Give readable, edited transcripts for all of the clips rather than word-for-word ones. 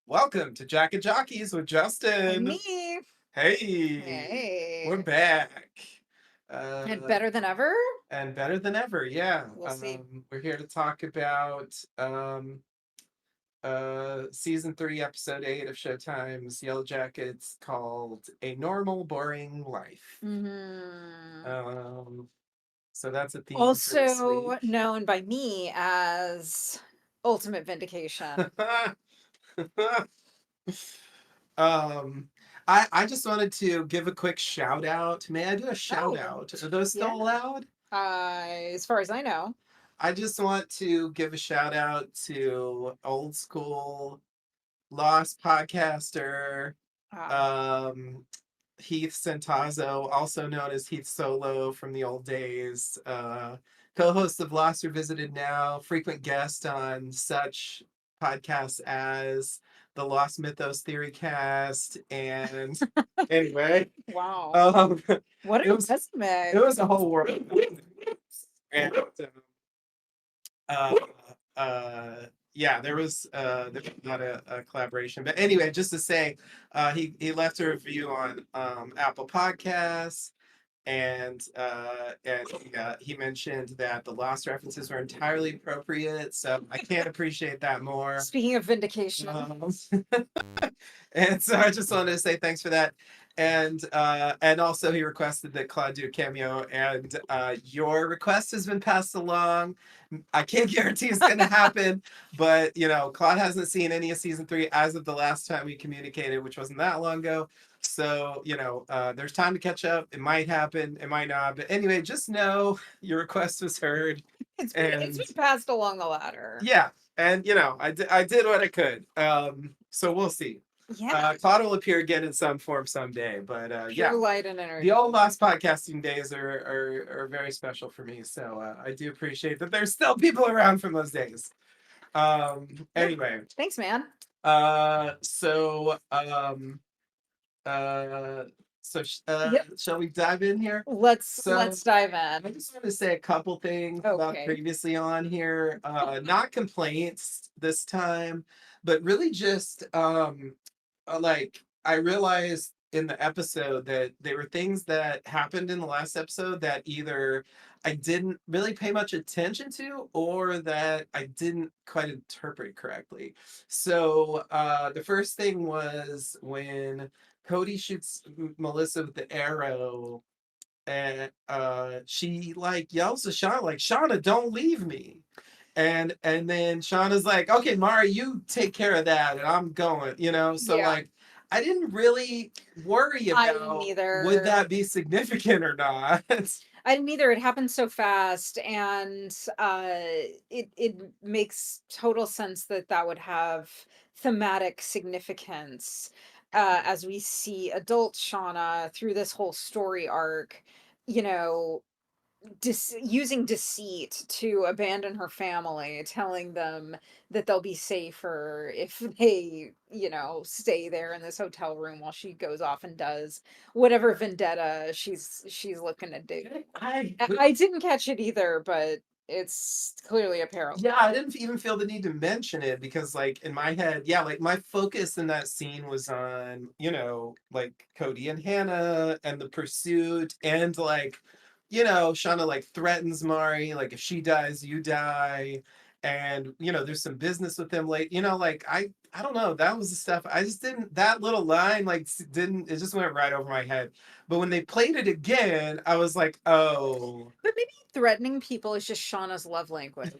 Welcome to Jack and Jockeys with And Justin. me. Hey, we're Hey. back. And Uh, better than ever? and better than ever, yeah. We'll see. We're here to talk about season 3, episode 8 of Showtime's Yellowjackets called A Normal Boring Life. Hmm. Um, so that's a theme for this Also week. known by me as Ultimate Vindication. Um, I just wanted to give a quick shout out. May I do a shout Oh, out? Are those yeah. still allowed? As far as I know. I just want to give a shout out to old school lost podcaster, Ah. um, Heath Centazzo, also known as Heath Solo from the old days, co-host of Lost Revisited Now, frequent guest on such podcasts as the Lost Mythos Theory Cast, and anyway, Wow. um, What it a was it resume. was a whole world, and uh, uh, yeah, there was not a collaboration, but anyway, just to say, he left a review on Apple Podcasts, and he mentioned that the Lost references were entirely appropriate, so I can't appreciate that more. Speaking of vindication. Um, and so I just wanted to say thanks for that. And also he requested that Claude do a cameo, and your request has been passed along. I can't guarantee it's going to happen, but Claude hasn't seen any of season 3 as of the last time we communicated, which wasn't that long ago. So there's time to catch up. It might happen, it might not. But anyway, just know your request was heard, It's and been passed along the ladder. yeah, and I did what I could. So we'll see. Yeah. Claude will appear again in some form someday, but yeah, Pure light and the energy. old lost podcasting days are very special for me. So I do appreciate that there's still people around from those days. Yeah. Anyway, Thanks, man. uh, so um, uh, Yep. shall we dive in here? Let's So dive I in. just want to say a couple things about Okay. previously on here. Not complaints this time, but really just like I realized in the episode that there were things that happened in the last episode that either I didn't really pay much attention to or that I didn't quite interpret correctly. So the first thing was when Cody shoots Melissa with the arrow, and she like yells to Shauna, like, Shauna, don't leave me. And then Shauna's like, okay, Mari, you take care of that, and I'm going. So Yeah. like I didn't really worry I didn't about would either. that be significant or not. I didn't either. It happened so fast, and it makes total sense that that would have thematic significance as we see adult Shauna through this whole story arc. You know, using deceit to abandon her family, telling them that they'll be safer if they, stay there in this hotel room while she goes off and does whatever vendetta she's looking to do. I I didn't catch it either, but it's clearly a parallel. Yeah, I didn't even feel the need to mention it because, like, in my head, yeah, like my focus in that scene was on, like Cody and Hannah and the pursuit, and like, Shauna like threatens Mari, like if she dies, you die, and there's some business with them late, like I don't know, that was the stuff I just didn't. That little line like didn't it just went right over my head. But when they played it again, I was like, oh. But maybe threatening people is just Shauna's love language.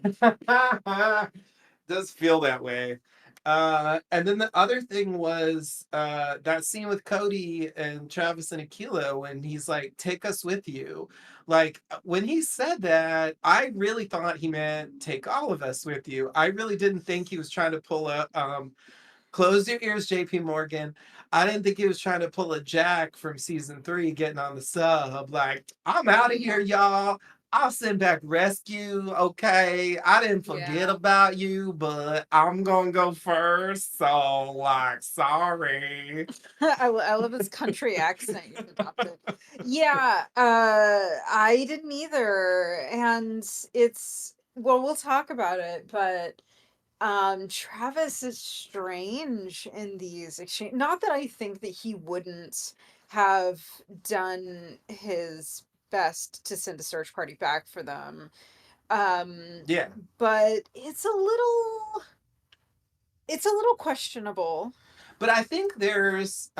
Does feel that way. And then the other thing was that scene with Cody and Travis and Aquila when he's like, take us with you. Like, when he said that, I really thought he meant take all of us with you. I really didn't think he was trying to pull a close your ears, JP Morgan. I didn't think he was trying to pull a Jack from season 3 getting on the sub. Like, I'm out of here, y'all. I'll send back rescue. Okay. I didn't forget Yeah. about you, but I'm gonna go first. So, like, sorry. I love his country accent you've adopted. Yeah, I didn't either. And it's, well, we'll talk about it, but Travis is strange in these exchange. Not that I think that he wouldn't have done his best to send a search party back for them. Um, Yeah. but it's a little questionable. But I think there's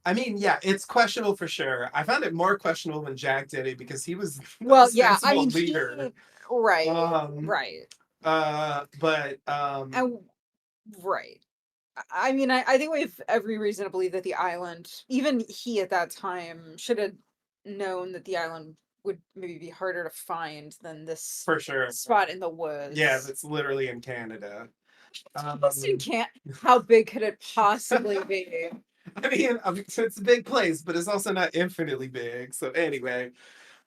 I mean, yeah, it's questionable for sure. I found it more questionable when Jack did it because he was the Well, yeah, I ostensible mean leader. right, Um right. but And right. I mean, I think we have every reason to believe that the island, even he at that time, should have known that the island would maybe be harder to find than this for sure. spot in the Yeah, woods. that's literally in Canada. Austin Um can't. How big could it possibly be? I mean, it's a big place, but it's also not infinitely big. So anyway,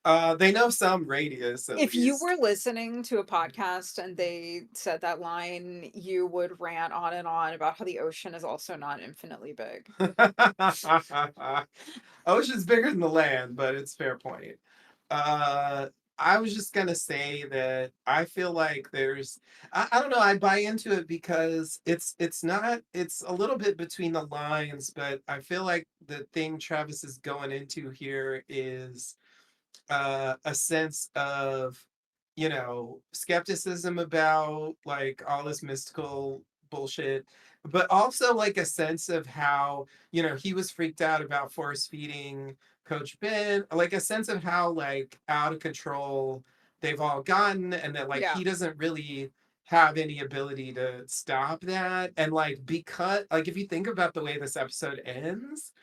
they know some radius at If you least. were listening to a podcast and they said that line, you would rant on and on about how the ocean is also not infinitely big. Ocean's bigger than the land, but it's fair point. Uh, I was just gonna say that I feel like I don't know, I buy into it because it's not it's a little bit between the lines, but I feel like the thing Travis is going into here is a sense of, skepticism about like all this mystical bullshit, but also like a sense of how, he was freaked out about force feeding Coach Ben, like a sense of how like out of control they've all gotten, and that like Yeah, he doesn't really have any ability to stop that. And like, because like if you think about the way this episode ends,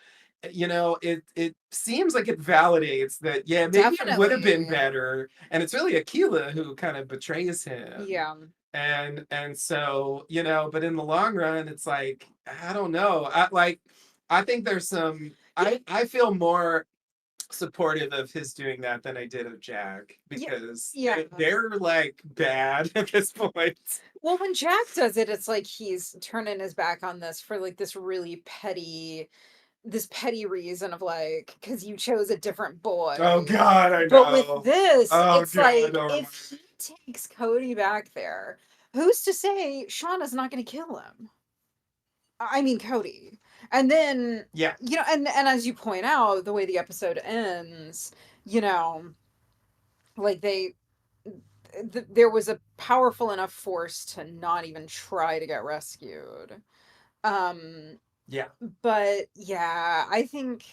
it seems like it validates that, yeah, maybe it would have been definitely. better. And it's really Aquila who kind of betrays him. Yeah. And so, but in the long run, it's like, I don't know. I think there's some Yeah, I feel more supportive of his doing that than I did of Jack, yeah, because yeah. they're like bad at this point. Well, when Jack does it, it's like he's turning his back on this for like this petty reason of like, because you chose a different Oh boy. God, I But with know. this, Oh it's God, like Norman. if he takes Cody back there, who's to say Shauna's not going to kill him? I mean, Cody. And then, Yeah, and as you point out, the way the episode ends, you know, like there was a powerful enough force to not even try to get rescued. Um, yeah. but yeah, I think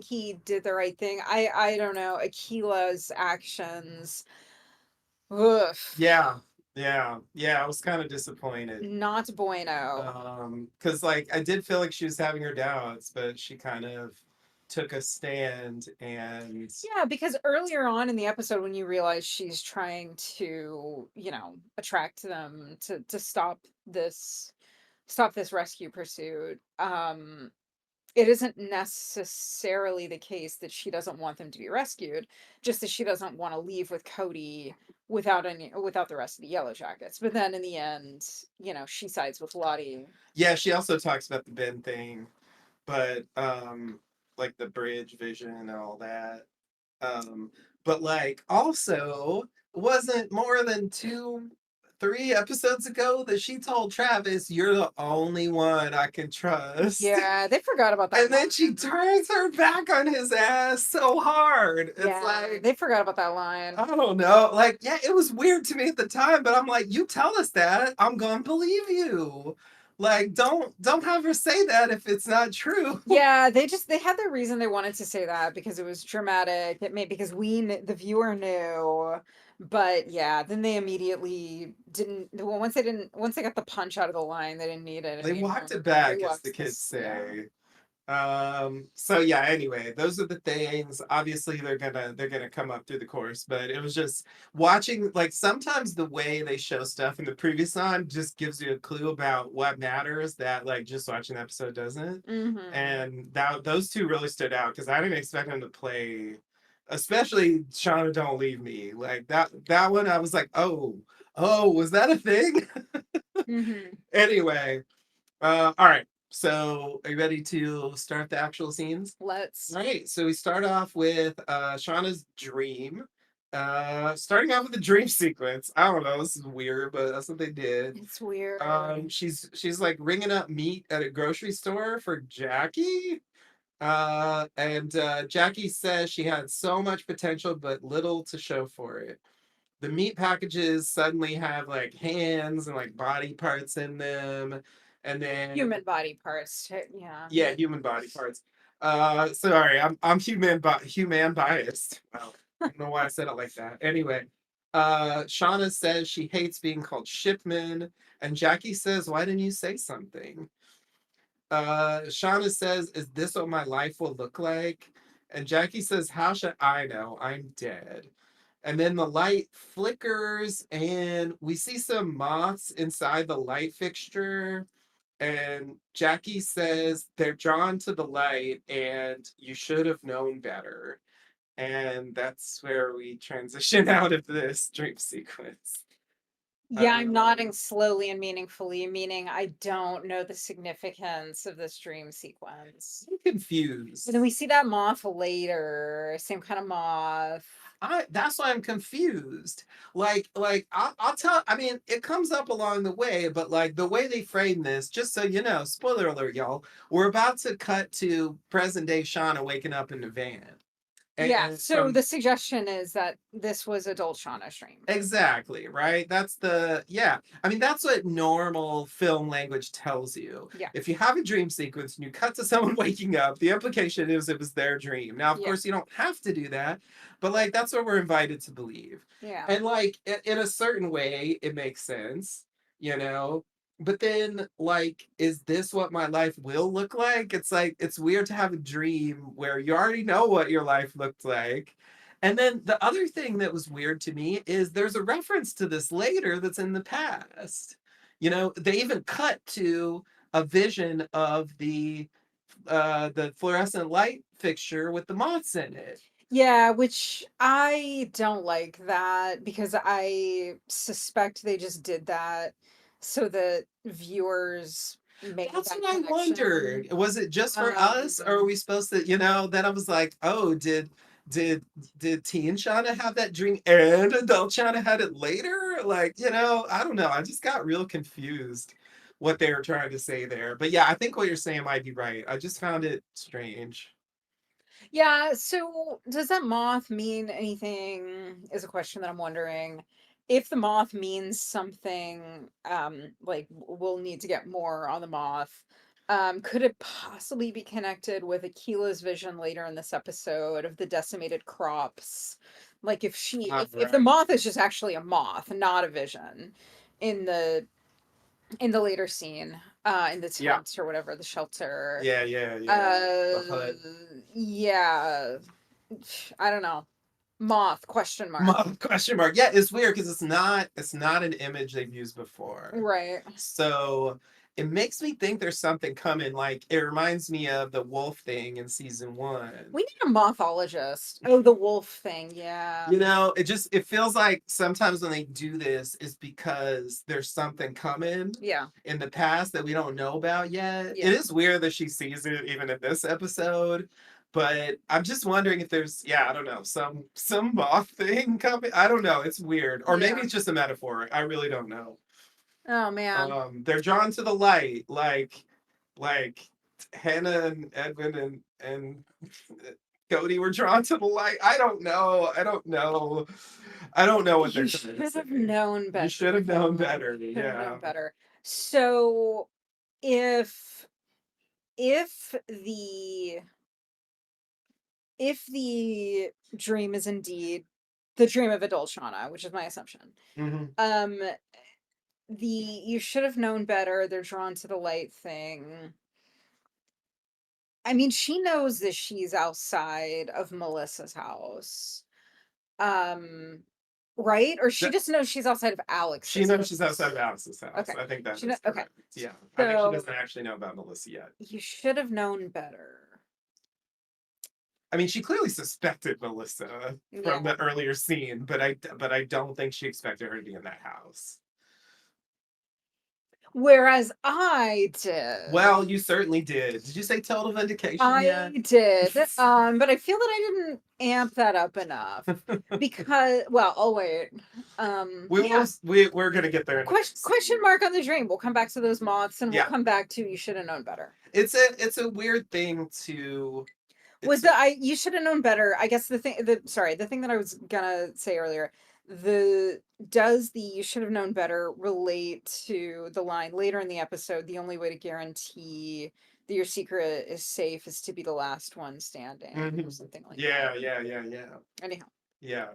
he did the right thing. I don't know, Akila's actions, ugh, Yeah, yeah. I was kind of disappointed. not bueno. Because like I did feel like she was having her doubts, but she kind of took a stand and Yeah, because earlier on in the episode, when you realize she's trying to, attract them to stop this rescue pursuit, it isn't necessarily the case that she doesn't want them to be rescued, just that she doesn't want to leave with Cody without the rest of the Yellowjackets. But then in the end, she sides with Lottie. yeah, she also talks about the Ben thing, but like the bridge vision and all that. Um, but like also wasn't more than 3 episodes ago that she told Travis, "You're the only one I can trust." Yeah, they forgot about that And then she line. turns her back on his ass so hard. It's Yeah, like, they forgot about that line. I don't know. Like, yeah, it was weird to me at the time, but I'm like, you tell us that, I'm gonna believe you. Like, don't have her say that if it's not true. Yeah, they had their reason they wanted to say that because it was dramatic. It made because the viewer knew, but yeah, then they immediately didn't. Well, once they got the punch out of the line, they didn't need it They walked anymore. it They back, as the walked kids this, yeah. say. So yeah, anyway, those are the things. Obviously they're gonna come up through the course, but it was just watching, like, sometimes the way they show stuff in the previous on just gives you a clue about what matters that like just watching the episode doesn't. Mm-hmm. And that those two really stood out because I didn't expect them to play, especially Shauna Don't Leave Me. Like that one I was like, oh, was that a thing? Mm-hmm. Anyway, all right. So, are you ready to start the actual scenes? Let's. All right. So we start off with Shauna's dream. Starting off with the dream sequence. I don't know, this is weird, but that's what they did. It's weird. She's like ringing up meat at a grocery store for Jackie. And Jackie says she had so much potential but little to show for it. The meat packages suddenly have like hands and like body parts in them. And then Human body parts. Yeah. yeah, human body parts. Sorry, I'm human biased. Wow. I don't know why I said it like that. Anyway, Shauna says she hates being called Shipman, and Jackie says, "Why didn't you say something?" Shauna says, "Is this what my life will look like?" And Jackie says, "How should I know? I'm dead." And then the light flickers, and we see some moths inside the light fixture. And Jackie says they're drawn to the light, and you should have known better. And that's where we transition out of this dream sequence. Yeah, I'm Um, nodding slowly and meaningfully, meaning I don't know the significance of this dream sequence. I'm But then confused. we see that moth later, same kind of moth. That's why I'm confused. I'll tell. I mean, it comes up along the way, but like the way they frame this, just so you know, spoiler alert, y'all. We're about to cut to present day Shauna waking up in the van, Yeah, and so from the suggestion is that this was adult Shauna's dream. exactly, right? That's the yeah. I mean, that's what normal film language tells you. Yeah, If you have a dream sequence and you cut to someone waking up, the implication is it was their dream. Now, of yeah, course, you don't have to do that, but like that's what we're invited to believe. yeah. And like in a certain way, it makes sense, you know. But then, like, is this what my life will look like? It's like it's weird to have a dream where you already know what your life looked like, and then the other thing that was weird to me is there's a reference to this later that's in the past. You know, they even cut to a vision of the fluorescent light fixture with the moths in it. Yeah, which I don't like that because I suspect they just did that so that viewers made That's that what I connection. wondered. Was it just for us, or are Um, we supposed to, you know? Then I was like, oh, did did teen Shauna have that dream and adult Shauna had it later? Like, you know, I don't know. I just got real confused what they were trying to say there. But yeah, I think what you're saying might be right. I just found it strange. yeah, so does that moth mean anything is a question that I'm wondering. If the moth means something, like we'll need to get more on the moth. Could it possibly be connected with Akila's vision later in this episode of the decimated crops? Like if she All if the right. moth is just actually a moth, not a vision in the later scene, in the Yeah. tent or whatever, the shelter. Yeah. Uh, The HUD. yeah, I don't know. Moth question mark. Question mark. Yeah, it's weird because it's not an image they've used before. Right. So it makes me think there's something coming. Like it reminds me of the wolf thing in season one. We need a mothologist. Oh, the wolf thing. Yeah. You know, it feels like sometimes when they do this is because there's something coming Yeah. in the past that we don't know about yet. It Yeah. is weird that she sees it even in this episode. But I'm just wondering if there's, yeah, I don't know, some moth thing coming. I don't know. It's weird, or maybe Yeah. it's just a metaphor. I really don't know. Oh man. They're drawn to the light, like Hannah and Edwin and Cody were drawn to the light. I don't know. I don't know. I don't know what they're You trying to should have say. known You should better, have known Cameron. better. Should have Yeah. known better. So if if the if the dream is indeed the dream of adult Shauna, which is my assumption, Hmm. um, the you should have known better, they're drawn to the light thing. I mean, she knows that she's outside of Melissa's house. Um, right? Or she That just knows she's outside of she Alex's knows she's outside of house. Alice's house. Okay. I think that She know is okay. correct. Yeah. I think she So doesn't actually know about Melissa yet. you should have known better. I mean, she clearly suspected Melissa Yeah. from the earlier scene, but I don't think she expected her to be in that house. Whereas I did. Well, you certainly did. Did you say total vindication I yet? did, but I feel that I didn't amp that up enough because, well, I'll wait. We will. Yeah. We're gonna get there in the next Question scene. mark on the dream. We'll come back to those moths, and we'll Yeah, come back to you should have known better. it's a weird thing to. Was It's the I you should have known better. I guess the thing that I was gonna say earlier, the does the you should have known better relate to the line later in the episode, the only way to guarantee that your secret is safe is to be the last one standing, or Mhm. something like that. Yeah, yeah, yeah, yeah, Anyhow. yeah.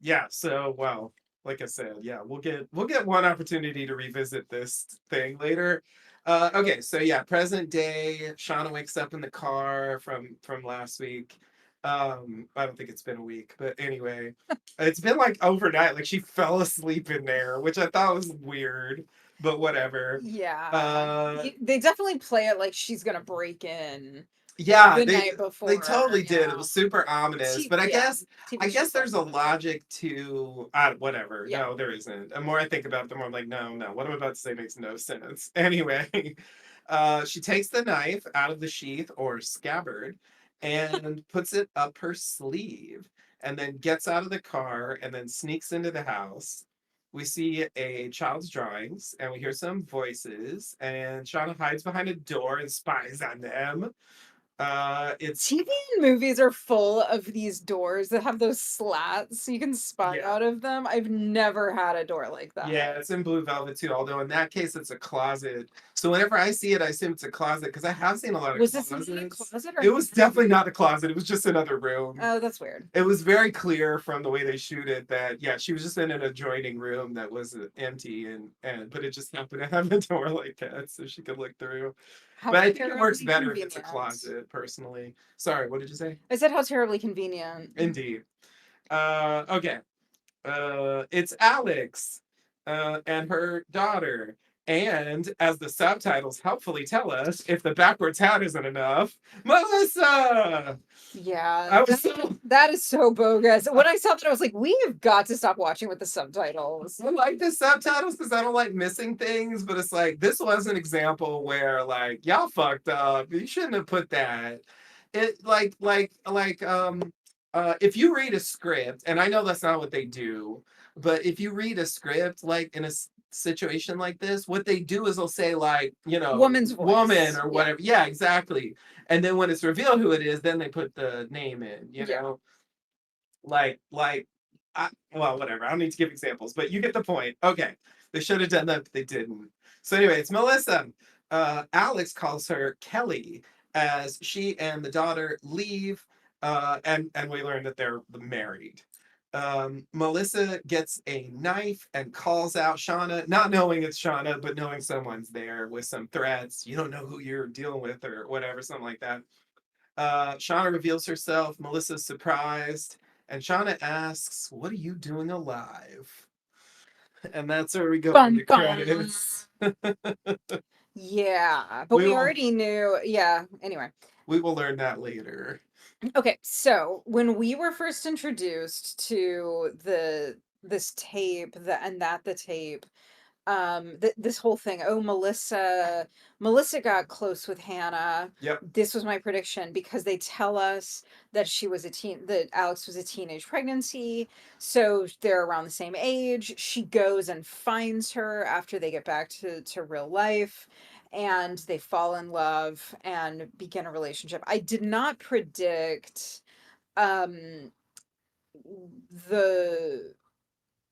Yeah, so well, like I said, yeah, we'll get one opportunity to revisit this thing later. Okay, so yeah, present day, Shauna wakes up in the car from last week. I don't think it's been a week, but anyway, it's been like overnight. Like she fell asleep in there, which I thought was weird, but whatever. Yeah. Uh They definitely play it like she's gonna break in yeah, the they night they before, totally did. It was super ominous, but I Yeah, guess I TV guess shows love there's a to do that. logic to whatever. Yeah. No, there isn't. The more I think about it, the more I'm like, no, no. What I'm about to say makes no sense. Anyway, she takes the knife out of the sheath or scabbard and puts it up her sleeve, and then gets out of the car and then sneaks into the house. We see a child's drawings and we hear some voices, and Shauna hides behind a door and spies on them. It's TV and movies are full of these doors that have those slats so you can spy yeah, out of them. I've never had a door like yeah, that. it's in Blue Velvet too. Although in that case, it's a closet. So whenever I see it, I assume it's a closet because I have seen a lot of Was this in a closets. closet or It in was a room? definitely not a closet. It was just another room. Oh, that's weird. It was very clear from the way they shoot it that yeah, she was just in an adjoining room that was empty, and but it just happened to have a door like that so she could look through. How But I think it works terribly better if it's a convenient. closet, personally. Sorry, what did you say? I said how terribly convenient. Indeed. Okay. It's Alex and her daughter. And as the subtitles helpfully tell us, if the backwards hat isn't enough, Melissa! Yeah, I was so. that is so bogus. When I saw that, I was like, we have got to stop watching with the subtitles. I like the subtitles because I don't like missing things, but it's like this was an example where like y'all fucked up. You shouldn't have put that. It if you read a script, and I know that's not what they do, but if you read a script like in a situation like this, what they do is they'll say like, Woman's woman voice. or Yeah. whatever. Yeah, exactly. And then when it's revealed who it is, then they put the name in, Yeah. like well, whatever. I don't need to give examples, but you get the point. Okay, they should have done that, but they didn't. So anyway, it's Melissa. Alex calls her Kelly as she and the daughter leave, and we learn that they're married. Melissa gets a knife and calls out Shauna, not knowing it's Shauna, but knowing someone's there with some threats. You don't know who you're dealing with, or whatever, something like that. Shauna reveals herself. Melissa's surprised. And Shauna asks, "What are you doing alive?" And that's where we go Bum into bum. credits. Yeah, but we we will already knew. Yeah. Anyway. we will learn that later. Okay, so when we were first introduced to this tape, the tape, this whole thing, oh, Melissa got close with Hannah. Yep. This was my prediction because they tell us that Alex was a teenage pregnancy, so they're around the same age. She goes and finds her after they get back to real life, and they fall in love and begin a relationship. I did not predict um the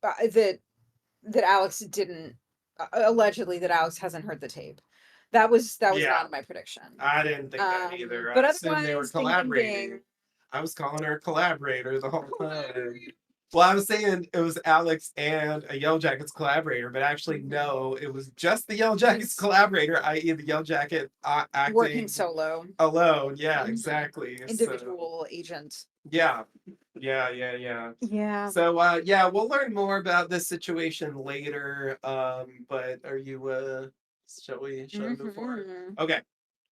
that Alex didn't allegedly that Alex hasn't heard the tape. That was Yeah. not my prediction. I didn't think that either. I But assumed they were otherwise, ding ding collaborating. ding. I was calling her a collaborator the whole time. Collaborate. Well, I was saying it was Alex and a Yellowjackets collaborator, but actually, no, it was just the Yellowjackets He's collaborator, i.e., the Yellowjacket working acting solo. alone. Yeah, Mhm. exactly. So, Individual agent. yeah, yeah, yeah, yeah. Yeah. So, yeah, we'll learn more about this situation later. But are you, shall we move forward? Hmm. Okay.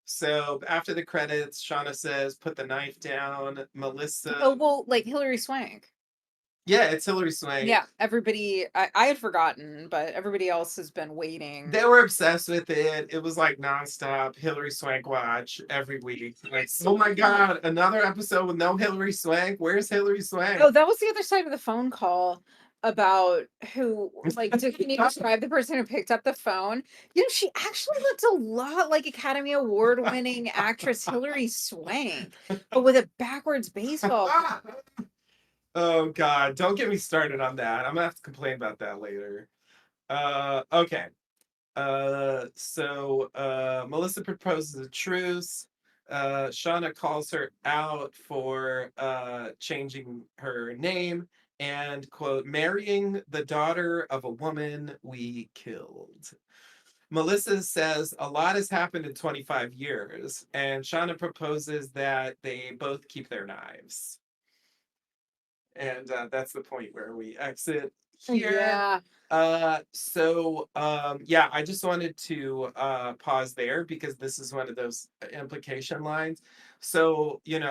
So after the credits, Shauna says, "Put the knife down." Oh Melissa, well, like Hillary Swank. Yeah, it's Hillary Swank. Yeah, everybody I had forgotten, but everybody else has been waiting. They were obsessed with it. It was like nonstop Hillary Swank watch every week. Like, oh my god, another episode with no Hillary Swank. Where's Hillary Oh, Swank? that was the other side of the phone call about who like, can you describe the person who picked up the phone? You know, she actually looked a lot like Academy Award winning actress Hilary Swank, but with a backwards baseball cap. Oh god, don't get me started on that. I'm gonna have to complain about that later. Okay. Melissa proposes a truce. Shauna calls her out for changing her name and quote, marrying the daughter of a woman we killed. Melissa says a lot has happened in 25 years, and Shauna proposes that they both keep their knives. And that's the point where we exit here. Yeah. Yeah, I just wanted to pause there because this is one of those implication lines. So, in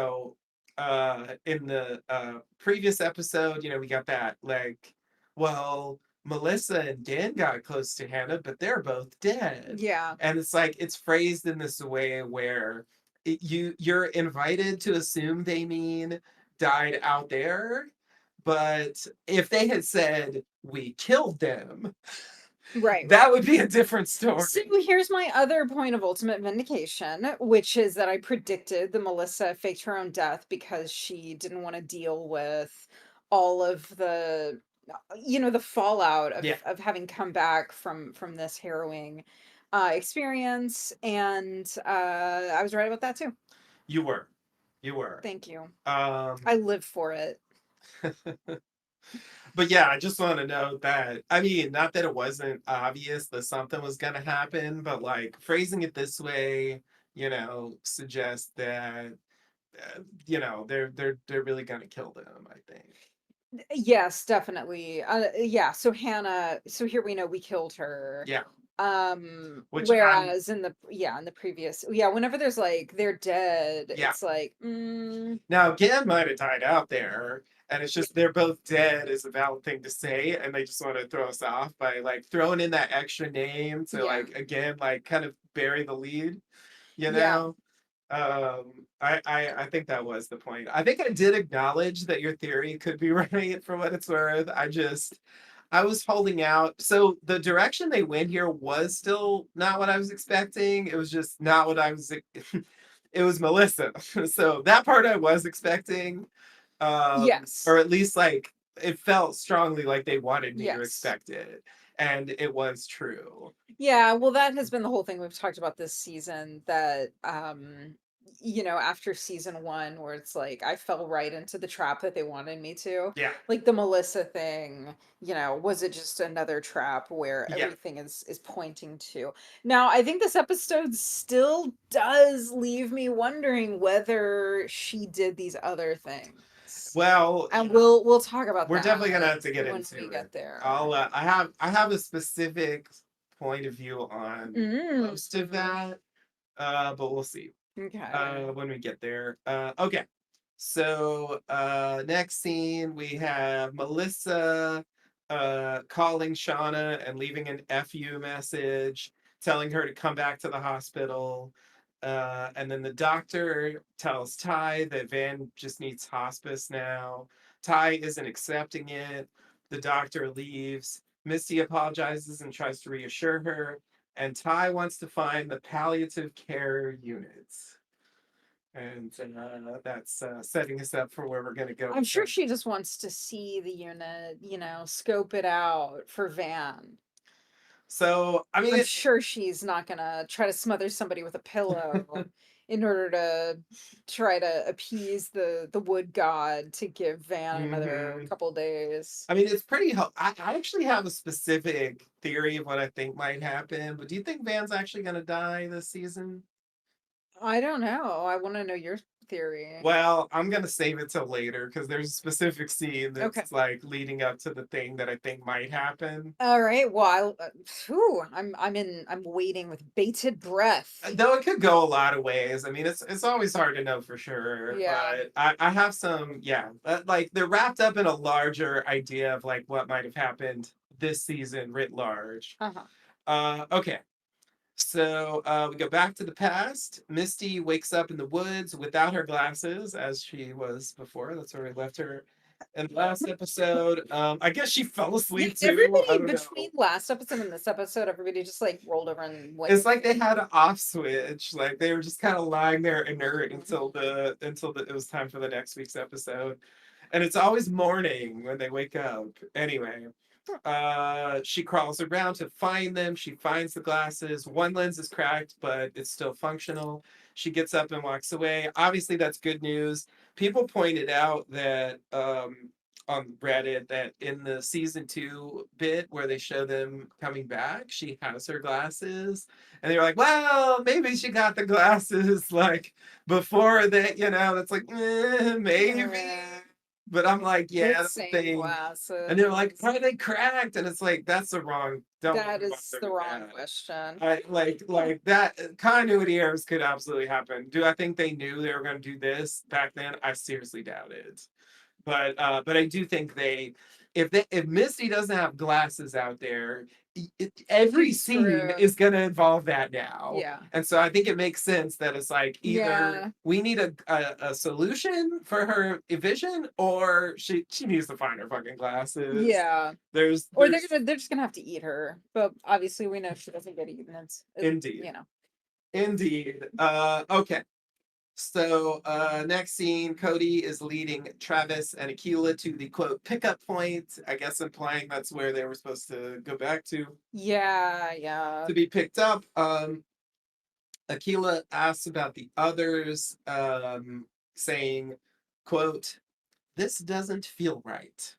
the previous episode, we got that like, well, Melissa and Dan got close to Hannah, but they're both dead. Yeah. And it's like it's phrased in this way where you're invited to assume they mean died out there, but if they had said we killed them, Right, that right. would be a different So story. here's my other point of ultimate vindication, which is that I predicted that Melissa faked her own death because she didn't want to deal with all of the fallout Yeah, of having come back from this harrowing experience. And I was right about that too. you were. You were. Thank you. Um, I live for it. but yeah, I just want to know that. I mean, not that it wasn't obvious that something was going to happen, but like phrasing it this way, suggests that they're really going to kill them. I think. Yes, definitely. Yeah, so Hannah, so here we know we killed her. Yeah, which I'm. Whereas in the previous, yeah, whenever there's like they're dead, Yeah. it's like, Now, Gan might have died out there, and it's just they're both dead is a valid thing to say, and they just want to throw us off by like throwing in that extra name to yeah, like again like kind of bury the lead, you yeah, know. I think that was the point. I think I did acknowledge that your theory could be right for what it's worth. I was holding out. So the direction they went here was still not what I was expecting. It was just not what I was. It was Melissa. So that part I was expecting, or yes, at least like it felt strongly like they wanted me to yes. expect it, and it was true. Yeah, well, that has been the whole thing we've talked about this season that after season 1 where it's like I fell right into the trap that they wanted me to. Yeah, Like the Melissa thing, was it just another trap where yeah. everything is pointing to. Now, I think this episode still does leave me wondering whether she did these other things. Well, And we'll talk about we're definitely gonna that have to get when into we it. get there. I have a specific point of view on Mm. most of that, but we'll see Okay. when we get there. Okay, so next scene we have Melissa calling Shauna and leaving an FU message, telling her to come back to the hospital. And then the doctor tells Ty that Van just needs hospice now. Ty isn't accepting it. The doctor leaves. Misty apologizes and tries to reassure her. And Ty wants to find the palliative care units. And that's setting us up for where we're going to go I'm with sure them. she just wants to see the unit, scope it out for Van. So, I mean, I'm sure she's not gonna try to smother somebody with a pillow in order to try to appease the wood god to give Van another mhm. couple days. I mean, it's pretty. I actually have a specific theory of what I think might happen, but do you think Van's actually going to die this season? I don't know. I want to know your theory. Well, I'm gonna save it till later because there's a specific scene Okay. that's like leading up to the thing that I think might happen. All right. Well, phew, I'm waiting with bated breath. Though it could go a lot of ways. I mean, it's always hard to know for sure. Yeah. But I have some, yeah, like they're wrapped up in a larger idea of like what might have happened this season writ large. Uh-huh. Okay. So we go back to the past. Misty wakes up in the woods without her glasses, as she was before. That's where we left her in the last episode. I guess she fell Yeah, asleep too. I everybody don't between know. last episode and this episode, everybody just like rolled over and went It's to like they sleep. had an off switch. Like they were just kind of lying there inert Mhm. until it was time for the next week's episode. And it's always morning when they wake up. Anyway, she crawls around to find them. She finds the glasses. One lens is cracked, but it's still functional. She gets up and walks away. Obviously, that's good news. People pointed out that on Reddit that in the season 2 bit where they show them coming back, she has her glasses, and they were like, "Well, maybe she got the glasses like before that." That's like, maybe. Yeah. But I'm like, yeah, that's the Missing thing. And they're like, glasses. are they cracked? And it's like, that's the wrong. Don't That is bother the with wrong that. question. I like that continuity errors could absolutely happen. Do I think they knew they were going to do this back then? I seriously doubt it. But I do think if Misty doesn't have glasses out there, every She's scene screwed. is going to involve that now. Yeah. And so I think it makes sense that it's like either Yeah. we need a solution for her vision, or she needs to find her fucking glasses. Yeah. There's Or there's they're just gonna have to eat her. But obviously we know she doesn't get eaten. It's indeed, you know. indeed. Okay. So next scene, Cody is leading Travis and Aquila to the quote pickup point. I guess implying that's where they were supposed to go back Yeah, yeah. to be picked up. Aquila asks about the others, saying, quote, "This doesn't feel right."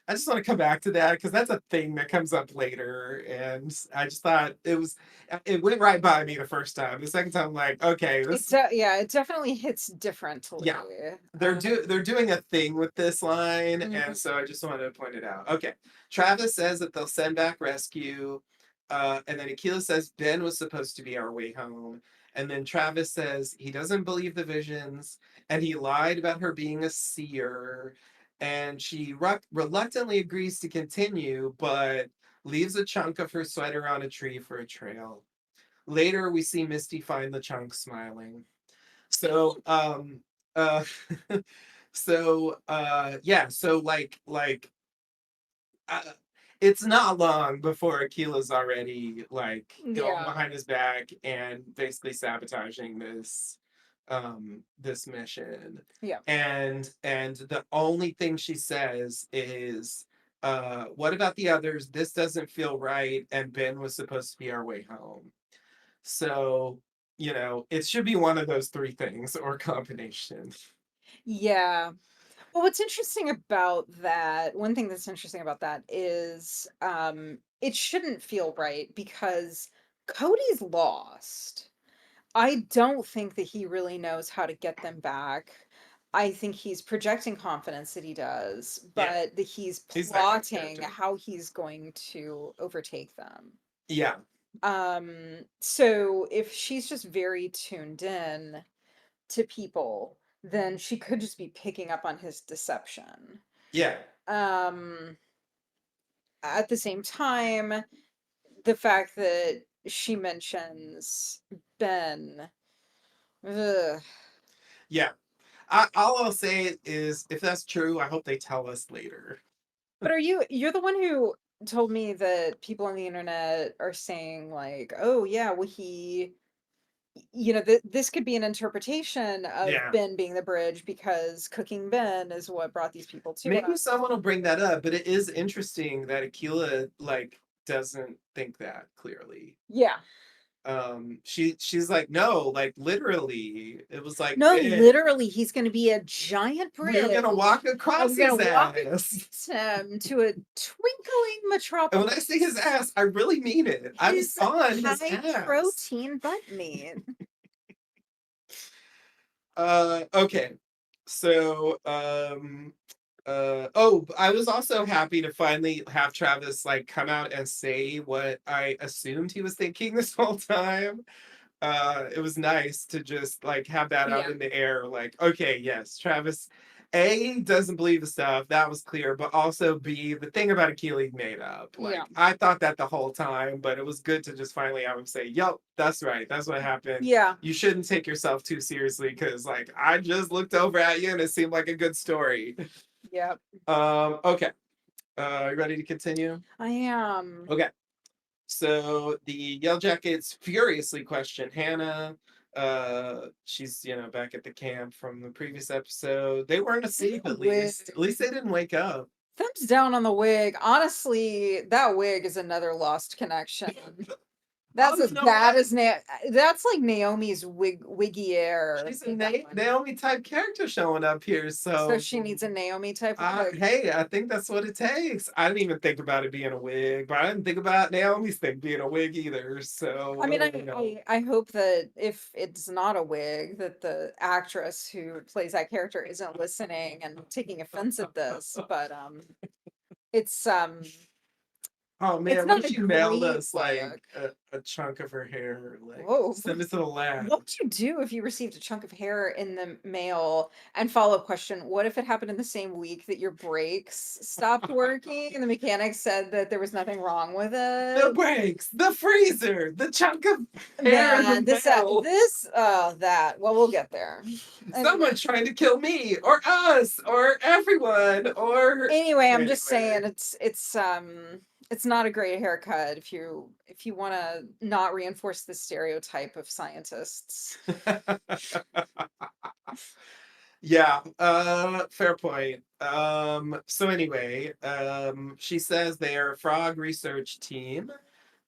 I just want to come back to that because that's a thing that comes up later, and I just thought it went right by me the first time. The second time, I'm like, okay, this, Yeah, it definitely hits differently. yeah, Um, they're doing a thing with this line, and mhm. so I just wanted to point it out. Okay, Travis says that they'll send back rescue, and then Aquila says Ben was supposed to be our way home, and then Travis says he doesn't believe the visions, and he lied about her being a seer, and she reluctantly agrees to continue, but leaves a chunk of her sweater on a tree for a trail. Later, we see Misty find the chunk smiling. So, uh, yeah, so uh, it's not long before Aquila's already like going Yeah, behind his back and basically sabotaging this mission. yeah, And the only thing she says is, what about the others? This doesn't feel right, and Ben was supposed to be our way home. So, it should be one of those three things or combination. yeah. Well, what's interesting about that, one thing that's interesting about that is it shouldn't feel right because Cody's lost. I don't think that he really knows how to get them back. I think he's projecting confidence that he does, Yeah, but that he's he's that kind of plotting character. how he's going to overtake them. Yeah, So if she's just very tuned in to people, then she could just be picking up on his deception. yeah, Um, at the same time, the fact that she mentions Ben, ugh. yeah. All I'll say is, if that's true, I hope they tell us later. But you're the one who told me that people on the internet are saying like, "Oh yeah, well this could be an interpretation of Yeah, Ben being the bridge because cooking Ben is what brought these people to maybe us." someone will bring that up, but it is interesting that Aquila like doesn't think that clearly. Yeah. She's like, no, like literally, it was like No, Ben. literally, he's going to be a giant We were gonna walk bridge, and across we're his going to walk ass. across him to a twinkling And when I say his metropolis. ass, I really mean it. I was His on his high ass. protein butt meat. Okay. So, oh, I was also happy to finally have Travis like come out and say what I assumed he was thinking this whole time. It was nice to just like have that out Yeah. in the air. Like, okay, yes, Travis A doesn't believe the stuff, that was clear, but also B, the thing about Achilles made up. Yeah. Like, I thought that the whole time, but it was good to just finally have him say, "Yup, that's right, that's what happened. Yeah. You shouldn't take yourself too seriously because like I just looked over at you and it seemed like a good story." Yep. Okay. You ready to continue? I am. Okay. So the Yellowjackets furiously question Hannah. She's back at the camp from the previous episode. They weren't That asleep at least. wig. At least they didn't wake up. Thumbs down on the wig. Honestly, that wig is another lost connection. Oh, That's as you know bad what? as that's like Naomi's wiggy hair She's a in that one. Naomi type character showing up here. So So she needs a Naomi type of wig. hey, I think that's what it takes. I didn't even think about it being a wig, but I didn't think about Naomi's thing being a wig either. So I what mean, do I know? I hope that if it's not a wig, that the actress who plays that character isn't listening and taking offense at this. But it's Oh it's man, what if not a she mailed great us like wig. a chunk of her hair? Like Whoa. send it to the lab. What would you do if you received a chunk of hair in the mail? And follow-up question, what if it happened in the same week that your brakes stopped working and the mechanic said that there was nothing wrong with The it? brakes, the freezer, the chunk of hair in Man, the mail. that. Well, we'll get there. Anyway, Someone trying to kill me or us or everyone or I'm just saying anyway. it's not a great haircut if you want to not reinforce the stereotype of scientists. Yeah, fair point. So anyway, she says they're a frog research team.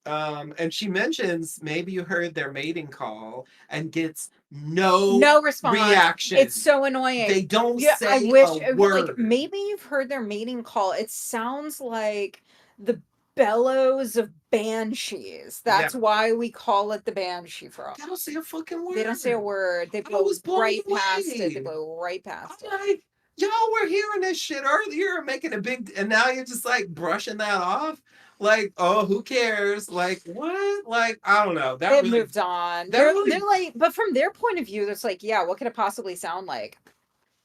And she mentions maybe you heard their mating call and gets no No response. It's reaction. so annoying. They don't Yeah, I say a wish like word. maybe you've heard their mating call. It sounds like the bellows of banshees. Yeah. That's why we call it the banshee frog. They don't say a fucking They don't say a word. word. They I was blow blown right past it. They away. blow right I'm past it. like, y'all were hearing this shit earlier, making a big, and now you're just like brushing that off. Like, oh, who cares? Like, what? Like, I don't know. They've moved on. That They're really, like, but from their point of view, it's like, yeah, what could it possibly sound like?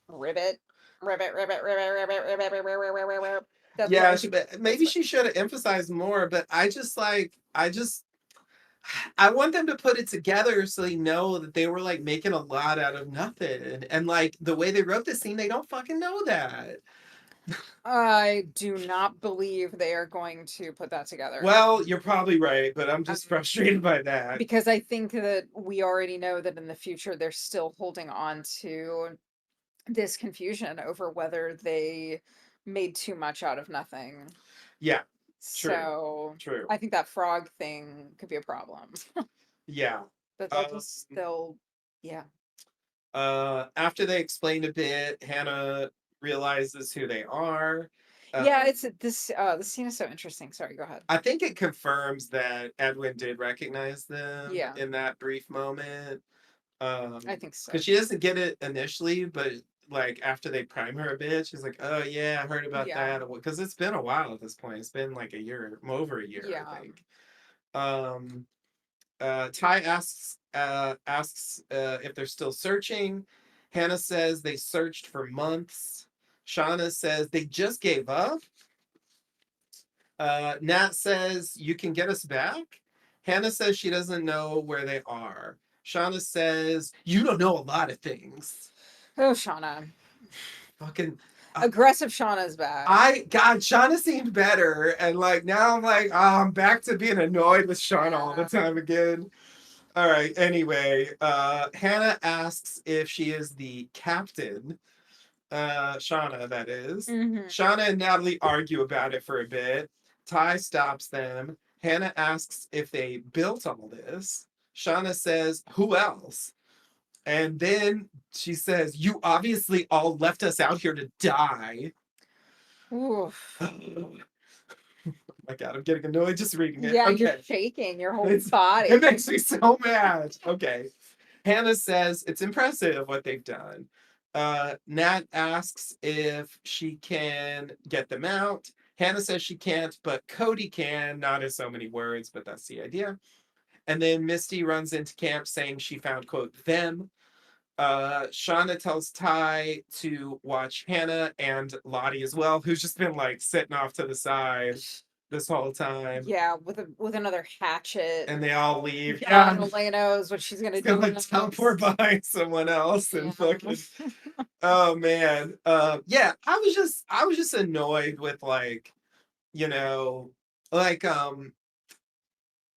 Ribbit, ribbit, ribbit, ribbit, ribbit, ribbit, ribbit, ribbit, ribbit, ribbit. That's what yeah. I think. That's Maybe what. she should have emphasized more. But I want them to put it together so they know that they were like making a lot out of nothing, and like the way they wrote this scene, they don't fucking know that. I do not believe they are going to put that together. Well, you're probably right, but I'm Um, just frustrated by that. because I think that we already know that in the future they're still holding on to this confusion over whether they made too much out of nothing. Yeah, true, So true. I think that frog thing could be a problem. Yeah. But Um, yeah. After they explained a bit, Hannah realizes who they are. Yeah, Um, this scene is so interesting. Sorry, go ahead. I think it confirms that Edwin did recognize them Yeah, in that brief moment. I think so. Because she doesn't get it initially, but like after they prime her a bit, she's like, "Oh yeah, I heard about Yeah. that." Because it's been a while at this point. It's been like a year, over a year, I Yeah. think. Um, Ty asks if they're still searching. Hannah says they searched for months. Shauna says they just gave up. Nat says you can get us back. Hannah says she doesn't know where they are. Shauna says you don't know a lot of things. Oh, Shauna. Fucking Aggressive Shauna's back. God, Shauna seemed better, and like now I'm like, oh, I'm back to being annoyed with Shauna all the Yeah. time again. All right. Anyway, Hannah asks if she is the captain. Shauna, that is. Hmm. Shauna and Natalie argue about it for a bit. Ty stops them. Hannah asks if they built all this. Shauna says, "Who else?" And then she says, "You obviously all left us out here to die." Oof. Oh my God, I'm getting annoyed just reading it. Yeah, you're Okay. shaking your whole It's, it body. makes me so mad. Okay. Hannah says it's impressive what they've done. Nat asks if she can get them out. Hannah says she can't, but Cody can. Not in so many words, but that's the idea. And then Misty runs into camp saying she found, quote, them. Shauna tells Ty to watch Hannah and Lottie as well, who's just been like sitting off to the side this whole time. Yeah, with another hatchet. And they all leave. God Yeah, only knows what she's gonna it's gonna do like teleport next. behind someone else and Yeah. fucking oh man. Yeah, I was just annoyed with like, you know, like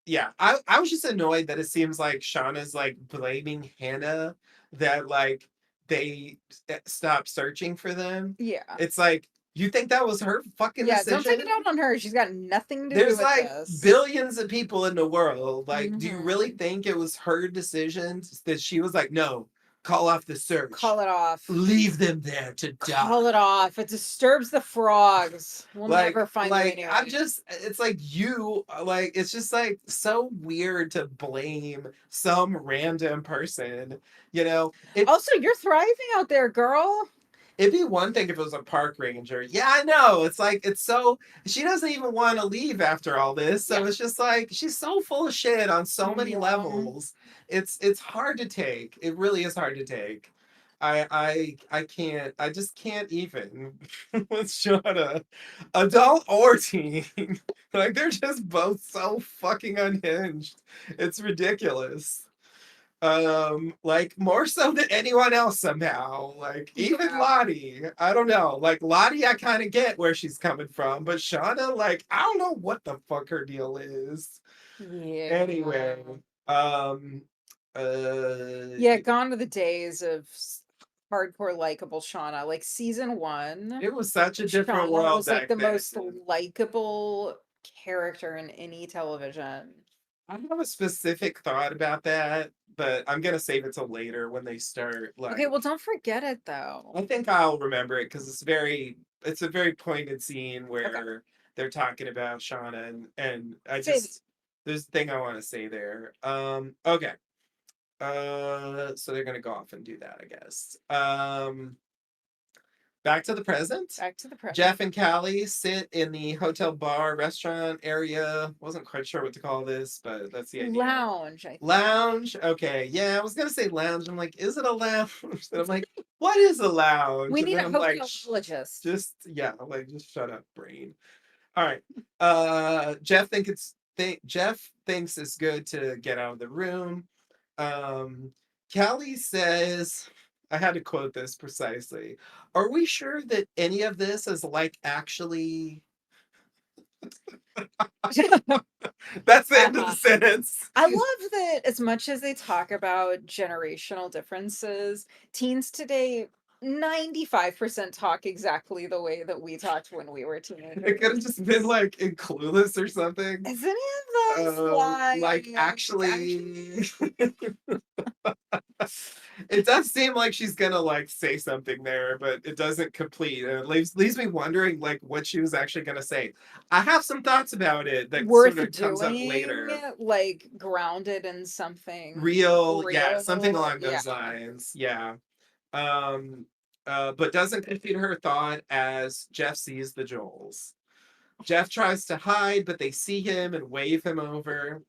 yeah, I was just annoyed that it seems like Shauna's like blaming Hannah that like they stopped searching for them. Yeah. It's like you think that was her fucking Yeah, don't take it decision? out on her. She's got nothing to do There's with like this. billions of people in the world. Like, do you really Mhm. think it was her decision that she was like, no, call off the search, Call it off. leave them there to die? Call it off. It disturbs the frogs. We'll never find them I'm anyway. just it's like you like it's just like so weird to blame some random person, you know. Also, you're thriving out there, girl. It'd be one thing if it was a park ranger. Yeah, I know. It's like it's so she doesn't even want to leave after all this. So Yeah. it's just like she's so full of shit on so many Yeah. levels. It's hard to take. It really is hard to take. I can't I just can't even with Shauna, adult or teen. Like they're just both so fucking unhinged. It's ridiculous. Like more so than anyone else somehow. Like even Yeah. Lottie, I don't know. Like Lottie, I kind of get where she's coming from, but Shauna, like I don't know what the fuck her deal is. Anyway, Yeah. um, uh, Yeah, gone are the days of hardcore likable Shauna. Like season one, it was such a different Shauna world was like back the then. most likable character in any television. I have a specific thought about that, but I'm gonna save it till later when they start Okay, well, like don't forget it though. I think I'll remember it because it's a very pointed scene Okay, where they're talking about Shauna and I save it. just there's a thing I want to say there. Okay. So they're gonna go off and do that, I guess. Back to the present. Back to the present. Jeff and Callie sit in the hotel bar restaurant area. Wasn't quite sure what to call this, but that's the idea. Lounge, I think. Lounge. Okay. Yeah, I was gonna say lounge. I'm like, is it a lounge? And I'm like, what is a lounge? We And need then a I'm like, hotelologist. just yeah, I'm like just shut up, brain. All right. Jeff thinks it's good to get out of the room. Um, Callie says, I had to quote this precisely. Are we sure that any of this is like actually? That's the end of the Uh-huh. sentence. I love that as much as they talk about generational differences, teens today 95% talk exactly the way that we talked when we were It could have teenagers. just been like in Clueless or something. Is any of this Like like actually? actually, it does seem like she's gonna like say something there, but it doesn't complete. And it leaves me wondering like what she was actually gonna say. I have some thoughts about it that sort Worth of comes up doing, later. like grounded in something Real, yeah, something real. along Yeah. those lines. Yeah. Um, but doesn't complete her thought as Jeff sees the Joels. Jeff tries to hide, but they see him and wave him over.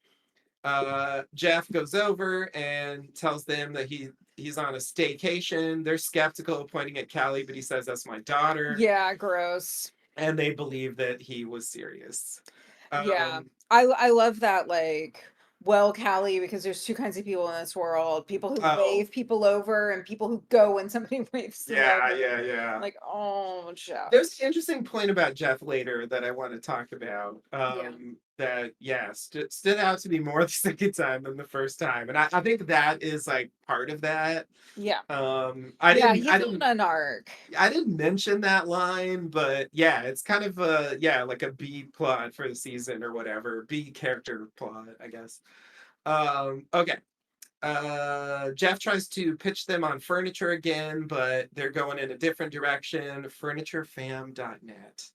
Jeff goes over and tells them that he's on a staycation. They're skeptical, pointing at Callie, but he says that's my daughter, Yeah, gross. and they believe that he was serious. Yeah. Um, I love that, like, well, Callie, because there's two kinds of people in this world, people who oh wave people over and people who go when somebody waves them yeah, over. yeah, yeah. Like, oh, Jeff. There's an interesting point about Jeff later that I want to talk about. Yeah. That yeah, stood out to me more the second time than the first time, and I think that is like part of that. Yeah. I Yeah, didn't I he's on didn't an arc. I didn't mention that line, but yeah, it's kind of a yeah, like a B plot for the season or whatever. B character plot, I guess. Okay. Jeff tries to pitch them on furniture again, but they're going in a different direction. Furniturefam.net.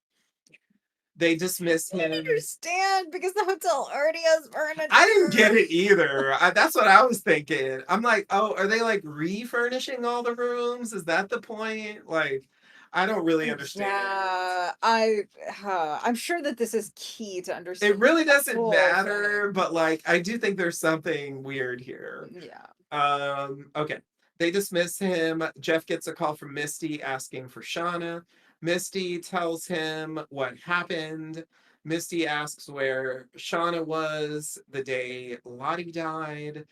They dismiss I don't him. understand because the hotel already has I didn't get furniture. it either. That's what I was thinking. I'm like, oh, are they like refurnishing all the rooms? Is that the point? Like, I don't really understand. Yeah, I'm sure that this is key to It understanding really the doesn't whole matter, thing. but like, I do think there's something weird here. Yeah. Okay. They dismiss him. Jeff gets a call from Misty asking for Shauna. Misty tells him what happened. Misty asks where Shauna was the day Lottie died.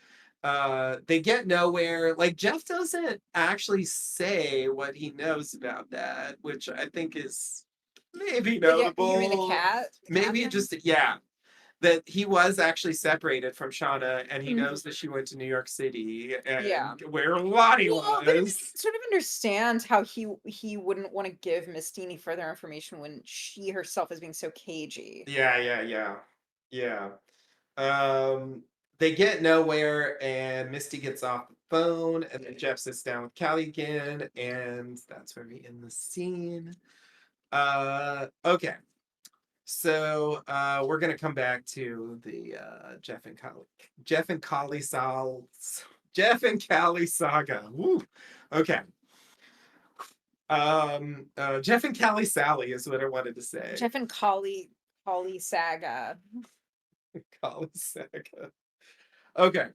They get nowhere. Like, Jeff doesn't actually say what he knows about that, which I think is maybe You mean the notable. cat? The Maybe captain? just, yeah, that he was actually separated from Shauna and he knows Mhm. that she went to New York City Yeah. and where Lottie Well, but I mean, I was. can sort of understand how he wouldn't want to give Misty any further information when she herself is being so cagey. Yeah, yeah, yeah. Yeah. Um, they get nowhere and Misty gets off the phone and then Jeff sits down with Callie again and that's where we end the scene. Okay. So we're gonna come back to the Jeff and Callie Sal Jeff and Callie saga. Woo. Okay. Jeff and Callie Sally is what I wanted to say. Jeff and Collie Saga. Callie saga. Okay.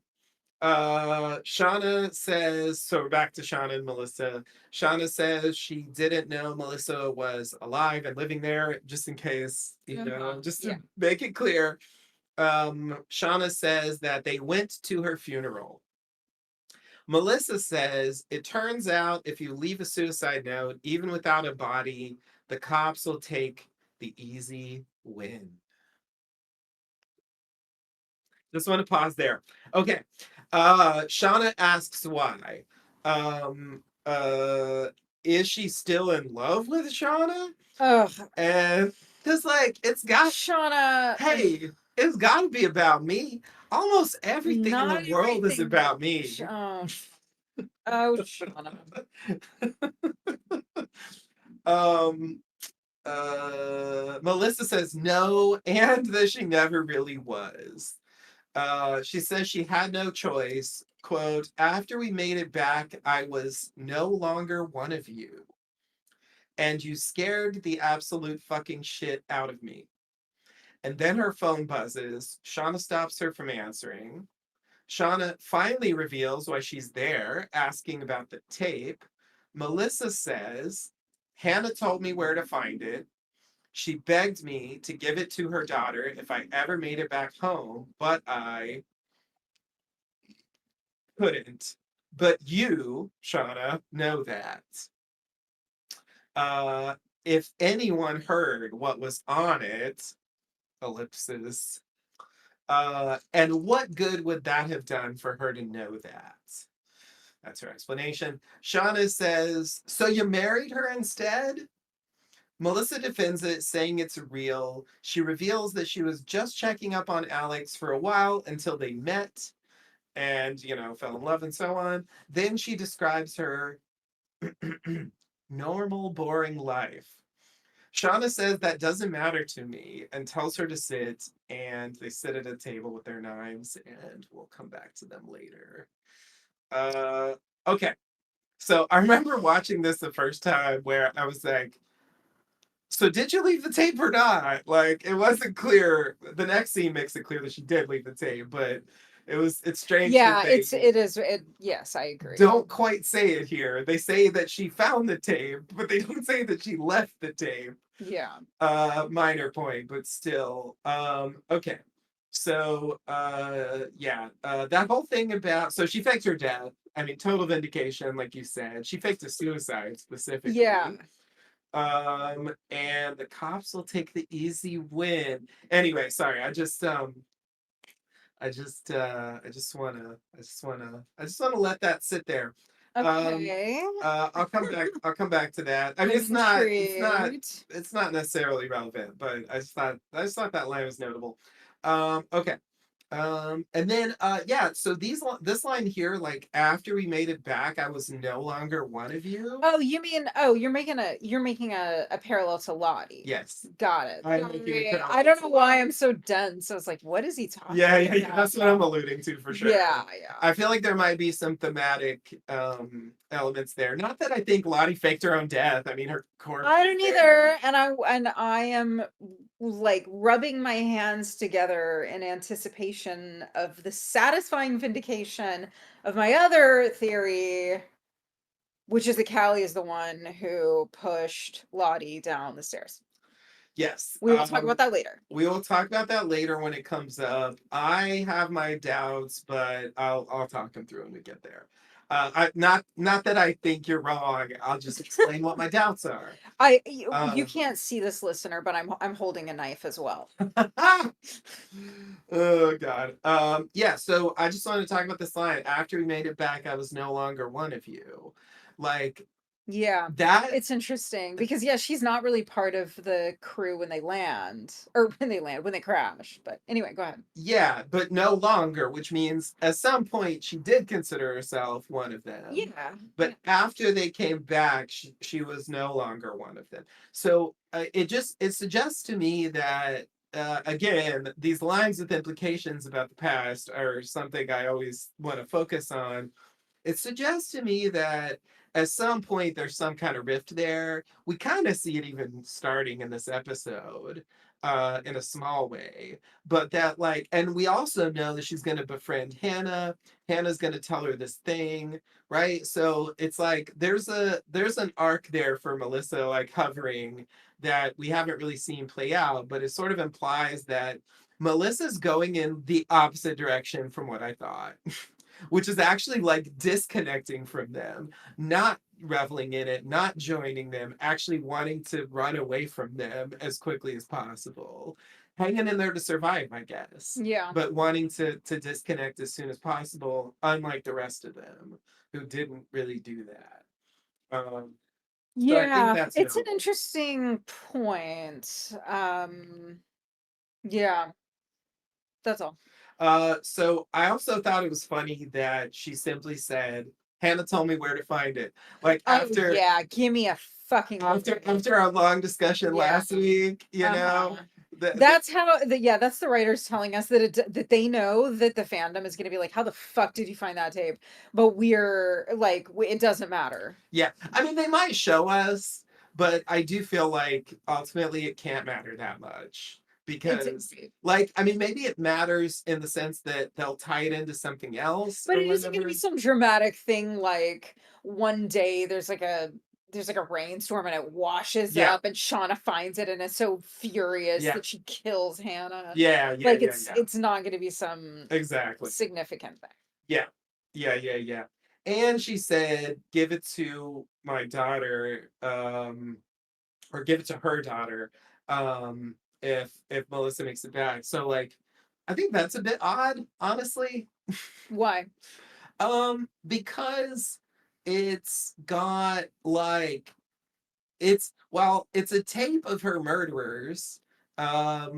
Shauna says, so we're back to Shauna and Melissa. Shauna says she didn't know Melissa was alive and living there, just in case, Uh-huh. just Yeah. to make it clear. Shauna says that they went to her funeral. Melissa says it turns out if you leave a suicide note, even without a body, the cops will take the easy win. Just want to pause there. Okay. Shauna asks why. Um, uh, is she still in love with Shauna? Ugh. And it's like, Shauna, hey, it's got to be about me. Almost everything in not the world is everything. about me. Oh, Shauna. um, Melissa says no, and that she never really was. She says she had no choice. Quote, after we made it back, I was no longer one of you. And you scared the absolute fucking shit out of me. And then her phone buzzes. Shauna stops her from answering. Shauna finally reveals why she's there, asking about the tape. Melissa says, Hannah told me where to find it. She begged me to give it to her daughter if I ever made it back home, but I couldn't. But you, Shauna, know that. Uh, if anyone heard what was on it, ellipsis, and what good would that have done for her to know that? That's her explanation. Shauna says, so you married her instead? Melissa defends it, saying it's real. She reveals that she was just checking up on Alex for a while until they met and, fell in love and so on. Then she describes her normal, boring life. Shauna says that doesn't matter to me and tells her to sit, and they sit at a table with their knives, and we'll come back to them later. Uh, okay. So I remember watching this the first time where I was like, so did you leave the tape or not? Like it wasn't clear. The next scene makes it clear that she did leave the tape, but it's strange that Yeah, they yes, I agree. don't quite say it here. They say that she found the tape, but they don't say that she left the tape. Yeah. Minor point, but still. Okay. So yeah, that whole thing about so she faked her death. I mean, total vindication, like you said. She faked a suicide Yeah. specifically. And the cops will take the easy win. Anyway, sorry, I just wanna let that sit there. Um, Okay. I'll come back to that. I mean, I'm intrigued. it's not necessarily relevant, but I just thought that line was notable. Okay. And then yeah, so this line here, like after we made it back, I was no longer one of you. Oh, you mean you're making a parallel to Lottie. Yes. Got it. I'm making a Sorry. I parallel don't to know why I'm Lottie. so dense. I was like, what is he Yeah, talking yeah, yeah. about? That's what I'm alluding to for sure. Yeah, yeah. I feel like there might be some thematic elements there. Not that I think Lottie faked her own death. I mean, her corpse I is don't there. either, and I am like rubbing my hands together in anticipation of the satisfying vindication of my other theory, which is that Callie is the one who pushed Lottie down the stairs. Yes. We will talk about that later. We will talk about that later when it comes up. I have my doubts, but I'll talk them through when we get there. Not that I think you're wrong. I'll just explain what my doubts are. You Um, can't see this, listener, but I'm holding a knife as well. oh God. Yeah. So I just wanted to talk about this line. After we made it back, I was no longer one of you. Like Yeah. that. It's interesting because yeah, she's not really part of the crew when they land or when they crash. But anyway, go ahead. Yeah, but no longer, which means at some point she did consider herself one of them. Yeah. Yeah. But after they came back, she was no longer one of them. So it suggests to me that again, these lines with implications about the past are something I always want to focus on. It suggests to me that at some point there's some kind of rift there. We kind of see it even starting in this episode, in a small way. But that like, and we also know that she's gonna befriend Hannah. Hannah's gonna tell her this thing, right? So it's like there's an arc there for Melissa like hovering that we haven't really seen play out, but it sort of implies that Melissa's going in the opposite direction from what I thought. Which is actually like disconnecting from them, not reveling in it, not joining them, actually wanting to run away from them as quickly as possible. Hanging in there to survive, I guess, Yeah. but wanting to disconnect as soon as possible, unlike the rest of them who didn't really do that. So I think Yeah, that's it's an notable. interesting point. Yeah, that's all. So I also thought it was funny that she simply said, Hannah told me where to find it. Like Oh yeah, give me a fucking break. after our long discussion Yeah. last week, Uh-huh. the That's how yeah, that's the writers telling us that that they know that the fandom is going to be like, how the fuck did you find that tape? But we're like, it doesn't matter. yeah. I mean, they might show us, but I do feel like ultimately it can't matter that much It's because, like, I mean, maybe it matters in the sense that they'll tie it into something else but or it isn't going to be whatever. some dramatic thing like one day there's like a rainstorm and it washes Yeah, up and Shauna finds it and is so furious yeah, that she kills Hannah. yeah, yeah, Like yeah, it's yeah. it's not going to be some Exactly. significant thing. Yeah. Yeah, yeah, yeah. And she said, give it to my daughter, or give it to her daughter, if Melissa makes it back. So like I think that's a bit odd, honestly. Why? Because it's got like it's a tape of her murderers. I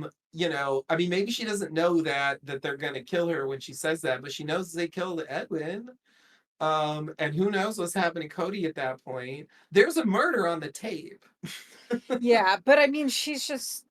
mean maybe she doesn't know that they're gonna kill her when she says that, but she knows they killed Edwin. And who knows what's happening to Cody at that point. There's a murder on the tape. Yeah, but I mean, she's just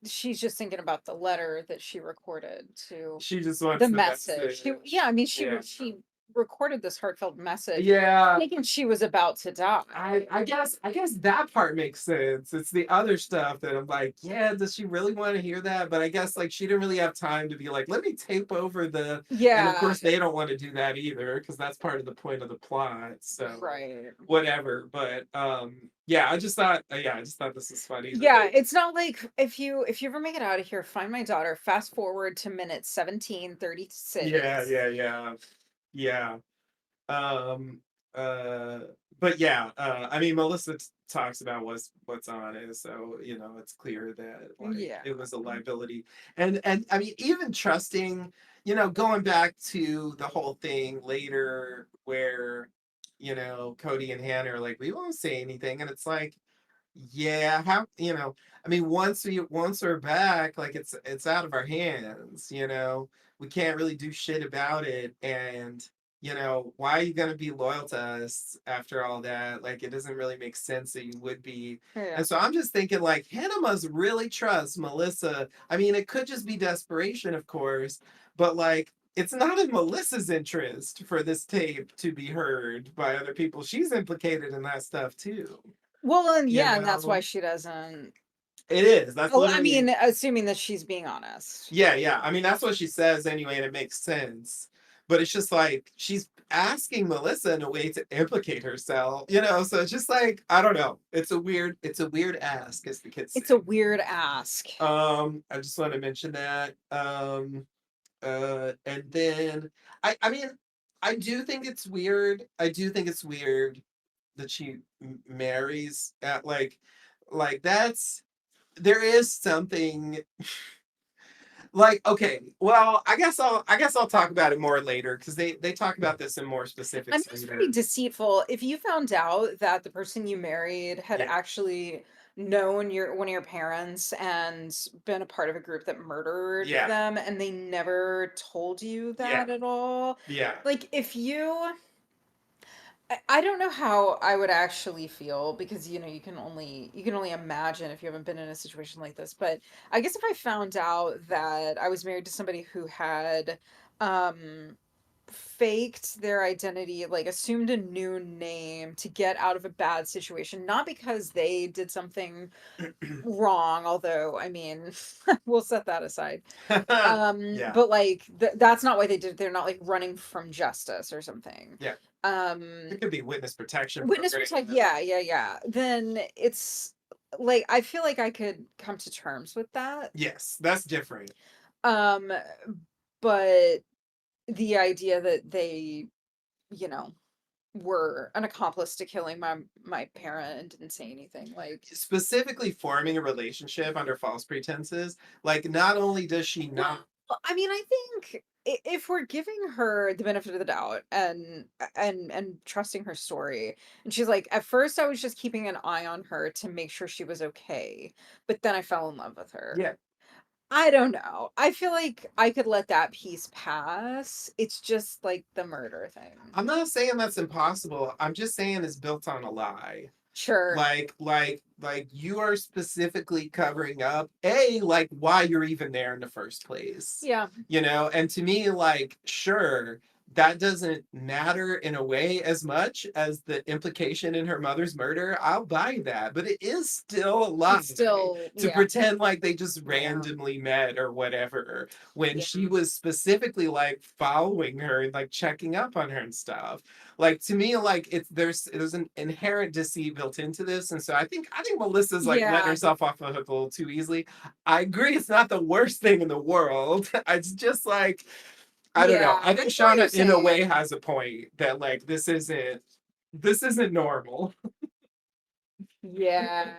thinking about the letter that she recorded to She just wants the the message. message. Yeah, I mean, Yeah. she recorded this heartfelt message Yeah. thinking she was about to die. I guess that part makes sense. It's the other stuff that I'm like, yeah, does she really want to hear that? But I guess like she didn't really have time to be like, let me tape over the and of Yeah, course they don't want to do that either, because that's part of the point of the plot. So right. whatever. But yeah, I just thought this was funny that Yeah, they it's not like if you ever make it out of here, find my daughter, fast forward to minute 17:36. yeah, yeah, yeah. Yeah. Um, uh, but yeah, I mean, Melissa talks about what's on it, so it's clear that like Yeah. it was a liability, and I mean, even trusting, going back to the whole thing later where Cody and Hannah are like, we won't say anything, and it's like, Yeah, how I mean, once we're back, like it's out of our hands, We can't really do shit about it. And, why are you gonna be loyal to us after all that? Like it doesn't really make sense that you would be. Yeah. And so I'm just thinking like Hannah must really trust Melissa. I mean, it could just be desperation, of course, but like it's not in Melissa's interest for this tape to be heard by other people. She's implicated in that stuff too. Well, and You yeah, and that's why know, she doesn't. it is. That's Oh, I mean, literally, assuming that she's being honest. yeah, yeah. I mean, that's what she says anyway, and it makes sense. But it's just like she's asking Melissa in a way to implicate herself. So it's just like I don't know. It's a weird ask, as the kids It's a say. weird ask. I just want to mention that. And then I mean, I do think it's weird. I do think it's weird that she marries at like that's there is something like okay, well, I guess I'll talk about it more later because they talk about this in more I mean, specifics it's pretty later. deceitful. If you found out that the person you married had Yeah, actually known your one of your parents and been a part of a group that murdered yeah, them and they never told you yeah, that at all, yeah. like if you I don't know how I would actually feel because you can only imagine if you haven't been in a situation like this. But I guess if I found out that I was married to somebody who had um faked their identity, like assumed a new name to get out of a bad situation, not because they did something wrong, although I mean, we'll set that aside. Yeah, But like that's not why they did it. They're not like running from justice or something. yeah. It Um could be witness protection Witness program. protect, yeah, yeah, yeah. Then it's like I feel like I could come to terms with that. Yes, that's different. Um, but the idea that they, you know, were an accomplice to killing my parent and didn't say anything, like, Specifically forming a relationship under false pretenses. Like, not only does she well, not, I mean, I think if we're giving her the benefit of the doubt and trusting her story, and she's like, at first I was just keeping an eye on her to make sure she was okay, but then I fell in love with her. yeah, I don't know. I feel like I could let that piece pass. It's just like the murder thing. I'm not saying that's impossible. I'm just saying it's built on a lie. Sure. Like you are specifically covering up like why you're even there in the first place. Yeah. And to me, like, sure, that doesn't matter in a way as much as the implication in her mother's murder. I'll buy that, but it is still a lie It's still, to yeah. pretend like they just Yeah. randomly met or whatever when Yeah. she was specifically like following her and like checking up on her and stuff. Like to me, like there's an inherent deceit built into this, and so I think Melissa's like letting Yeah. herself off the hook a little too easily. I agree, it's not the worst thing in the world. It's just like I don't know. Yeah. I I think get what you're Shauna, in a way, saying. has a point that like this isn't normal. Yeah.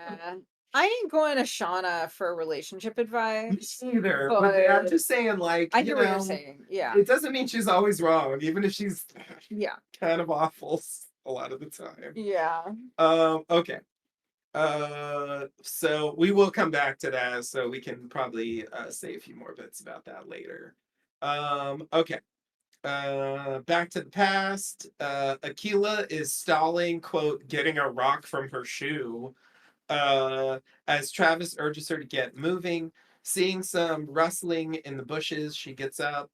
I ain't going to Shauna for relationship Me advice, either, but I'm but just saying, like, I hear what you're saying. Yeah. it doesn't mean she's always wrong, even if she's Yeah. kind of awful a lot of the time. Yeah. Okay. So we will come back to that, so we can probably say a few more bits about that later. Okay. Back to the past. Aquila is stalling, quote, getting a rock from her shoe. As Travis urges her to get moving, seeing some rustling in the bushes, she gets up,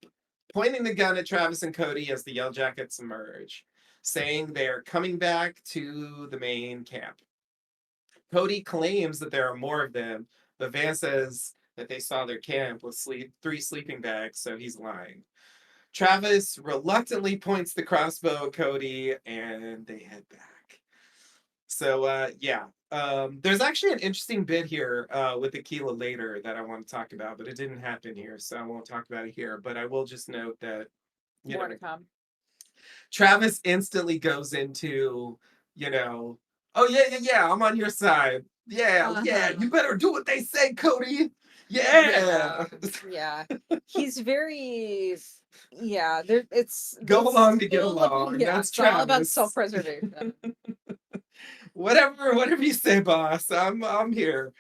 pointing the gun at Travis and Cody as the Yellowjackets emerge, saying they're coming back to the main camp. Cody claims that there are more of them, but Van says that they saw their camp with three sleeping bags, so he's lying. Travis reluctantly points the crossbow at Cody, and they head back. So yeah, there's actually an interesting bit here with Aquila later that I want to talk about, but it didn't happen here, so I won't talk about it here. But I will just note that you More know to come. Travis instantly goes into you know, oh yeah, yeah, yeah, I'm on your side. Yeah, yeah, Uh-huh. you better do what they say, Cody. Yeah. Yeah, Yeah. He's very, yeah, there it's go along to get still a, along. yeah, That's it's all about Travis. self-preservation. whatever you say, boss. I'm here.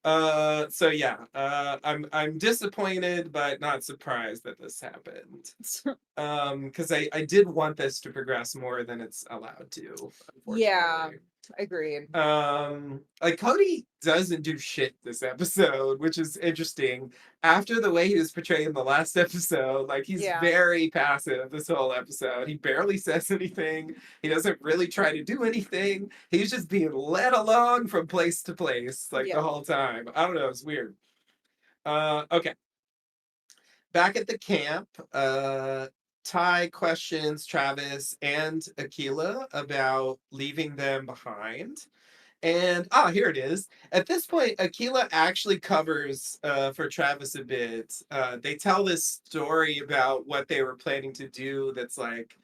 So yeah, I'm disappointed but not surprised that this happened. Because I did want this to progress more than it's allowed to, Yeah, unfortunately. agreed. Like Cody doesn't do shit this episode, which is interesting. After the way he was portrayed in the last episode, like he's Yeah, very passive this whole episode. He barely says anything. He doesn't really try to do anything. He's just being led along from place to place like the yeah. whole time. I don't know, it's weird. Okay. Back at the camp, Ty questions Travis and Aquila about leaving them behind. And here it is. At this point, Aquila actually covers for Travis a bit. They tell this story about what they were planning to do that's like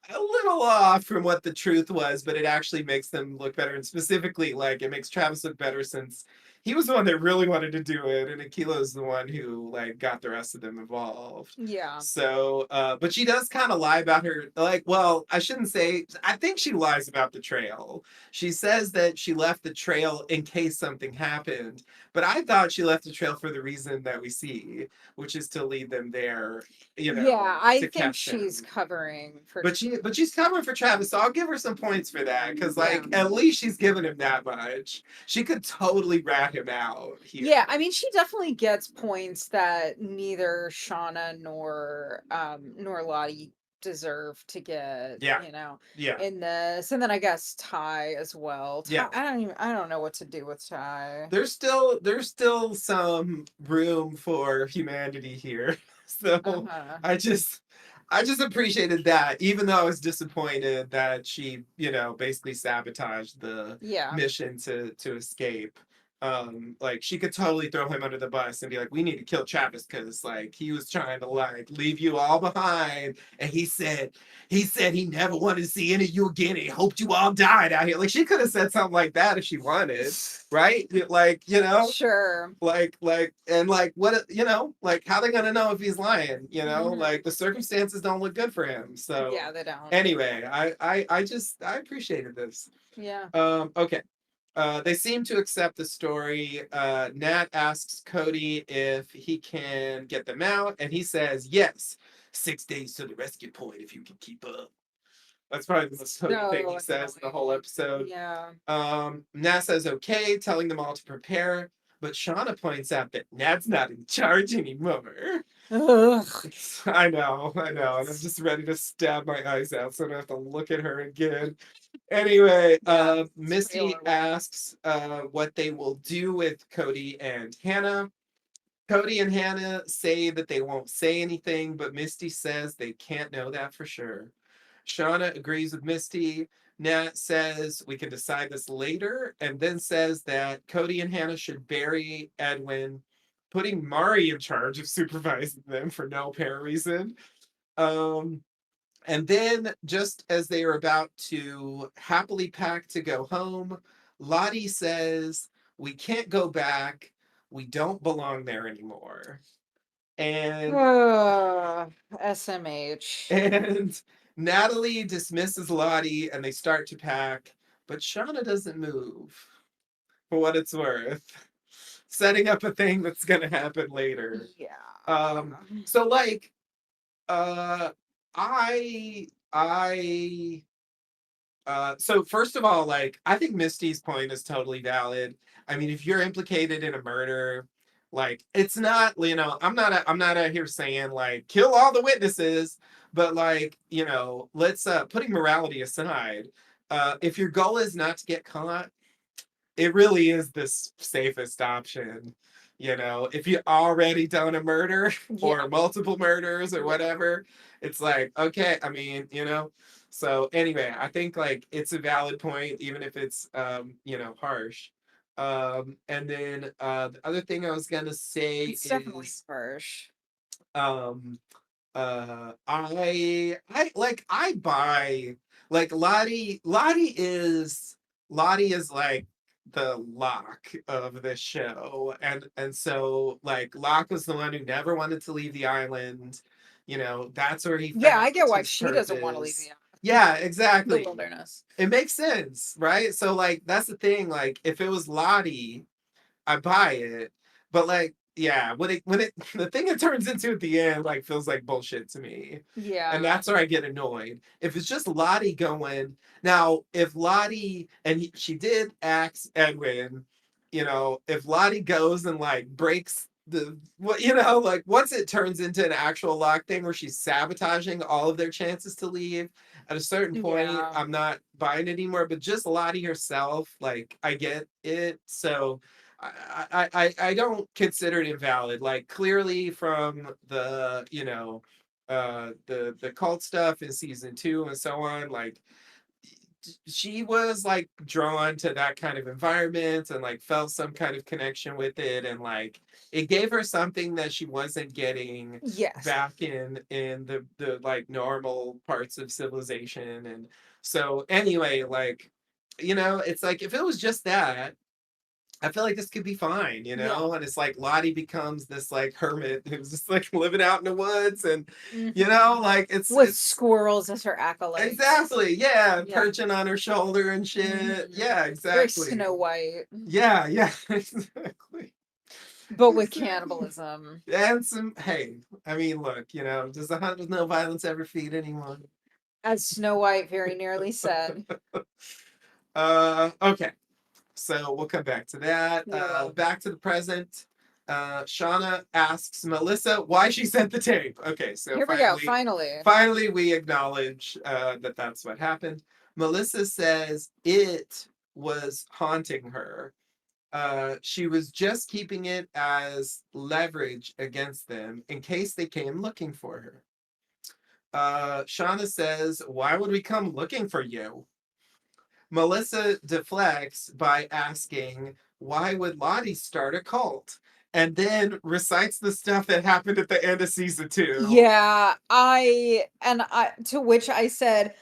a little off from what the truth was, but it actually makes them look better. And specifically, like it makes Travis look better since he was the one that really wanted to do it, and Akila's the one who like got the rest of them involved. Yeah. So, but she does kind of lie about her. Like, well, I shouldn't say. I think she lies about the trail. She says that she left the trail in case something happened, but I thought she left the trail for the reason that we see, which is to lead them there, Yeah, I to think catch she's him. covering for But she's covering for Travis, so I'll give her some points for that because yeah. like at least she's giving him that much. She could totally rat him out Yeah, I here. mean, she definitely gets points that neither Shauna nor Lottie deserve to get, Yeah, yeah, in this. And then I guess Ty as well. yeah. I don't know what to do with Ty. There's still some room for humanity here. So Uh-huh. I just I just appreciated that, even though I was disappointed that she, basically sabotaged the Yeah. mission to escape. Like she could totally throw him under the bus and be like, "We need to kill Travis because like he was trying to like leave you all behind, and he said he never wanted to see any of you again. And he hoped you all died out here." Like she could have said something like that if she wanted, right? Like Sure. and like what like how they gonna know if he's lying? Hmm. Like the circumstances don't look good for him. Yeah, So they don't. anyway, I appreciated this. Yeah. Okay. They seem to accept the story. Nat asks Cody if he can get them out, and he says yes. 6 days to the rescue point if you can keep up. That's probably the most Cody thing he So says in the whole annoying. episode. Yeah. Nat says okay, telling them all to prepare, but Shauna points out that Nat's not in charge anymore. Ugh. I know, and I'm just ready to stab my eyes out so I don't have to look at her again. Anyway, Yeah. Misty Trailer one. asks what they will do with Cody and Hannah. Cody and Hannah say that they won't say anything, but Misty says they can't know that for sure. Shauna agrees with Misty. Nat says we can decide this later, and then says that Cody and Hannah should bury Edwin, putting Mari in charge of supervising them for no apparent reason. Um, and then, just as they are about to happily pack to go home, Lottie says, "We can't go back. We don't belong there anymore." And Ugh, SMH. and Natalie dismisses Lottie and they start to pack, but Shauna doesn't move for what it's worth, setting up a thing that's gonna happen later. Yeah. Um, so like uh I so first of all, like I think Misty's point is totally valid. I mean, if you're implicated in a murder, like it's not, I'm not out here saying like kill all the witnesses, but like, let's putting morality aside, if your goal is not to get caught, it really is this safest option. If you already done a murder Yeah. or multiple murders or Yeah. whatever, it's like, okay, I mean, so anyway, I think like it's a valid point, even if it's harsh. And then the other thing I was gonna say It's definitely is harsh. um I buy like Lottie is like the Locke of this show, and so like Locke was the one who never wanted to leave the island. That's where he Yeah, found I get why his she doesn't want to leave purpose. the Yeah, The exactly. wilderness. It makes sense, right? So like that's the thing. Like if it was Lottie, I buy it. But like, yeah, when it the thing it turns into at the end like feels like bullshit to me. And Yeah. that's where I get annoyed. If it's just Lottie going now, if Lottie and she did axe Edwin, if Lottie goes and like breaks the what like once it turns into an actual lock thing where she's sabotaging all of their chances to leave, at a certain point Yeah. I'm not buying it anymore. But just Lottie herself, like I get it. So I don't consider it invalid. Like clearly from the the cult stuff in season 2 and so on, like she was like drawn to that kind of environment and like felt some kind of connection with it, and like it gave her something that she wasn't getting Yes. back in the like normal parts of civilization. And so anyway, like it's like if it was just that, I feel like this could be fine, Yeah. and it's like Lottie becomes this like hermit who's just like living out in the woods, and Mhm. like With it's squirrels as her acolytes. exactly, yeah, Yeah. perching on her shoulder and shit. Mhm. Yeah, Very exactly. Snow White, Yeah, yeah, exactly. but with Exactly. cannibalism. And some hey, I mean, look, does the hunt with no violence ever feed anyone? As Snow White very nearly said. Okay. So we'll come back to that. Yeah. Back to the present. Shauna asks Melissa why she sent the tape. Okay, so Here we go, finally, finally. finally we acknowledge that that's what happened. Melissa says it was haunting her. She was just keeping it as leverage against them in case they came looking for her. Shauna says, "Why would we come looking for you?" Melissa deflects by asking, "Why would Lottie start a cult?" And then recites the stuff that happened at the end of season 2. Yeah, I to which I said,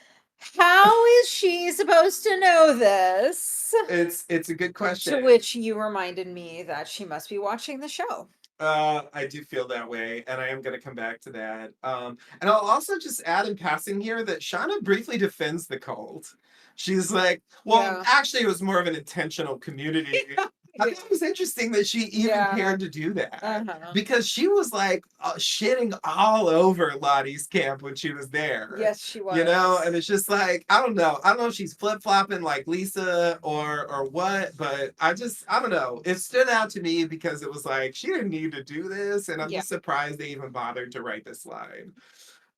"How is she supposed to know this?" It's a good To question. which you reminded me that she must be watching the show. I do feel that way, and I am going to come back to that. And I'll also just add in passing here that Shauna briefly defends the cult. She's like, well, Yeah. actually, it was more of an intentional community. I Yeah. thought it was interesting that she even Yeah. cared to do that Uh-huh. because she was like shitting all over Lottie's camp when she was there. Yes, she was. And it's just like I don't know if she's flip flopping like Lisa or what, but I don't know. It stood out to me because it was like she didn't need to do this, and I'm Yeah. just surprised they even bothered to write this line.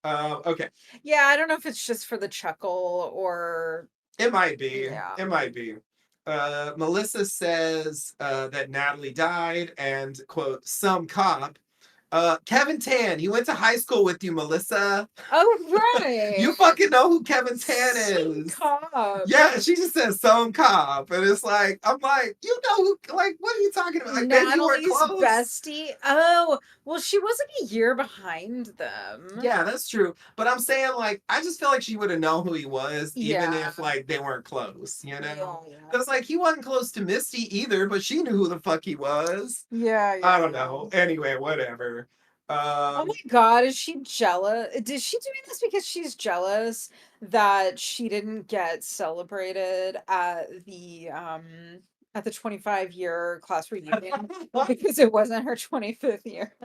Okay, Yeah, I don't know if it's just for the chuckle or it might be, yeah. it might be. Melissa says that Natalie died, and quote some cop. Kevin Tan, he went to high school with you, Melissa. Oh, You right. fucking know who Kevin Tan Some is. cop. Yeah, she just says some cop, and it's like I'm like, who? Like, what are you talking about? Like, maybe you weren't Natalie's close. bestie. Oh, well, she was like a year behind them. Yeah, that's true. But I'm saying like, I just feel like she would have known who he was, even Yeah. if like they weren't close. Yeah, yeah. Because like he wasn't close to Misty either, but she knew who the fuck he was. Yeah, I yeah, don't yeah. know. Anyway, whatever. Oh my Um, God, is she jealous? Is she doing this because she's jealous that she didn't get celebrated at the 25-year class reunion because it wasn't her 25th year?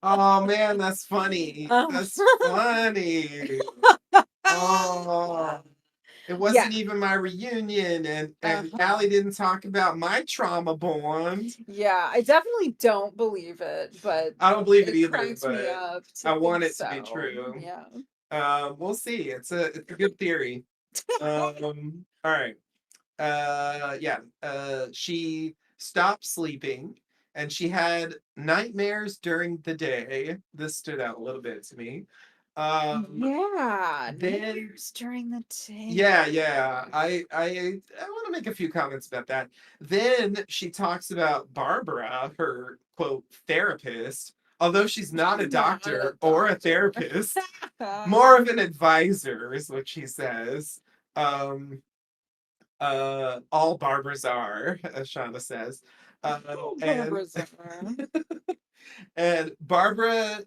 oh man, that's funny. Um, That's funny. Oh, it yeah. wasn't even my reunion, and Uh-huh. Allie didn't talk about my trauma bond. Yeah, I definitely don't believe it, but I don't believe it it either, cracks me but up to I want think it to be so. true. Yeah. We'll see. It's a good theory. All right. Yeah. She stopped sleeping, and she had nightmares during the day. This stood out a little bit to me. Um, Yeah, then nightmares during the day. Yeah, yeah. I want to make a few comments about that. Then she talks about Barbara, her quote therapist, although she's not a She's not a doctor or a doctor. therapist, more of an advisor is what she says. Um all Barbaras are, as Shauna says. Uh, Oh, and Barbara Zimmer. and Barbara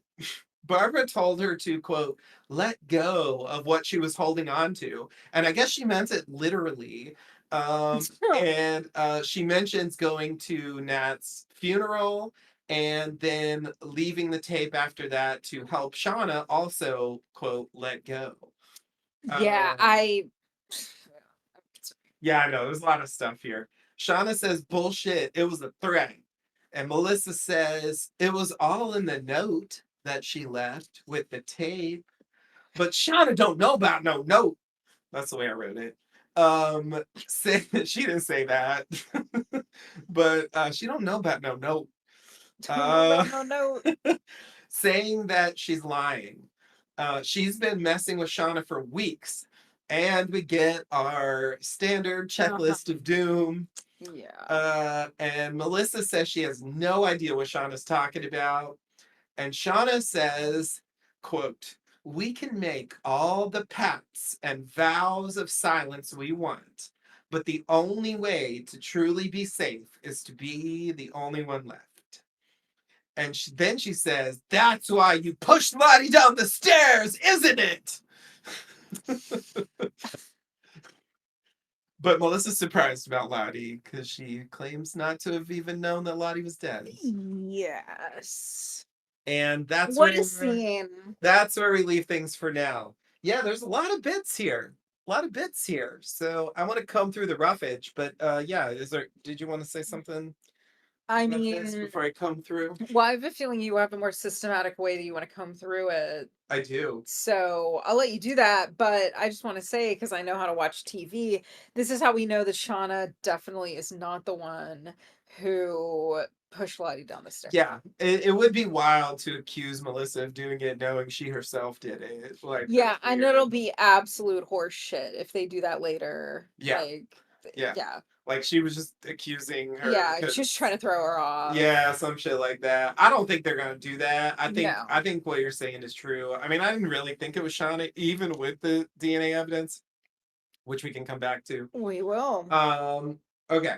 Barbara told her to, quote, let go of what she was holding on to. And I guess she meant it literally. And she mentions going to Nat's funeral and then leaving the tape after that to help Shauna also, quote, let go. Yeah, Um, I yeah, I know. There's a lot of stuff here. Shauna says, bullshit. It was a threat. And Melissa says, it was all in the note that she left with the tape. But Shauna don't know about no note. That's the way I wrote it. She didn't say that. But she don't know about no note. don't know Uh, about no note. saying that she's lying. She's been messing with Shauna for weeks. And we get our standard Uh-huh. checklist of doom. Yeah. And Melissa says she has no idea what Shauna's talking about. And Shauna says, quote, we can make all the pacts and vows of silence we want, but the only way to truly be safe is to be the only one left. And then she says, that's why you pushed Lottie down the stairs, isn't it? But Melissa's surprised about Lottie because she claims not to have even known that Lottie was dead. Yes. And What a scene. that's where we leave things for now. Yeah, there's a lot of bits here. A lot of bits here. So I want to come through the roughage, but yeah, did you want to say something I about this mean, before I come through? well, I have a feeling you have a more systematic way that you want to come through it. I do. So I'll let you do that, but I just want to say, because I know how to watch TV, this is how we know that Shauna definitely is not the one who pushed Lottie down the stairs. Yeah, it would be wild to accuse Melissa of doing it knowing she herself did it. Like, Yeah, that's and it'll weird. be absolute horse shit if they do that later. Yeah, yeah. Yeah. Like she was just accusing her Yeah, just trying because to throw her off. yeah, some shit like that. I don't think they're gonna do that. I No, think what you're saying is true. I mean, I didn't really think it was Shauna, even with the DNA evidence, which we can come back to. we will. Um, okay.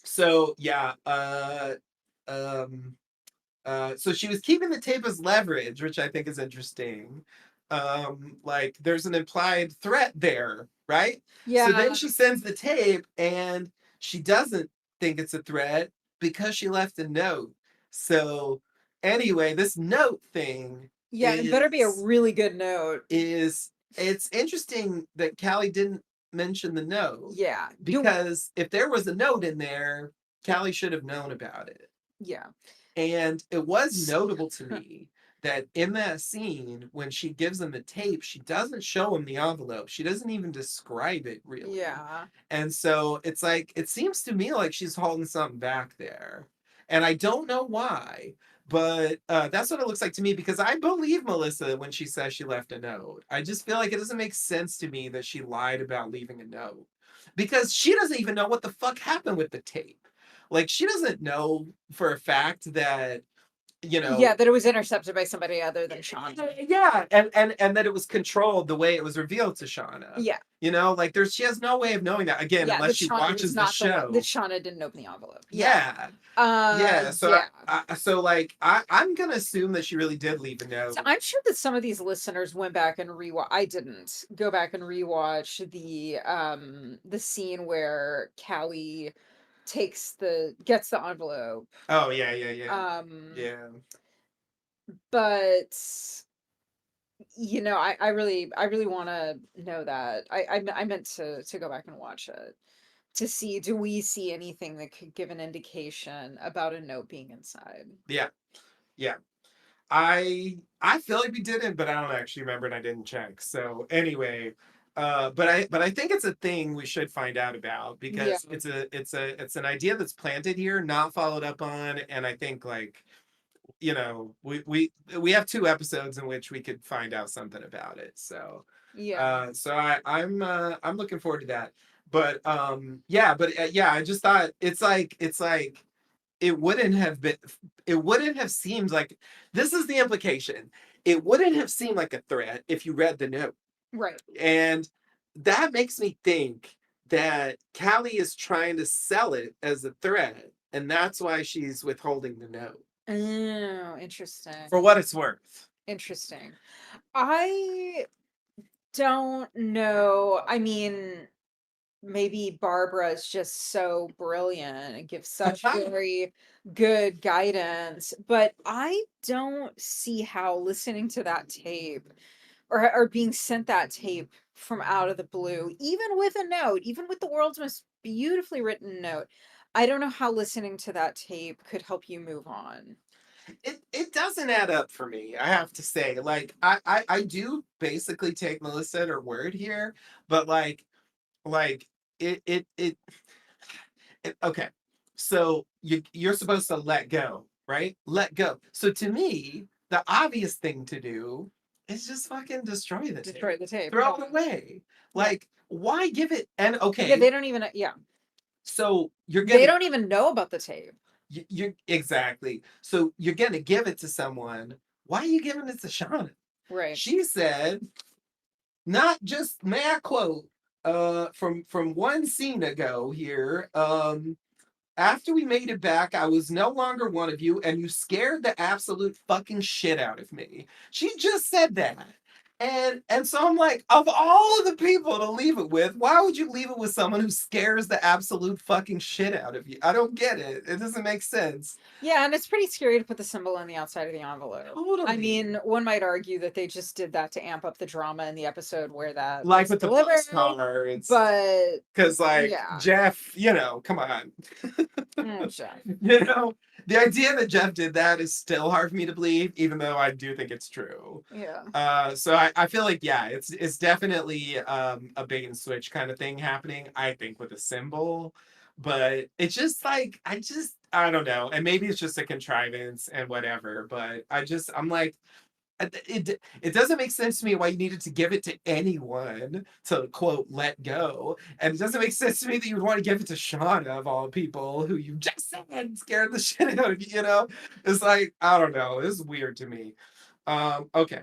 So yeah, um so she was keeping the tape as leverage, which I think is interesting. Like there's an implied threat there, right? So then Yeah, she sends the tape and she doesn't think it's a threat because she left a note. So anyway, this note thing yeah, it better be a is really good note. is it's interesting that Callie didn't mention the note Yeah, do because if there was a note in there, Callie should have known about it. yeah. And it was notable to me that in that scene, when she gives him the tape, she doesn't show him the envelope. She doesn't even describe it really. Yeah. And so it's like, it seems to me like she's holding something back there. And I don't know why, but that's what it looks like to me because I believe Melissa when she says she left a note. I just feel like it doesn't make sense to me that she lied about leaving a note because she doesn't even know what the fuck happened with the tape. Like she doesn't know for a fact that you Yeah, know that it was intercepted by somebody other than Shauna. yeah, and that it was controlled the way it was revealed to Shauna. Yeah. You know, like there's she has no way of knowing that again Yeah, unless that she Shauna was watches the not the one that show. Shauna didn't open the envelope. Yeah. Yeah, yeah. So Yeah. so like I'm gonna assume that she really did leave a So note. I'm sure that some of these listeners went back and rewatch. I didn't go back and rewatch the scene where Callie gets the envelope. Oh yeah, yeah, yeah, Um yeah, but I really want to know that. I meant to go back and watch it to see, do we see anything that could give an indication about a note being inside? yeah, yeah. I feel like we didn't, but I don't actually remember and I didn't check. So anyway, but I think it's a thing we should find out about Yeah. because it's an idea that's planted here, not followed up on, and I think like you know we have two episodes in which we could find out something about it. So Yeah. so I'm looking forward to that. But yeah, but yeah, I just thought it's like it wouldn't have been it wouldn't have seemed like this is the implication. It wouldn't have seemed like a threat if you read the note. Right. And that makes me think that Callie is trying to sell it as a threat. And that's why she's withholding the note. Oh, interesting. For what it's worth. Interesting. I don't know. I mean, maybe Barbara is just so brilliant and gives such very good guidance, but I don't see how listening to that tape or being sent that tape from out of the blue, even with a note, even with the world's most beautifully written note, I don't know how listening to that tape could help you move on. It doesn't add up for me, I have to say. Like I do basically take Melissa at her word here, but like okay. So you're supposed to let go, right? Let go. So to me, the obvious thing to do is just fucking destroy the Destroy tape. the tape. Throw Yeah. it away. Yeah. Like, why give it, and Yeah, okay, they don't even yeah. so you're They gonna don't even know about the tape. you're exactly. So you're gonna give it to someone. Why are you giving it to Shauna? Right. She said, not just, may I quote from one scene ago here, after we made it back, I was no longer one of you, and you scared the absolute fucking shit out of me. She just said that. And so I'm like, of all of the people to leave it with, why would you leave it with someone who scares the absolute fucking shit out of you? I don't get it. It doesn't make sense. Yeah, and it's pretty scary to put the symbol on the outside of the envelope. I Totally. mean, one might argue that they just did that to amp up the drama in the episode where that Like was with the delivered, postcards. but Because, like, yeah. Jeff, come on. Oh, Jeff. you know, the idea that Jeff did that is still hard for me to believe, even though I do think it's true. Yeah. So I feel like, yeah, it's definitely a bait and switch kind of thing happening, I think, with a symbol. But it's just like, I don't know. And maybe it's just a contrivance and whatever. But I'm like, it doesn't make sense to me why you needed to give it to anyone to quote let go, and it doesn't make sense to me that you would want to give it to Shauna of all people, who you just said scared the shit out of you. It's like, I don't know. This is weird to me. Okay.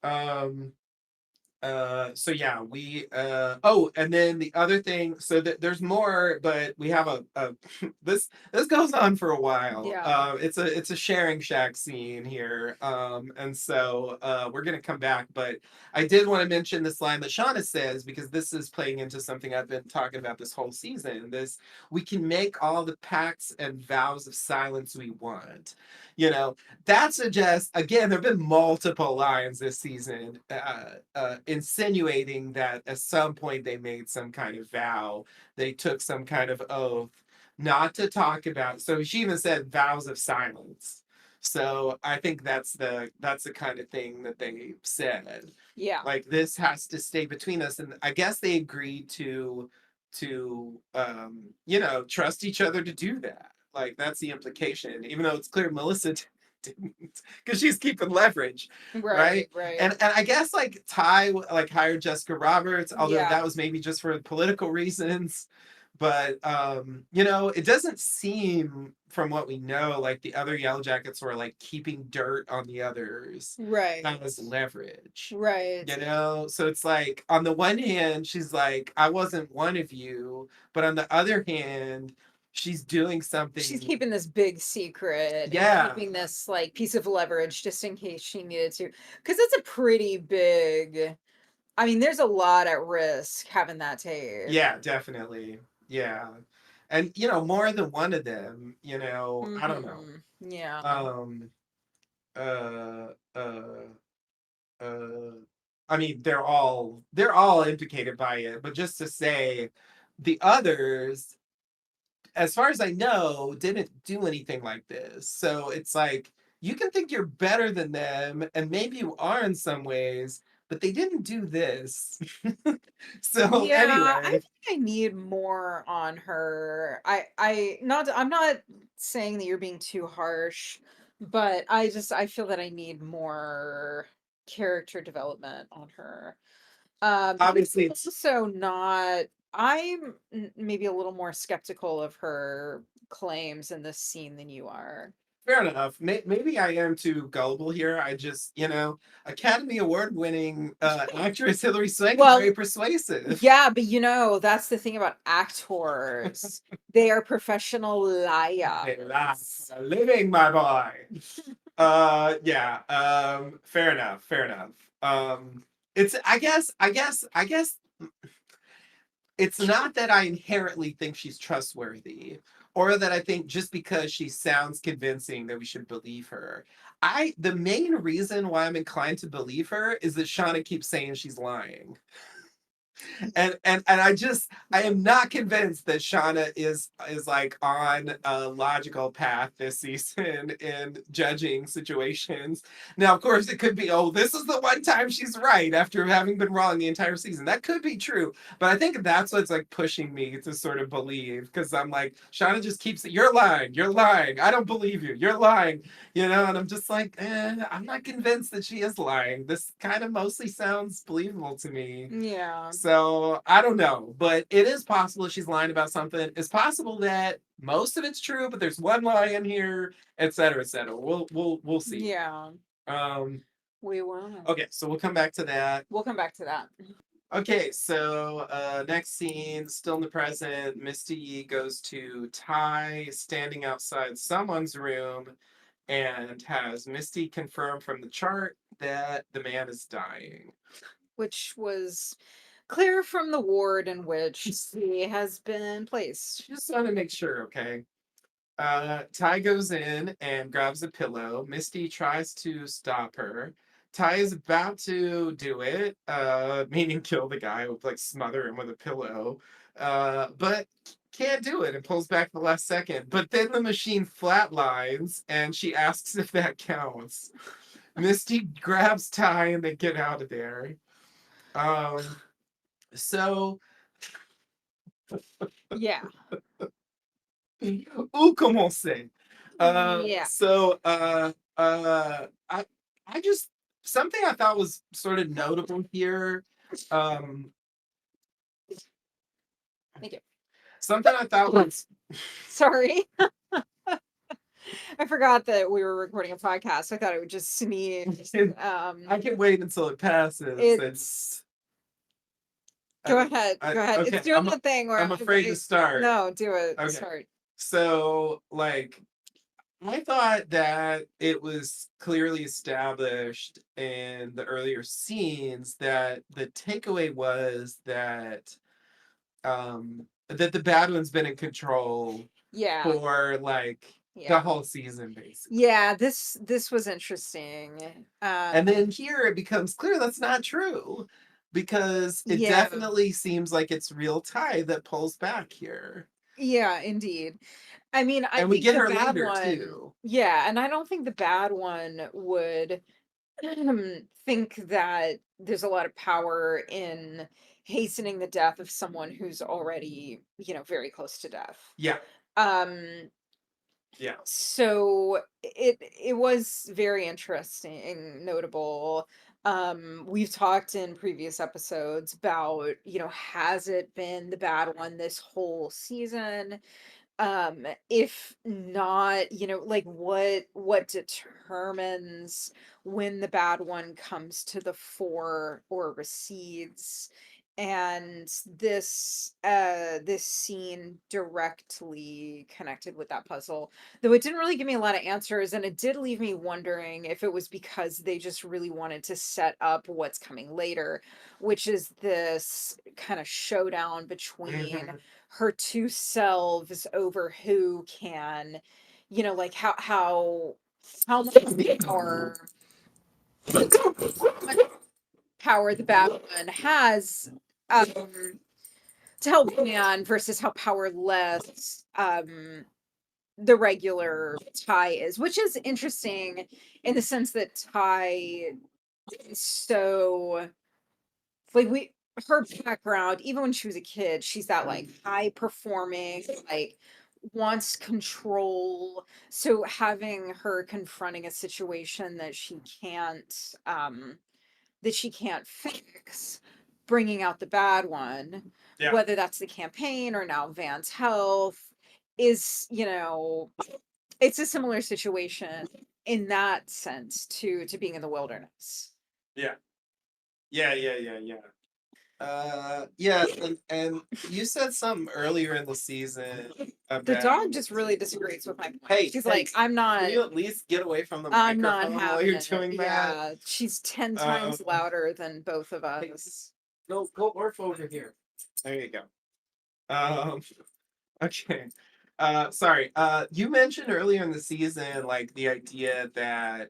Um, so yeah, we oh, and then the other thing, so that there's more, but we have a this goes on for a while. Yeah. It's a sharing shack scene here. And so we're gonna come back, but I did want to mention this line that Shauna says, because this is playing into something I've been talking about this whole season. This, we can make all the pacts and vows of silence we want. You know, that suggests, again, there have been multiple lines this season insinuating that at some point they made some kind of vow, they took some kind of oath not to talk about. So she even said vows of silence. So I think that's the kind of thing that they said. Yeah. Like, this has to stay between us, and I guess they agreed to trust each other to do that. Like, that's the implication, even though it's clear Melissa didn't, because she's keeping leverage, Right, right? right. And I guess like Ty like hired Jessica Roberts, although Yeah. that was maybe just for political reasons. But it doesn't seem, from what we know, like the other Yellow Jackets were like keeping dirt on the others. That Right. was leverage. Right. So it's like, on the one hand, she's like, I wasn't one of you, but on the other hand, she's doing She's something. keeping this big secret and Yeah, keeping this like piece of leverage just in case she needed to. Because it's a pretty big, I mean, there's a lot at risk having that tape. yeah, definitely. Yeah. And more than one of them, I don't know. Hmm. Yeah. Um uh uh uh I mean, they're all implicated by it, but just to say, the others, as far as I know, didn't do anything like this. So it's like, you can think you're better than them, and maybe you are in some ways, but they didn't do this. So Yeah, I anyway, think I need more on her. I'm not saying that you're being too harsh, but I feel that I need more character development on her. He's obviously it's also not maybe a little more skeptical of her claims in this scene than you are. fair enough. Maybe I am too gullible here. I just, Academy Award winning actress Hilary Swank is Well, very persuasive. yeah, but that's the thing about actors. They are professional They laugh liars. for a living, my boy. Yeah. Fair enough. Fair enough. It's I guess it's not that I inherently think she's trustworthy or that I think just because she sounds convincing that we should believe her. The main reason why I'm inclined to believe her is that Shauna keeps saying she's lying. And I am not convinced that Shauna is like on a logical path this season in judging situations. Now, of course, it could be, oh, this is the one time she's right after having been wrong the entire season. That could be true, but I think that's what's like pushing me to sort of believe because I'm like, Shauna just keeps, you're lying, I don't believe you, you're lying, and I'm just like, I'm not convinced that she is lying. This kind of mostly sounds believable to me. Yeah. So I don't know, but it is possible she's lying about something. It's possible that most of it's true, but there's one lie in here, et cetera, et cetera. We'll see. Yeah. Um, We will. okay, so we'll come back to that. We'll come back to that. Okay, so next scene, still in the present, Misty goes to Ty standing outside someone's room and has Misty confirm from the chart that the man is dying. Which was clear from the ward in which he has been placed. Just want to make sure, okay? Ty goes in and grabs a pillow. Misty tries to stop her. Ty is about to do it, meaning kill the guy, like smother him with a pillow, but can't do it and pulls back the last second. But then the machine flatlines and she asks if that counts. Misty grabs Ty and they get out of there. Um, so Yeah. Où commencer? Yeah. I just something I thought was sort of notable here. Um, Thank you. something I thought was Sorry. I forgot that we were recording a podcast. I thought I would just sneeze. I can wait until it passes. It's go ahead. Go ahead. Okay. It's doing the thing where I'm afraid to start. no, do it. Okay. Start. So like I thought that it was clearly established in the earlier scenes that the takeaway was that the bad one's been in control Yeah. for like the Yeah. whole season basically. Yeah, this was interesting. And then here it becomes clear that's not true because it Yeah. definitely seems like it's real Ty that pulls back here. Yeah, indeed. I mean, I And we think get the her bad later one too. yeah, and I don't think the bad one would think that there's a lot of power in hastening the death of someone who's already, very close to death. Yeah. Um, Yeah. so it was very interesting, notable. We've talked in previous episodes about, has it been the bad one this whole season? If not, like what determines when the bad one comes to the fore or recedes, and this scene directly connected with that puzzle, though it didn't really give me a lot of answers, and it did leave me wondering if it was because they just really wanted to set up what's coming later, which is this kind of showdown between Mhm. her two selves over who can, like how much power the bad one has, um to help man versus how powerless the regular Ty is, which is interesting in the sense that Ty is so like we her background, even when she was a kid, she's that like high performing, like wants control. So having her confronting a situation that she can't fix, bringing out the bad one, Yeah. whether that's the campaign or now Van's health, is, it's a similar situation in that sense to being in the wilderness. Yeah. Yeah. Yeah, and you said something earlier in the season The dog about. just really disagrees with my point. Hey, She's hey, like, can you at least get away from the I'm not microphone while having you're it. doing that? Yeah, she's 10 Um, times louder than both of hey, us. go Orf over here. There you go. Um, okay. Sorry. You mentioned earlier in the season, like the idea that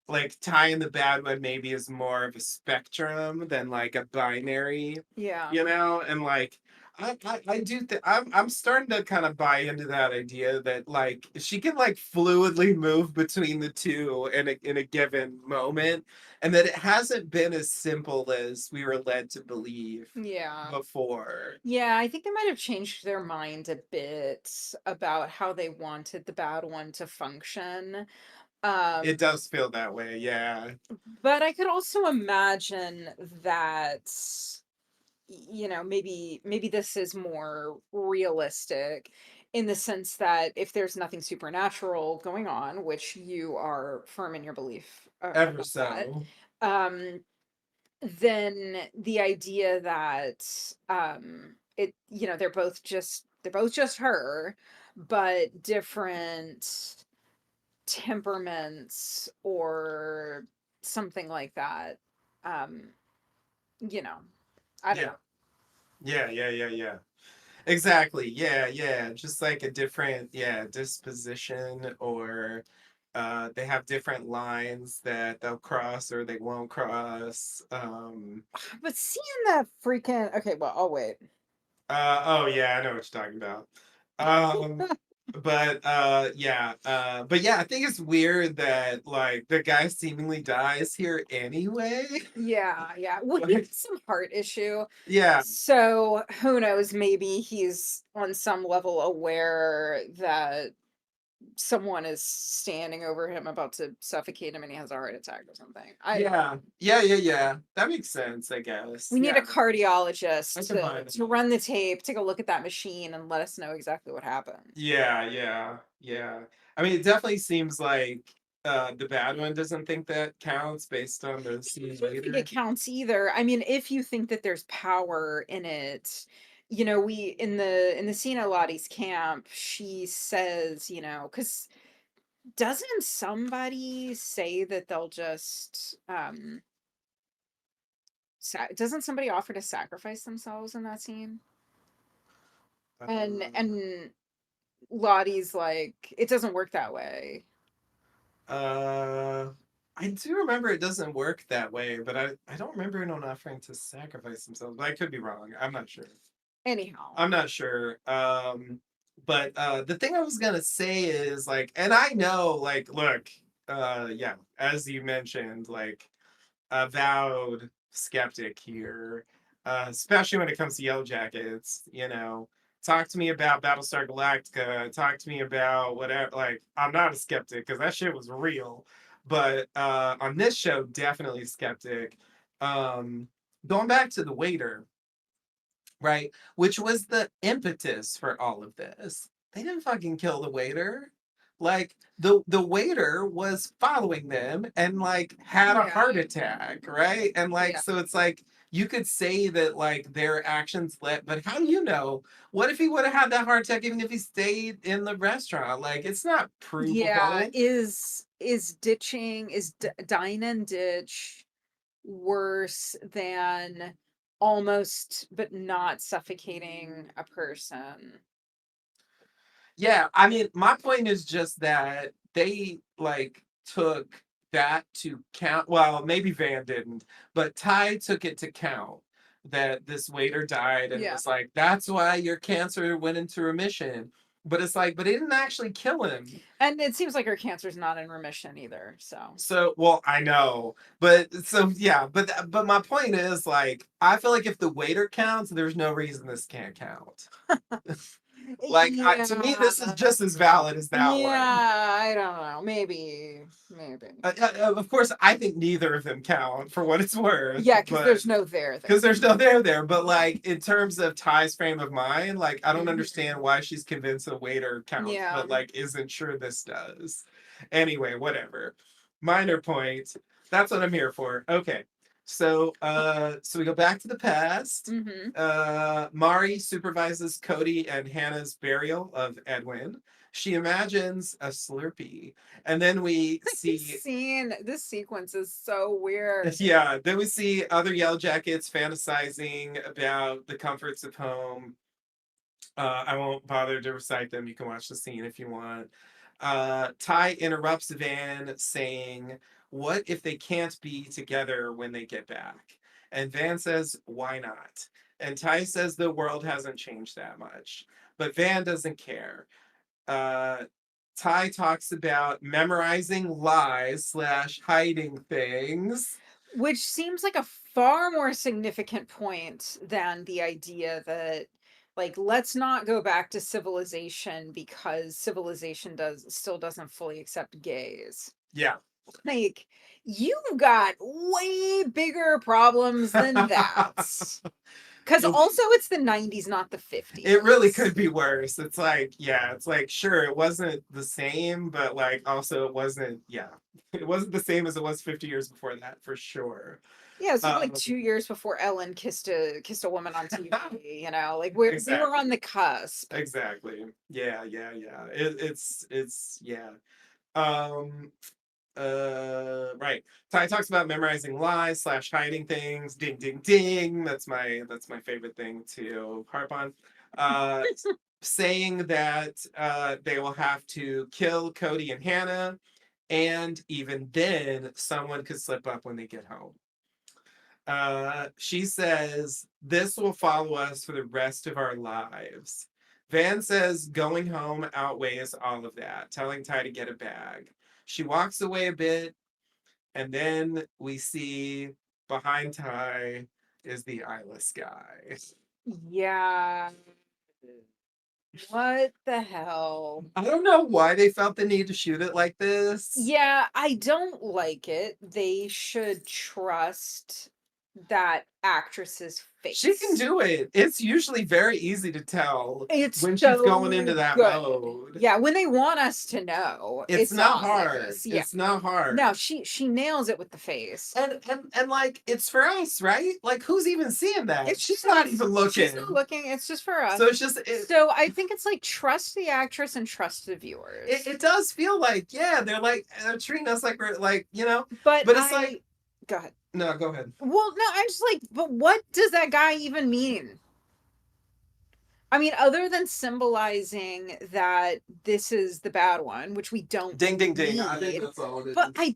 like Ty and the bad one maybe is more of a spectrum than like a binary, Yeah. and like I do think I'm starting to kind of buy into that idea that like she can like fluidly move between the two in a given moment, and that it hasn't been as simple as we were led to believe Yeah. before. Yeah, I think they might have changed their mind a bit about how they wanted the bad one to function. It Um, does feel that way, yeah. but I could also imagine that maybe this is more realistic in the sense that if there's nothing supernatural going on, which you are firm in your belief Ever about that, so. um then the idea that they're both just her, but different temperaments or something like that. um you know I don't Yeah. know. Yeah. Exactly. Yeah, yeah. Just like a different, yeah, disposition, or they have different lines that they'll cross or they won't cross. But seeing that freaking okay, well, I'll wait. Oh yeah, I know what you're talking about. Um but yeah, I think it's weird that like the guy seemingly dies here anyway. Yeah, yeah. Well, he has Like, some heart issue. yeah, So who knows? Maybe he's on some level aware that someone is standing over him about to suffocate him and he has a heart attack or something. I don't know. yeah. That makes sense, I guess. We need a Yeah, I cardiologist can buy to that. run the tape, take a look at that machine, and let us know exactly what happened. Yeah. I mean, it definitely seems like the bad one doesn't think that counts based on the I scene don't think it later. counts either. I mean, if you think that there's power in it, we in the scene at Lottie's camp, she says, because doesn't somebody say that they'll just doesn't somebody offer to sacrifice themselves in that scene? Um, And Lottie's like, it doesn't work that way. uh, I do remember it doesn't work that way, but I don't remember anyone offering to sacrifice themselves. But I could be wrong. I'm not sure. Anyhow. I'm not sure. But the thing I was gonna say is like, and I know, like, look, yeah, as you mentioned, like avowed skeptic here, especially when it comes to Yellowjackets. Talk to me about Battlestar Galactica. Talk to me about whatever. Like, I'm not a skeptic because that shit was real, but on this show, definitely skeptic. Um, Going back to the waiter, right? Which was the impetus for all of this. They didn't fucking kill the waiter. Like the waiter was following them and like had a Yeah. heart attack, right? And like Yeah. so it's like you could say that like their actions led, but how do you know? What if he would have had that heart attack even if he stayed in the restaurant? Like it's not Yeah. provable. Is dine and ditch worse than almost but not suffocating a person? Yeah, I mean, my point is just that they like took that to count. Well, maybe Van didn't, but Ty took it to count that this waiter died and Yeah. was like, that's why your cancer went into remission. But it's like, but it didn't actually kill him. And it seems like her cancer's not in remission either. So, So, well, I know, but so yeah, but my point is like, I feel like if the waiter counts, there's no reason this can't count. Like, to me, yeah. this is just as valid as that one. Yeah, I don't know. Maybe. Of course, I think neither of them count for what it's worth, Yeah, because but there's no there because there. there's no there there. But like in terms of Ty's frame of mind, like I don't understand Mhm. why she's convinced the waiter counts, Yeah. but like isn't sure this does. Anyway, whatever. Minor point. That's what I'm here for. Okay. So we go back to the past. Mhm. Mari supervises Cody and Hannah's burial of Edwin. She imagines a Slurpee. And then we see This sequence is so weird. yeah, then we see other Yellow Jackets fantasizing about the comforts of home. I won't bother to recite them. You can watch the scene if you want. Ty interrupts Van saying, "What if they can't be together when they get back?" And Van says, "Why not?" And Ty says the world hasn't changed that much. But Van doesn't care. Uh, Ty talks about memorizing lies slash hiding things. Which seems like a far more significant point than the idea that, like, let's not go back to civilization because civilization doesn't fully accept gays. Yeah. Like, you've got way bigger problems than that. Because also it's the 90s, not the It really 50s. could be worse. It's like, yeah, it's like, sure, it wasn't the same, but like, also, it wasn't, yeah, it wasn't the same as it was 50 years before that, for sure. Yeah, it's like Um, 2 years before Ellen kissed a woman on TV, like we were on exactly. the cusp. Exactly. Yeah, yeah, yeah. It's, yeah. Um, right. Ty talks about memorizing lies slash hiding things. Ding, ding, ding. That's my favorite thing to harp on. Uh, saying that they will have to kill Cody and Hannah, and even then, someone could slip up when they get home. She says this will follow us for the rest of our lives. Van says going home outweighs all of that, telling Ty to get a bag. She walks away a bit, and then we see behind Ty is the eyeless guy. Yeah. What the hell? I don't know why they felt the need to shoot it like this. Yeah, I don't like it. They should trust that actress's She can face. do it. It's usually very easy to tell It's when she's going into so that good. mode. Yeah, when they want us to know, It's it's not hard. obvious. Yeah. It's not No, hard. she nails it with the face. And like it's for us, right? Like who's even seeing that? It's She's just not us. even She's not looking. looking. It's just for us. So it's just So I think it's like trust the actress and trust the it, viewers. it does feel like, yeah, they're treating us like we're like, But but it's like, I go ahead. no, go ahead. Well, no, I'm just like, but what does that guy even mean? I mean, other than symbolizing that this is the bad one, which we don't Ding ding ding. I think need, that's all it but is.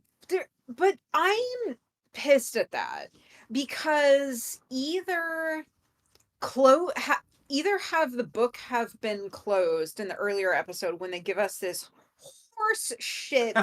but I'm pissed at that because close either have the book have been closed in the earlier episode when they give us this horse shit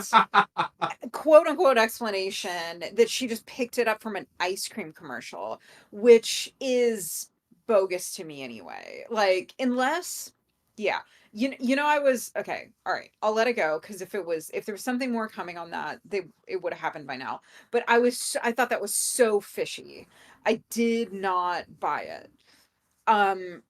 quote unquote explanation that she just picked it up from an ice cream commercial, which is bogus to me anyway. Like, unless, yeah, I was okay. All right, I'll let it go because if there was something more coming on that, it would have happened by now. But I thought that was so fishy. I did not buy it. Um,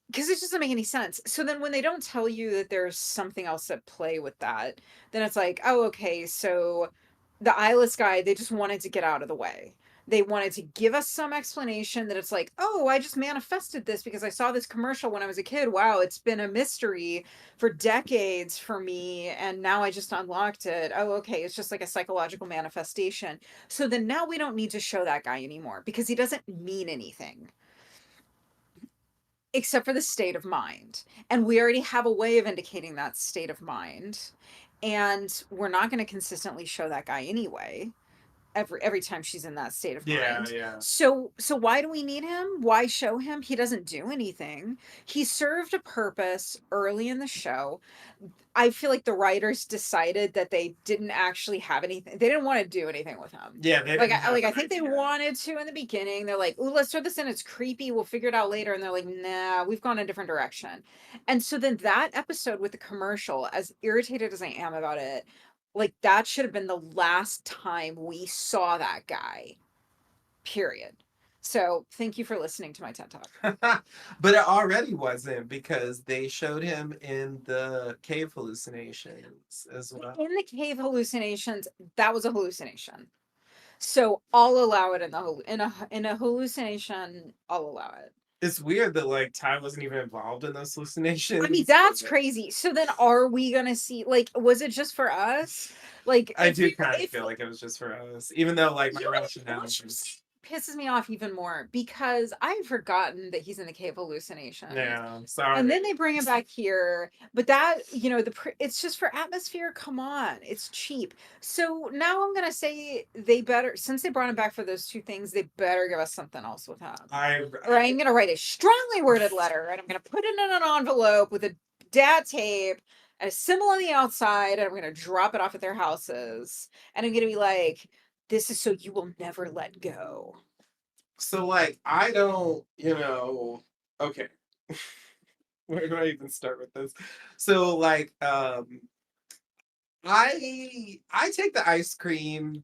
because it just doesn't make any sense. So then when they don't tell you that there's something else at play with that, then it's like, oh, okay, so the eyeless guy, they just wanted to get out of the way. They wanted to give us some explanation that it's like, oh, I just manifested this because I saw this commercial when I was a kid. Wow, it's been a mystery for decades for me. And now I just unlocked it. Oh, okay, it's just like a psychological manifestation. So then now we don't need to show that guy anymore because he doesn't mean anything except for the state of mind. And we already have a way of indicating that state of mind. And we're not going to consistently show that guy anyway. Every time she's in that state of Yeah, mind. yeah. So why do we need him? Why show him? He doesn't do anything. He served a purpose early in the show. I feel like the writers decided that they didn't actually have anything. They didn't want to do anything with him. Yeah, they Like didn't I have like I an think they idea. wanted to in the beginning. They're like, "Ooh, let's throw this in. It's creepy. We'll figure it out later." And they're like, "Nah, we've gone a different direction." And so then that episode with the commercial, as irritated as I am about it, like that should have been the last time we saw that guy. Period. So thank you for listening to my TED Talk. But it already wasn't because they showed him in the cave hallucinations as well. In the cave hallucinations, that was a hallucination. So I'll allow it in the in a hallucination. I'll allow it. It's weird that like Ty wasn't even involved in those I mean, hallucinations. that's crazy. So then are we gonna see, like, was it just for us? Like, I do kind of if feel like it was just for us, even though like my you know rationale what was pisses me off even more, because I've forgotten that he's in the cave hallucinations. yeah, And sorry. then they bring him back here, but that, it's just for atmosphere. Come on, it's cheap. So now I'm gonna say they better, since they brought him back for those two things, they better give us something else with him. I Or I'm gonna write a strongly worded letter, and I'm gonna put it in an envelope with a dad tape and a symbol on the outside, and I'm gonna drop it off at their houses. And I'm gonna be like, "This is so you will never let go." so like I don't, okay. Where do I even start with this? So like I take the ice cream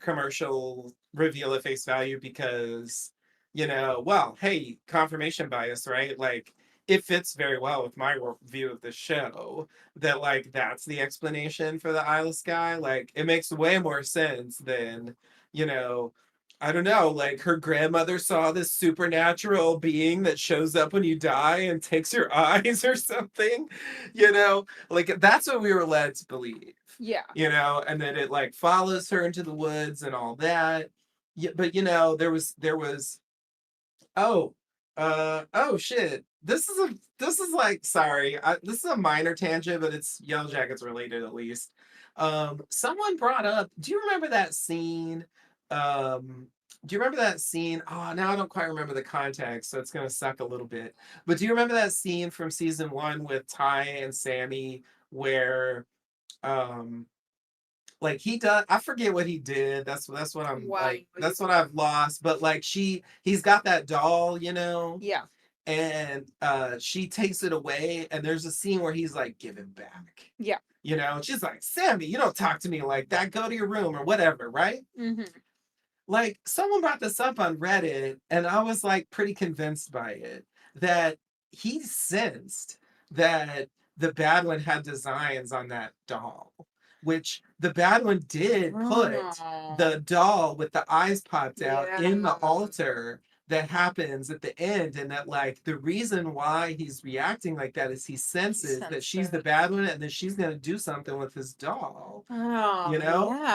commercial reveal at face value because, well, hey, confirmation bias, right? Like it fits very well with my view of the show that like that's the explanation for the Isle of Skye. Like it makes way more sense than, you know, I don't know, like her grandmother saw this supernatural being that shows up when you die and takes your eyes or something, like that's what we were led to believe, Yeah. and then it like follows her into the woods and all that. Yeah, but there was oh oh shit. This is like sorry, this is a minor tangent, but it's Yellowjackets related at least. Someone brought up, do you remember that scene? Do you remember that scene? Oh, now I don't quite remember the context, so it's gonna suck a little bit. But do you remember that scene from season one with Ty and Sammy where um like he does, I forget what he did. That's what I'm Wow. like, that's what I've lost. But like he's got that doll, Yeah. and she takes it away, and there's a scene where he's like, give it back. Yeah. And she's like, Sammy, you don't talk to me like that. Go to your room or whatever, right? Hmm. Like someone brought this up on Reddit, and I was like pretty convinced by it that he sensed that the bad one had designs on that doll, which the bad one did put Oh, the doll with the eyes popped out yeah. in the altar that happens at the end, and that like the reason why he's reacting like that is he He senses that sensed she's the it. bad one and then she's going to do something with his doll, Oh,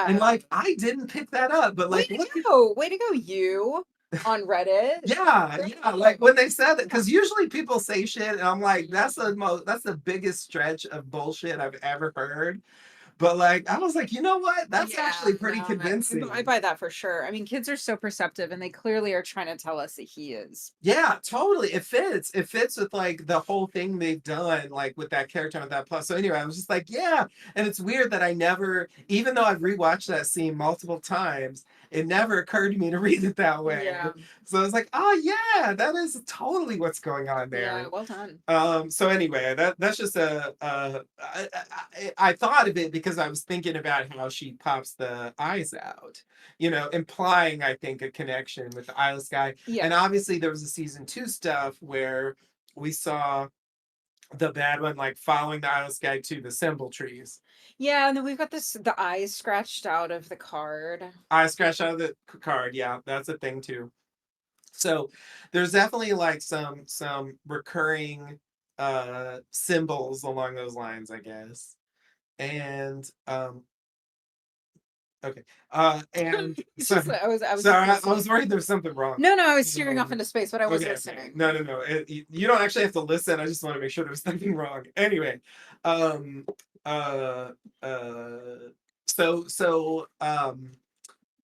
and yeah. like I didn't pick that up, but Way like to look at go. Way to go, you on Reddit. yeah, Great. yeah. Like when they said that, because usually people say shit, and I'm like, that's the biggest stretch of bullshit I've ever heard. But like, I was like, you know what? That's Yeah, actually pretty no, I convincing. buy that for sure. I mean, kids are so perceptive, and they clearly are trying to tell us that he is. Yeah, totally. It fits. It fits with like the whole thing they've done, like with that character with that plus. So anyway, I was just like, yeah. And it's weird that I never, even though I've rewatched that scene multiple times, it never occurred to me to read it that way. Yeah. So I was like, oh yeah, that is totally what's going on Yeah, there. well done. So anyway, that's just I thought of it because I was thinking about how she pops the eyes out, implying I think a connection with the Isle Sky. Yeah. And obviously there was a season two stuff where we saw the bad one like following the Isle Sky to the symbol trees. Yeah, and then we've got the eyes scratched out of the card. I scratched out of the card. Yeah, that's a thing too. So there's definitely like some recurring symbols along those lines, I guess. And okay. And It's so just I was just sorry, I listening. was worried there's something wrong. No, no, I was steering off Um, into space, but I was okay, okay. listening. No, no, no. You don't actually have to listen. I just want to make sure there's nothing wrong. Anyway, um, uh, uh, so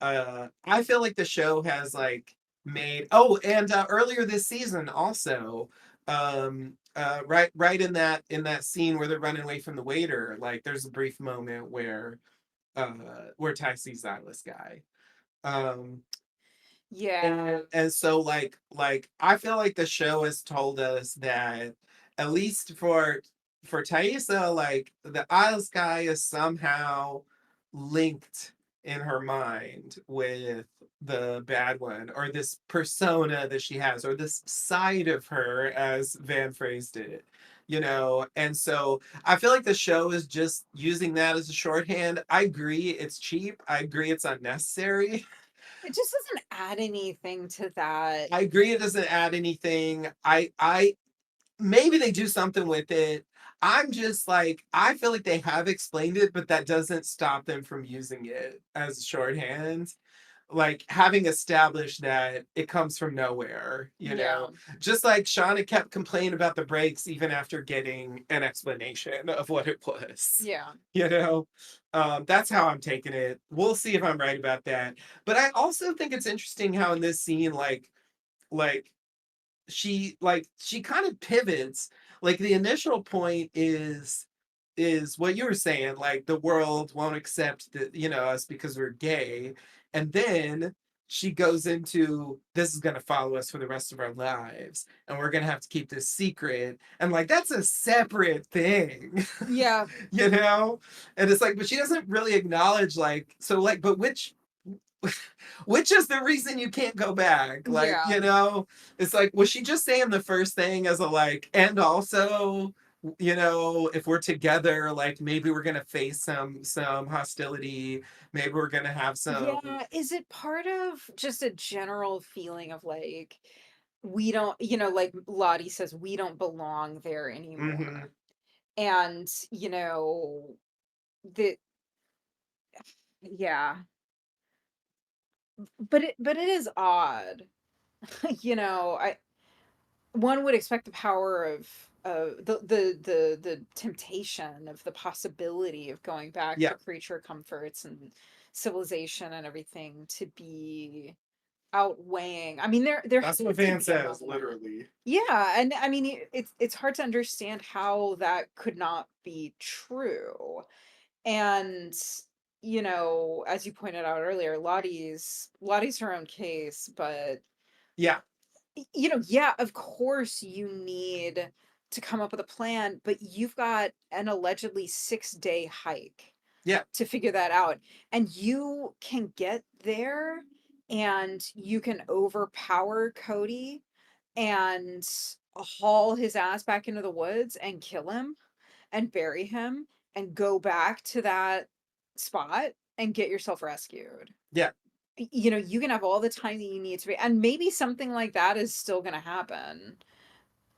I feel like the show has like made and earlier this season also right in that scene where they're running away from the waiter, like there's a brief moment uh where Ty sees the eyeless guy. um Yeah. and so like I feel like the show has told us that at least for Thaisa, like the Isles guy is somehow linked in her mind with the bad one, or this persona that she has, or this side of her, as Van phrased it. And so I feel like the show is just using that as a shorthand. I agree it's cheap. I agree it's unnecessary. It just doesn't add anything to that. I agree it doesn't add anything. I maybe they do something with it. I'm just like, I feel like they have explained it, but that doesn't stop them from using it as shorthand. Like having established that it comes from nowhere, you Yeah. know, just like Shauna kept complaining about the breaks even after getting an explanation of what it was, Yeah. you know. That's how I'm taking it. We'll see if I'm right about that. But I also think it's interesting how in this scene, like she kind of pivots. Like the initial point is what you were saying, like the world won't accept that, us because we're gay. And then she goes into, this is going to follow us for the rest of our lives and we're going to have to keep this secret, and like that's a separate thing. Yeah. you know and it's like, but she doesn't really acknowledge, like, so like, but which is the reason you can't go back, like, Yeah. it's like, was she just saying the first thing as a like, and also, if we're together, like maybe we're gonna face some hostility, maybe we're gonna have some. Yeah. Is it part of just a general feeling of like, we don't, like Lottie says, we don't belong there Mm-hmm. anymore. And, the, yeah, but it is odd. I one would expect the power of the temptation of the possibility of going back Yeah, for creature comforts and civilization and everything to be outweighing. I mean, there that's has what to Van be a says, moment. literally. Yeah, and I mean, it's hard to understand how that could not be true. And as you pointed out earlier, Lottie's her own case, but Yeah, yeah, of course you need to come up with a plan, but you've got an allegedly 6-day hike yeah, to figure that out. And you can get there and you can overpower Cody and haul his ass back into the woods and kill him and bury him and go back to that spot and get yourself rescued. yeah, You can have all the time that you need to be, and maybe something like that is still going to happen.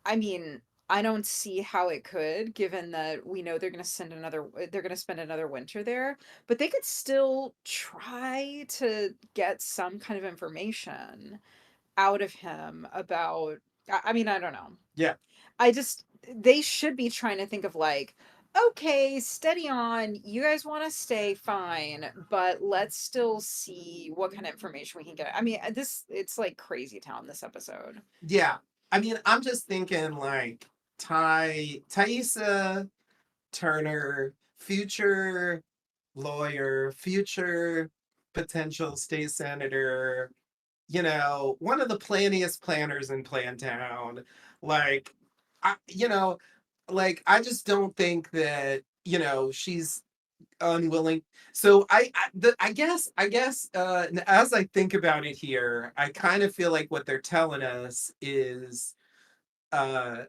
I mean, I don't see how it could, given that we know they're going to spend another winter there, but they could still try to get some kind of information out of him about, I mean, I don't know. yeah, I just they should be trying to think of like, okay, steady on. You guys want to stay fine, but let's still see what kind of information we can get. I mean, it's like crazy town this episode. yeah. I mean, I'm just thinking like Thaisa Turner, future lawyer, future potential state senator, one of the planniest planners in Plantown. Like, I, you know, I just don't think that, she's unwilling. So I guess, as I think about it here, I kind of feel like what they're telling us is, uh,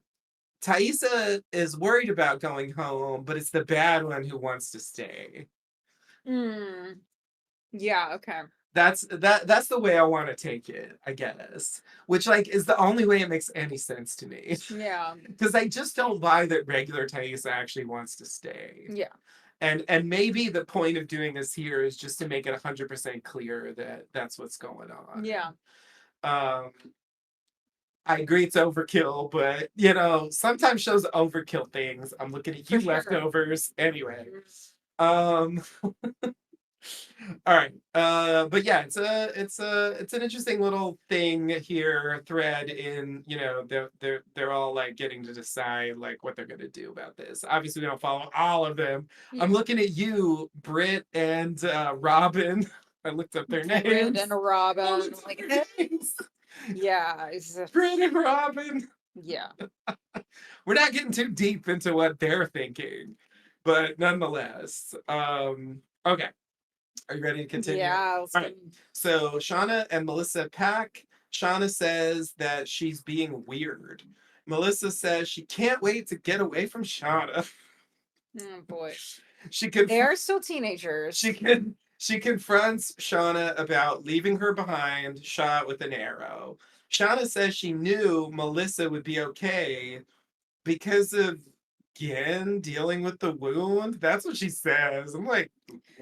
Thaisa is worried about going home, but it's the bad one who wants to stay. Mm, yeah, okay. That's the way I want to take it, I guess. Which like is the only way it makes any sense to me. Yeah. Because I just don't buy that regular Thaisa actually wants to stay. Yeah. And maybe the point of doing this here is just to make it 100% clear that that's what's going on. Yeah, Um, I agree it's overkill, but sometimes shows overkill things. I'm looking at for you, sure. leftovers. Anyway. Um, all right. But yeah, it's an interesting little thing here, thread in, they're all like getting to decide like what they're gonna do about this. Obviously we don't follow all of them. I'm Yeah. looking at you, Britt and Robin. I looked up their Brit and names. I Robin, looked up like, their names. yeah, Britt and Robin. yeah. We're not getting too deep into what they're thinking, but nonetheless. Okay. Are you ready to continue? Yeah, let's All go. right. So Shauna and Melissa pack. Shauna says that she's being weird. Melissa says she can't wait to get away from Shauna. Oh boy. She could They are still she teenagers. can She confronts Shauna about leaving her behind, shot with an arrow. Shauna says she knew Melissa would be okay because of Gin dealing with the wound. That's what she says. I'm like,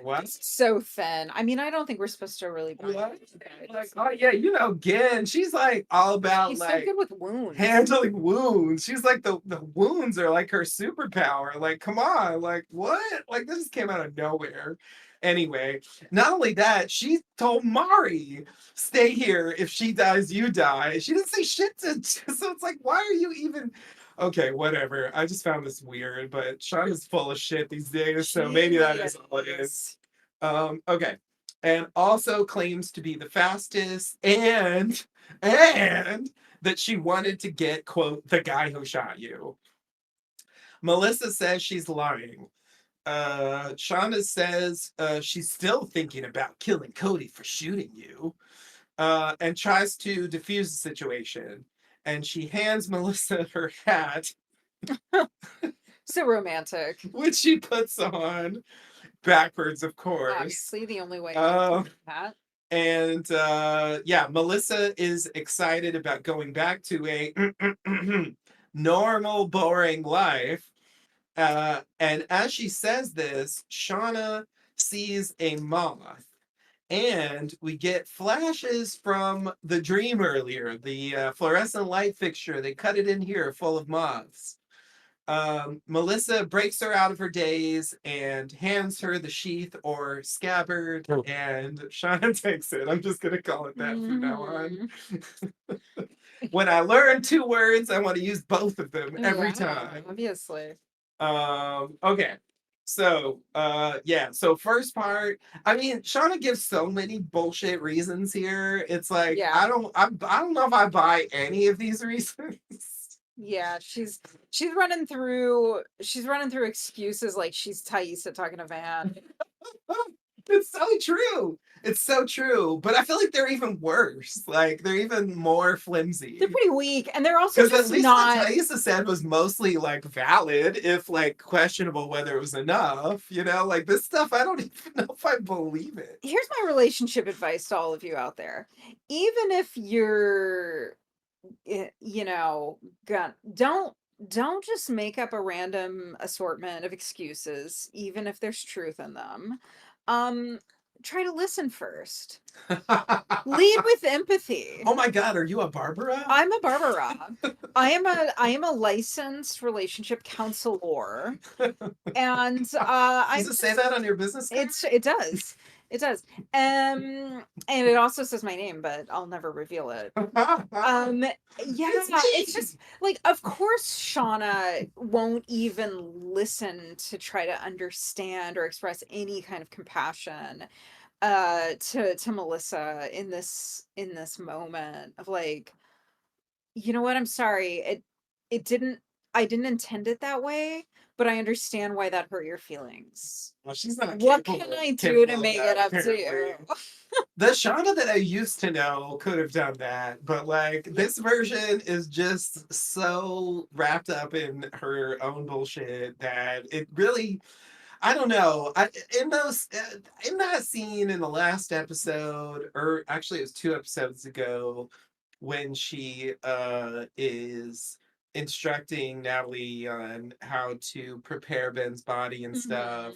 what? It's so thin. I mean, I don't think we're supposed to really buy What? into that. Like, oh yeah, Gin. She's like all about She's so like good with wounds. handling wounds. She's like the wounds are like her superpower. Like, come on, like what? Like this just came out of nowhere. Anyway, not only that, she told Mari, "Stay here. If she dies, you die." She didn't say shit to. So it's like, why are you even? Okay, whatever. I just found this weird, but Sean is full of shit these days, so maybe She that is all it is. Okay, and also claims to be the fastest and that she wanted to get, quote, the guy who shot you. Melissa says she's lying. Shauna says she's still thinking about killing Cody for shooting you, and tries to defuse the situation. And she hands Melissa her hat, So romantic. which she puts on backwards, of course. Obviously, the only way you Uh, can do that. And yeah, Melissa is excited about going back to a normal, boring life. And as she says this, Shauna sees a moth. And we get flashes from the dream earlier, the fluorescent light fixture. They cut it in here full of moths. Melissa breaks her out of her daze and hands her the sheath or scabbard, and Shauna takes it. I'm just gonna call it that from now on. Mhm. When I learn two words, I want to use both of them every Yeah, time. obviously. Okay. So yeah, so first part, I mean, Shauna gives so many bullshit reasons here. It's like Yeah. I don't know if I buy any of these reasons. Yeah, she's running through excuses like she's Thaisa talking to Van. It's so true. It's so true. But I feel like they're even worse. Like they're even more They're flimsy. pretty weak, and they're also Because at just least what not. Thaisa said was mostly like valid, if like questionable whether it was enough. Like this stuff, I don't even know if I believe it. Here's my relationship advice to all of you out there. Even if you're you know, don't just make up a random assortment of excuses, even if there's truth in them. Um, Try to listen first. Lead with empathy. Oh my God, are you a Barbara? I'm a Barbara. I am a licensed relationship counselor, and Does I'm it say just that on your business card? it does. It does. And it also says my name, but I'll never reveal it. Um, yeah, it's just like, of course, Shauna won't even listen to try to understand or express any kind of compassion to Melissa in this moment of like, you know what, I'm sorry. It didn't I didn't intend it that way, but I understand why that hurt your feelings. Well, she's not What can I do to capable of make it that, up to apparently. you? The Shauna that I used to know could have done that, but like this version is just so wrapped up in her own bullshit that it really, I don't know. In that scene in the last episode, or actually it was 2 episodes ago, when she is instructing Natalie on how to prepare Ben's body and stuff.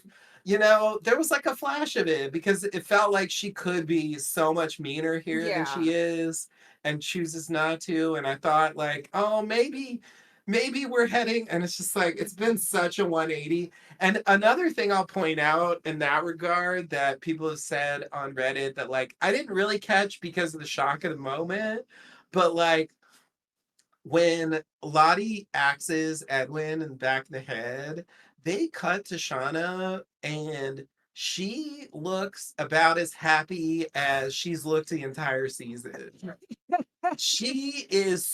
Mhm. There was like a flash of it because it felt like she could be so much meaner here than Yeah. she is and chooses not to. And I thought, like, oh, maybe we're heading, and it's just like it's been such a 180. And another thing I'll point out in that regard that people have said on Reddit that like I didn't really catch because of the shock of the moment, but like when Lottie axes Edwin in the back of the head, they cut to Shauna and she looks about as happy as she's looked the entire season. She is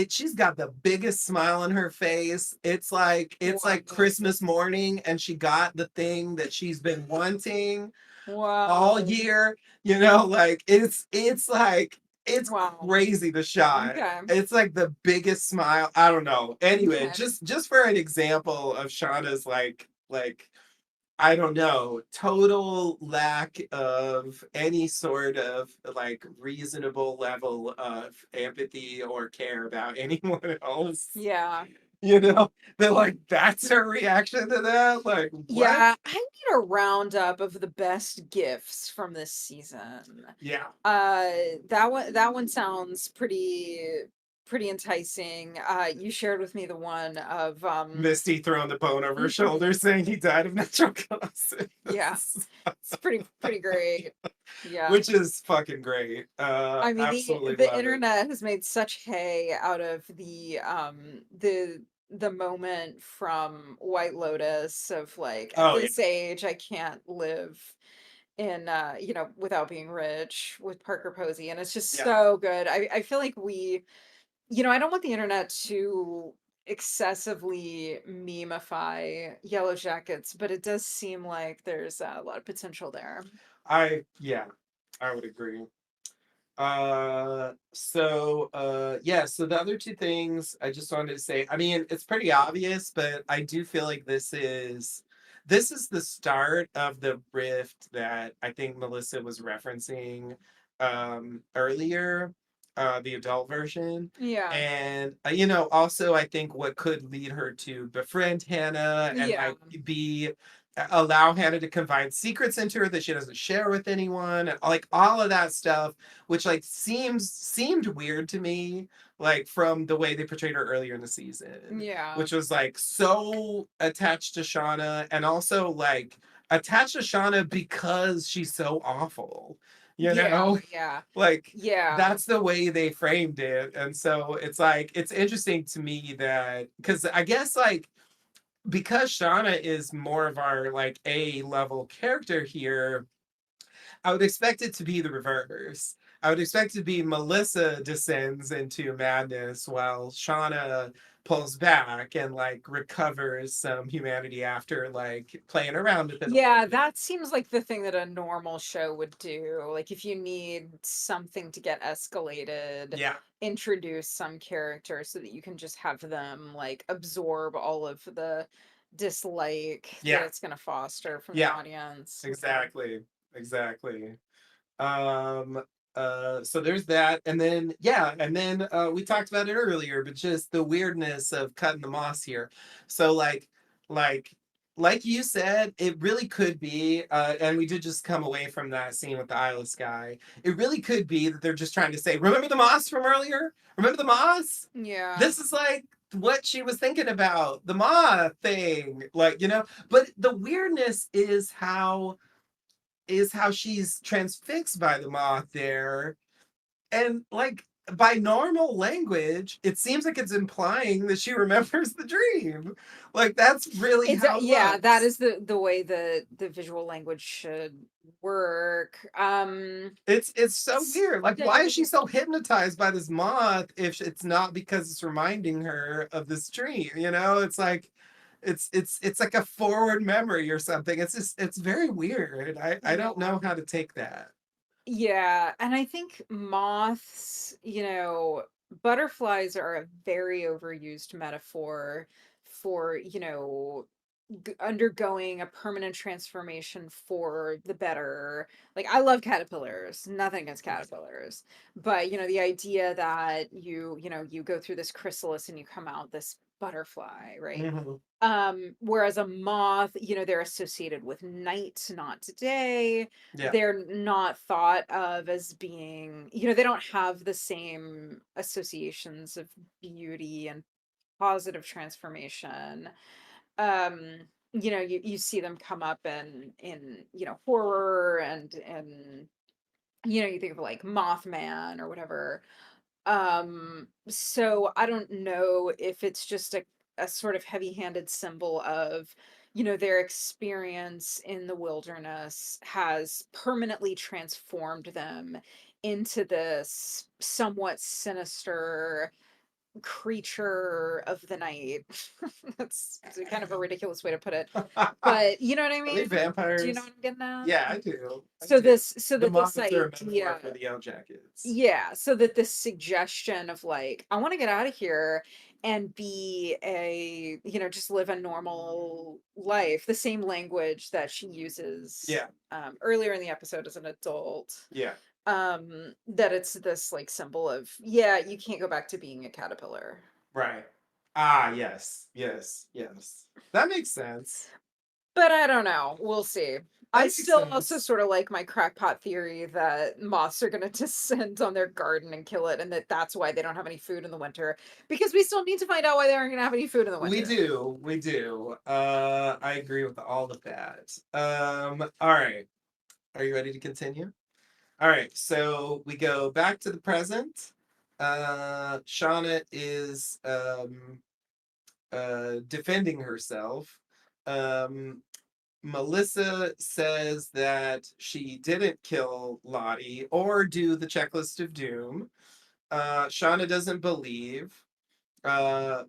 she's got the biggest smile on her face. It's like Wow. Christmas morning and she got the thing that she's been wanting all Wow. year. Like it's Wow. crazy the shot. Okay. It's like the biggest smile. I don't know. Anyway, Okay. just for an example of Shauna's like I don't know, total lack of any sort of like reasonable level of empathy or care about anyone else. Yeah. You know, that like that's her reaction to that. Like, what? Yeah, I need a roundup of the best gifts from this season. Yeah. Uh, that one sounds pretty enticing. You shared with me the one of Misty throwing the bone over her shoulder saying he died of natural yeah, causes. it's pretty great. Yeah. Which is fucking great. I mean, Absolutely the love it. internet has made such hay out of the moment from White Lotus of like at Oh yeah. this age I can't live in without being rich with Parker Posey, and it's just Yeah. so good. I feel like I don't want the internet to excessively memeify Yellow Jackets, but it does seem like there's a lot of potential there. Yeah, I would agree. Yeah, so the other two things I just wanted to say, I mean, it's pretty obvious, but I do feel like this is the start of the rift that I think Melissa was referencing earlier, the adult version. Yeah. And also I think what could lead her to befriend Hannah and Yeah. like be allow Hannah to confide secrets into her that she doesn't share with anyone, and like all of that stuff, which like seemed weird to me, like from the way they portrayed her earlier in the season, Yeah. which was like so attached to Shauna, and also like attached to Shauna because she's so awful, you Yeah. know? Yeah. Like Yeah. that's the way they framed it. And so it's like it's interesting to me that because I guess like because Shauna is more of our like A level character here, I would expect it to be the reverse. I would expect it to be Melissa descends into madness while Shauna pulls back and like recovers some humanity after like playing around with it a little Yeah, bit. that seems like the thing that a normal show would do. Like if you need something to get escalated, Yeah, introduce some character so that you can just have them like absorb all of the dislike that yeah, it's going to foster from the yeah, audience. Yeah. exactly, exactly. Um, so there's that, and then yeah, and then we talked about it earlier, but just the weirdness of cutting the moss here. So like like you said, it really could be, and we did just come away from that scene with the eyeless guy. It really could be that they're just trying to say, remember the moss from earlier? Remember the moss? Yeah. This is like what she was thinking about, the moth thing, like But the weirdness is how she's transfixed by the moth there. And like by normal language, it seems like it's implying that she remembers the dream. Like that's really It's how it yeah, that looks. is the way the visual language should work. It's so weird. Like, why is she So so hypnotized by this moth if it's not because it's reminding her of this dream? It's like it's like a forward memory or something. It's very weird. I yeah. don't know how to take that. Yeah, and I think moths, butterflies are a very overused metaphor for, undergoing a permanent transformation for the better. Like I love caterpillars, nothing against caterpillars, but the idea that you go through this chrysalis and you come out this butterfly, right? Mhm. Whereas a moth, they're associated with night, not today. Yeah. They're not thought of as being, they don't have the same associations of beauty and positive transformation. um you see them come up in horror and you think of like Mothman or whatever. So I don't know if it's just a sort of heavy-handed symbol of their experience in the wilderness has permanently transformed them into this somewhat sinister, creature of the night. That's kind of a ridiculous way to put it, Are but you know what I they mean? Do you know what vampires? I'm getting at? Yeah, I do. I So do. this so The that this moths are a metaphor idea for the Yellowjackets. yeah, so that this suggestion of like, I want to get out of here and be a, just live a normal life, the same language that she uses Yeah, earlier in the episode as an adult. yeah, That it's this like symbol of, yeah, you can't go back to being a caterpillar. right. Ah, yes, yes, yes. That makes sense. But I don't know. We'll see. I That makes still also sense. sort of like my crackpot theory that moths are going to descend on their garden and kill it, and that's why they don't have any food in the winter. Because we still need to find out why they aren't going to have any food in the We winter. do, we do. I agree with all of that. All right. Are you ready to continue? All right, so we go back to the present. Shauna is defending herself. Um, Melissa says that she didn't kill Lottie or do the checklist of doom. Shauna doesn't believe. Uh,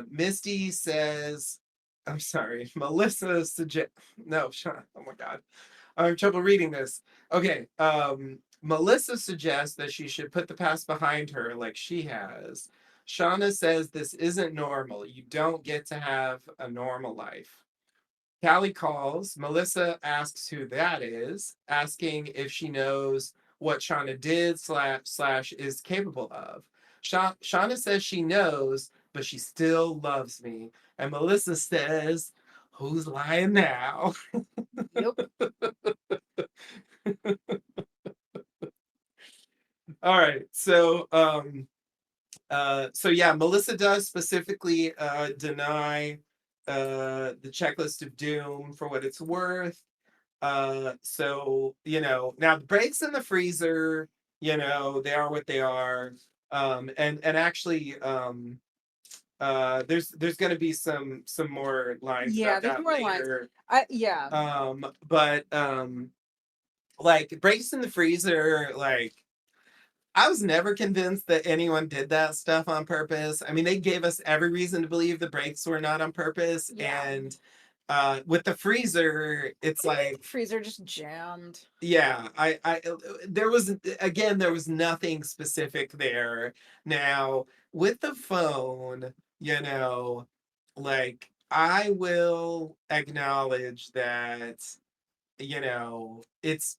Misty says, I'm sorry, Melissa suggests, no, Shauna, oh my God. I'm having trouble reading this. Okay. Melissa suggests that she should put the past behind her like she has. Shauna says this isn't normal. You don't get to have a normal life. Callie calls. Melissa asks who that is, asking if she knows what Shauna did slash is capable of. Shauna says she knows, but she still loves me. And Melissa says, who's lying now? Yep. All right. So yeah, Melissa does specifically deny the checklist of doom for what it's worth. So now the breaks in the freezer, they are what they are. And actually there's gonna be some more lines Yeah, about there's that more lines. later. Yeah. But like breaks in the freezer, like I was never convinced that anyone did that stuff on purpose. I mean, they gave us every reason to believe the breaks were not on purpose. Yeah. And with the freezer, it's What do you mean like, the freezer just jammed? yeah, there was, again, there was nothing specific there. Now, with the phone, like, I will acknowledge that, it's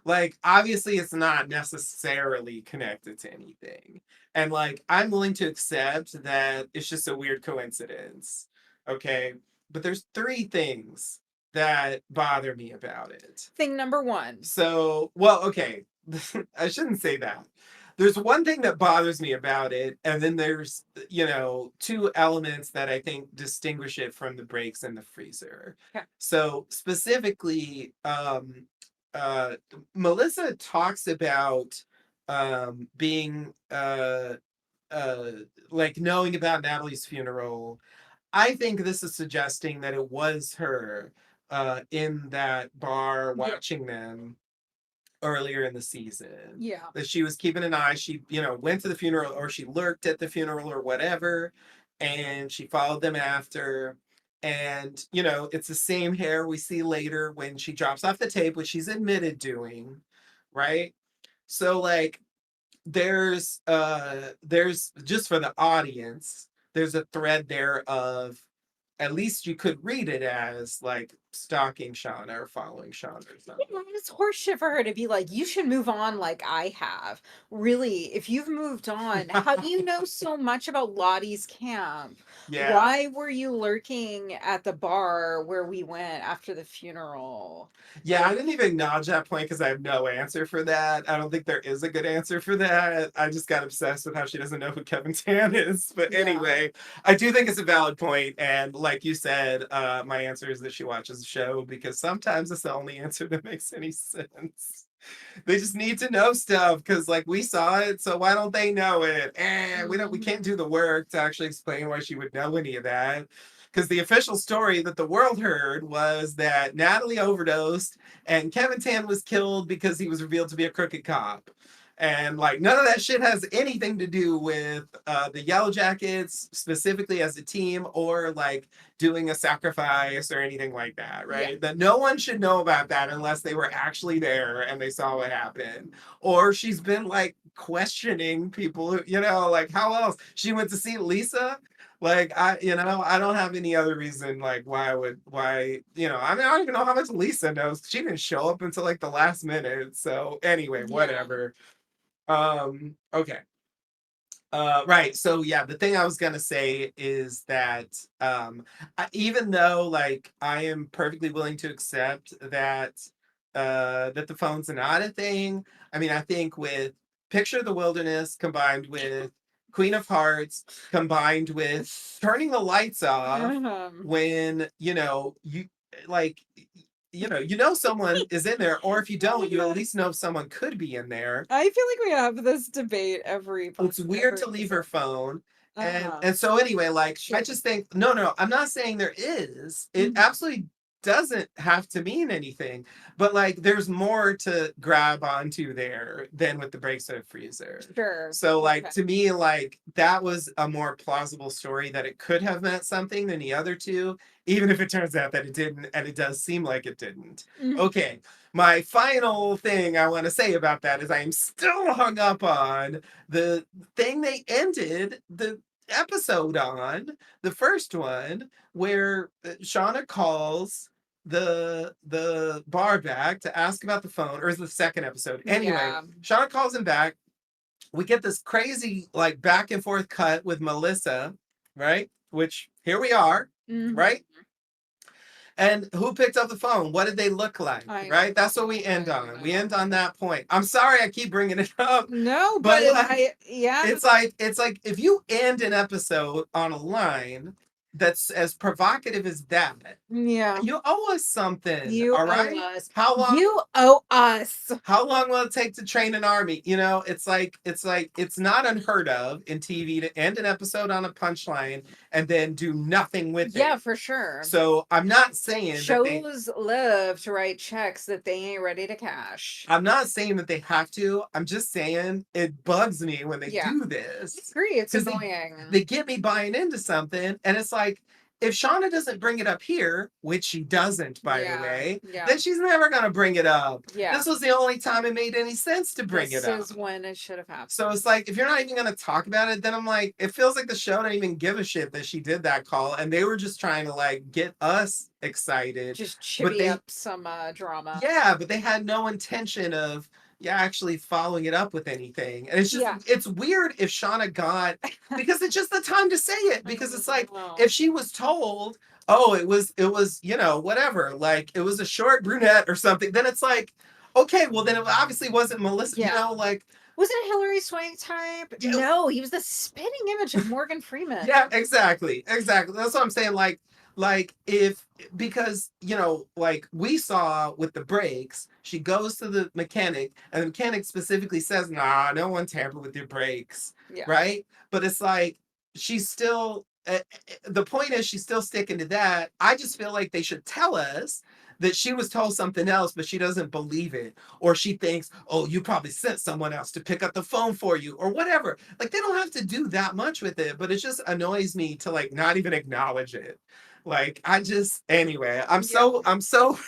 like obviously it's not necessarily connected to anything, and like I'm willing to accept that it's just a weird coincidence. Okay, but there's three things that bother me about it. Thing number one. So, well, okay, I shouldn't say that. There's one thing that bothers me about it, and then there's, two elements that I think distinguish it from the breaks in the freezer. Okay. So, specifically, uh, Melissa talks about being uh, like knowing about Natalie's funeral. I think this is suggesting that it was her in that bar Yeah. watching them earlier in the season. Yeah. That she was keeping an eye. She, went to the funeral or she lurked at the funeral or whatever, and she followed them after. And, it's the same hair we see later when she drops off the tape, which she's admitted doing, right? So, like, there's just for the audience, there's a thread there of at least you could read it as like stalking Shauna or following Shauna or something. Yeah, it's horseshit for her to be like, you should move on like I have. Really, if you've moved on, how do you know so much about Lottie's camp? Yeah. Why were you lurking at the bar where we went after the funeral? Yeah, I Like, didn't even acknowledge that point because I have no answer for that. I don't think there is a good answer for that. I just got obsessed with how she doesn't know who Kevin Tan is. But yeah. anyway, I do think it's a valid point. And like you said, my answer is that she watches the show because sometimes it's the only answer that makes any sense. They just need to know stuff because like we saw it, so why don't they know it? We can't Mhm. do the work to actually explain why she would know any of that. Because the official story that the world heard was that Natalie overdosed and Kevin Tan was killed because he was revealed to be a crooked cop. And like none of that shit has anything to do with the Yellow Jackets specifically as a team or like doing a sacrifice or anything like that, Yeah. right? That no one should know about that unless they were actually there and they saw what happened. Or she's been like questioning people, you know, like how else? She went to see Lisa. Like I don't have any other reason like why, I mean, I don't even know how much Lisa knows. She didn't show up until like the last minute. So anyway, Yeah. whatever. Okay. Right. So yeah, the thing I was gonna say is that even though like I am perfectly willing to accept that the phone's not a thing. I mean, I think with Picture of the Wilderness combined with Queen of Hearts combined with turning the lights off Um, when you like someone is in there, or if you don't, you at least know someone could be in there. I feel like we have this debate It's weird every to leave her episode. phone. and Uh-huh. and so anyway, like I Sure. just think no, I'm not saying there is. It Mhm. absolutely doesn't have to mean anything, but like there's more to grab onto there than with the breaks of freezer. Sure. So like Okay. to me, like that was a more plausible story that it could have meant something than the other two, even if it turns out that it didn't, and it does seem like it didn't. Mhm. Okay, my final thing I want to say about that is I am still hung up on the thing they ended the episode on, the first one, where Shauna calls the bar back to ask about the phone, or is the second episode? Anyway, Yeah. Shauna calls him back. We get this crazy like back and forth cut with Melissa, right? Which here we are, Mhm. right? And who picked up the phone? What did they look like? I Right? That's what know. we end I on. We end know. on that point. I'm sorry I keep bringing it up, No, but but like yeah. it's like if you end an episode on a line that's as provocative as that, Yeah. you owe us something, You all owe right? us. How long You owe us. how long will it take to train an army? It's like it's not unheard of in TV to end an episode on a punchline and then do nothing with Yeah, it. for sure. So Shows live to write checks that they ain't ready to cash. I'm not saying that they have to. I'm just saying it bugs me when they Yeah. do I this agree, it's because annoying. they get me buying into something, and it's like if Shauna doesn't bring it up here, which she doesn't, by the Yeah. way, Yeah. then she's never gonna bring it up. Yeah. This was the only time it made any sense to bring it This up. is when it should have So happened. it's like if you're not even gonna talk about it, then I'm like, it feels like the show didn't even give a shit that she did that call, and they were just trying to like get us excited, Just but chivvy they up some drama. yeah, but they had no intention of actually following it up with anything. And Yeah. it's weird if Shauna got because it's just the time to say it. I Because it's like know. if she was told, oh, it was, whatever, like it was a short brunette or something, then it's like, okay, well then it obviously wasn't Melissa, Yeah. like Was it Hillary Swank type? yeah, No, he was the spitting image of Morgan Freeman. yeah, exactly. Exactly. That's what I'm saying. Like if because like we saw with the brakes, she goes to the mechanic, and the mechanic specifically says, "Nah, no one tampered with your brakes," Yeah. right? But it's like she's still. The point is, she's still sticking to that. I just feel like they should tell us that she was told something else, but she doesn't believe it, or she thinks, "Oh, you probably sent someone else to pick up the phone for you," or whatever. Like they don't have to do that much with it, but it just annoys me to like not even acknowledge it. Like I just anyway, Yeah. I'm so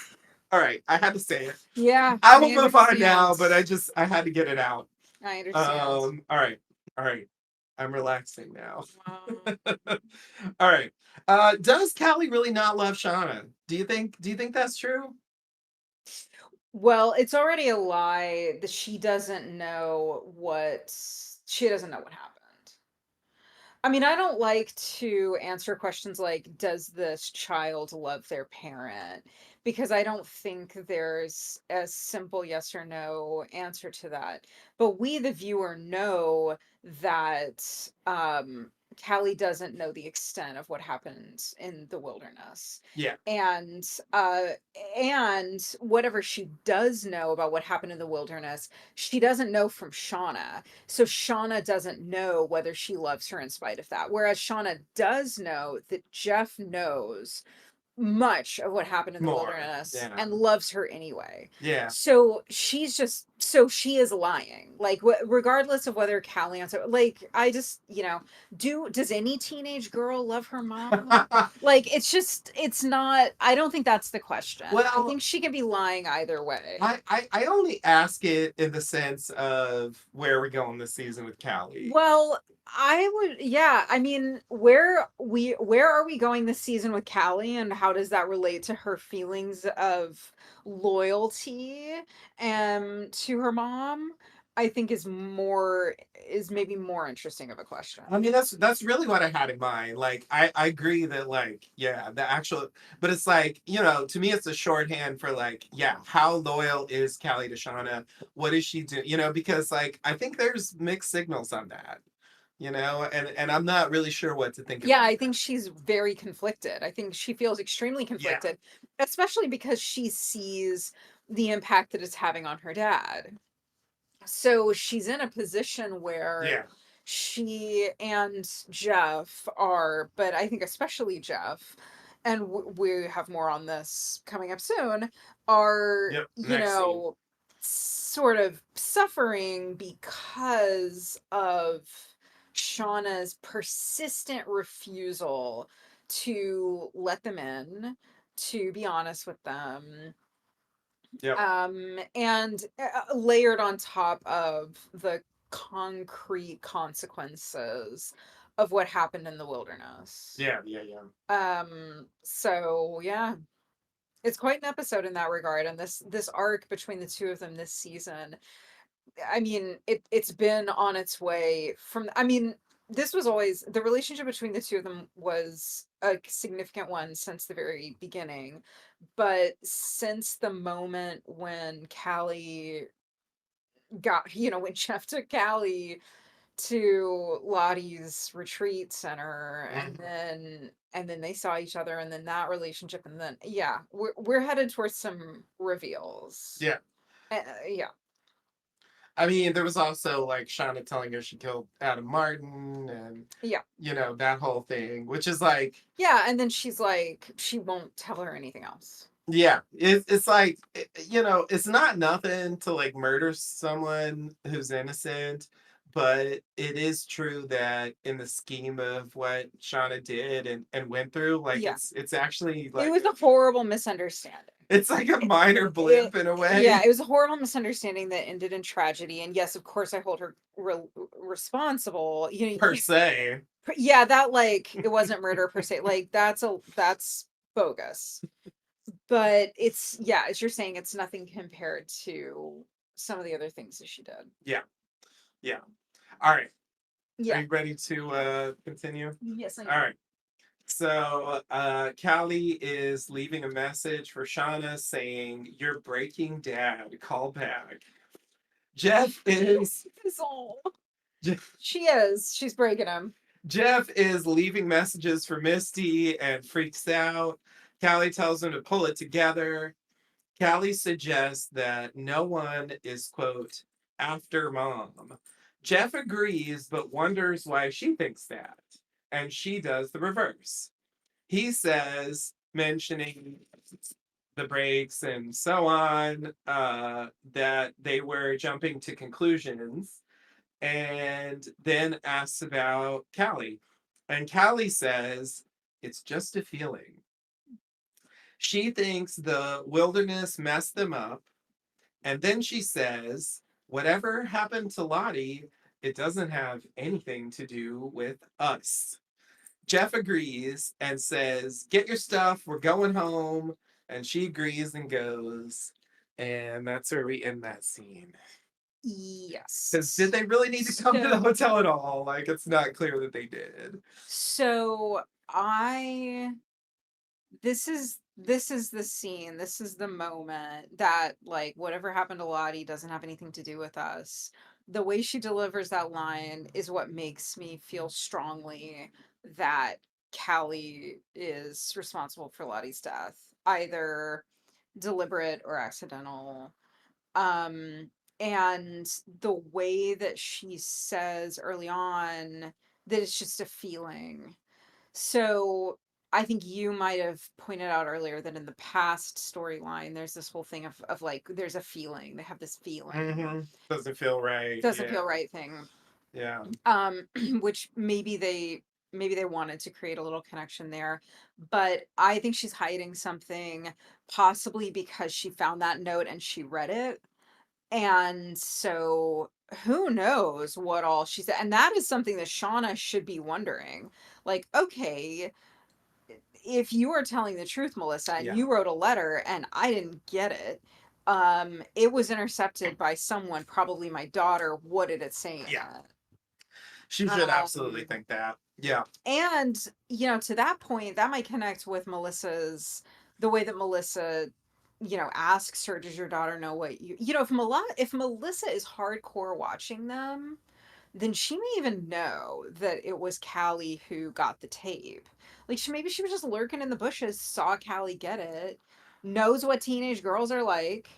all right, I had to say it. Yeah, I I will move on understand. now, but I had to get it out. I understand. All right. All right. I'm relaxing now. Um, All right. Does Callie really not love Shauna? Do you think that's true? well, it's already a lie that she doesn't know what happened. I mean, I don't like to answer questions like, does this child love their parent? Because I don't think there's a simple yes or no answer to that. But we, the viewer, know that Callie doesn't know the extent of what happened in the wilderness. Yeah. And and whatever she does know about what happened in the wilderness, she doesn't know from Shauna. So Shauna doesn't know whether she loves her in spite of that. Whereas Shauna does know that Jeff knows much of what happened in the More. wilderness Yeah. and loves her anyway. Yeah. So she is lying. Like regardless of whether Callie answer, like I just, does any teenage girl love her mom? Like it's not, I don't think that's the question. I Well, think she can be lying either way. I only ask it in the sense of where we're going this season with Callie. Well, I would, yeah. I mean, where are we going this season with Callie, and how does that relate to her feelings of loyalty to her mom? I think is maybe more interesting of a question. I mean, that's really what I had in mind. Like, I agree that like, yeah, the actual, but it's like, to me, it's a shorthand for like, yeah, how loyal is Callie to Shauna? What does she do? Because like I think there's mixed signals on that. And I'm not really sure what to think Yeah, about I think that. she's very conflicted. I think she feels extremely Yeah, conflicted, especially because she sees the impact that it's having on her dad. So she's in a position where yeah, she and Jeff are, but I think especially Jeff, and we have more on this coming up soon, are, yep. Next scene. sort of suffering because of Shauna's persistent refusal to let them in, to be honest with them, Yep. and layered on top of the concrete consequences of what happened in the wilderness. Yeah, yeah, yeah. So yeah, it's quite an episode in that regard, and this arc between the two of them this season, I mean, it's been on its way from, I mean, this was always, the relationship between the two of them was a significant one since the very beginning. But since the moment when Callie got, when Jeff took Callie to Lottie's retreat center, and Mhm. then they saw each other, and then that relationship, and then yeah, we're headed towards some reveals. Yeah. Yeah. I mean, there was also like Shauna telling her she killed Adam Martin and Yeah. that whole thing, which is like, Yeah, and then she's like, she won't tell her anything else. yeah, it's like, it's not nothing to like murder someone who's innocent, but it is true that in the scheme of what Shauna did and went through, like Yeah. it's actually It like was a horrible misunderstanding. it's like a It, minor blip in a yeah, way. it was a horrible misunderstanding that ended in tragedy. And yes, of course, I hold her responsible. You Per can't. se. Yeah, that like it wasn't murder per se. Like that's bogus. But it's, yeah, as you're saying, it's nothing compared to some of the other things that she did. Yeah, yeah. All right. Are Yeah. you ready to continue? Yes, I All am. right. So Callie is leaving a message for Shauna saying, "You're breaking dad. Call back." Jeff is It's all. Jeff, She is. She's breaking him. Jeff is leaving messages for Misty and freaks out. Callie tells him to pull it together. Callie suggests that no one is, quote, after mom. Jeff agrees, but wonders why she thinks that. And she does the reverse. He says, mentioning the breaks and so on, that they were jumping to conclusions, and then asks about Callie. And Callie says, it's just a feeling. She thinks the wilderness messed them up. And then she says, whatever happened to Lottie, it doesn't have anything to do with us. Jeff agrees and says, get your stuff, we're going home. And she agrees and goes. And that's where we end that scene. Because did Yes. they really need to come to the So hotel at all? Like, it's not clear that they did. so I this is the scene, this is the moment that, like, whatever happened to Lottie doesn't have anything to do with us. The way she delivers that line is what makes me feel strongly that Callie is responsible for Lottie's death, either deliberate or accidental. Um, and the way that she says early on that it's just a feeling. So I think you might have pointed out earlier that in the past storyline, there's this whole thing of like, there's a feeling. They have this feeling. Doesn't feel right. Doesn't feel Yeah. right thing. Yeah. Which maybe they wanted to create a little connection there, but I think she's hiding something, possibly because she found that note and she read it, and so who knows what all she said. And that is something that Shauna should be wondering, like, okay, if you are telling the truth, Melissa, and Yeah. you wrote a letter and I didn't get it, it was intercepted by someone, probably my daughter, what did it say in Yeah. it? She should absolutely um think that. Yeah. And, to that point, that might connect with the way that Melissa, asks her, does your daughter know what if Melissa is hardcore watching them, then she may even know that it was Callie who got the tape. Like, maybe she was just lurking in the bushes, saw Callie get it, knows what teenage girls are like.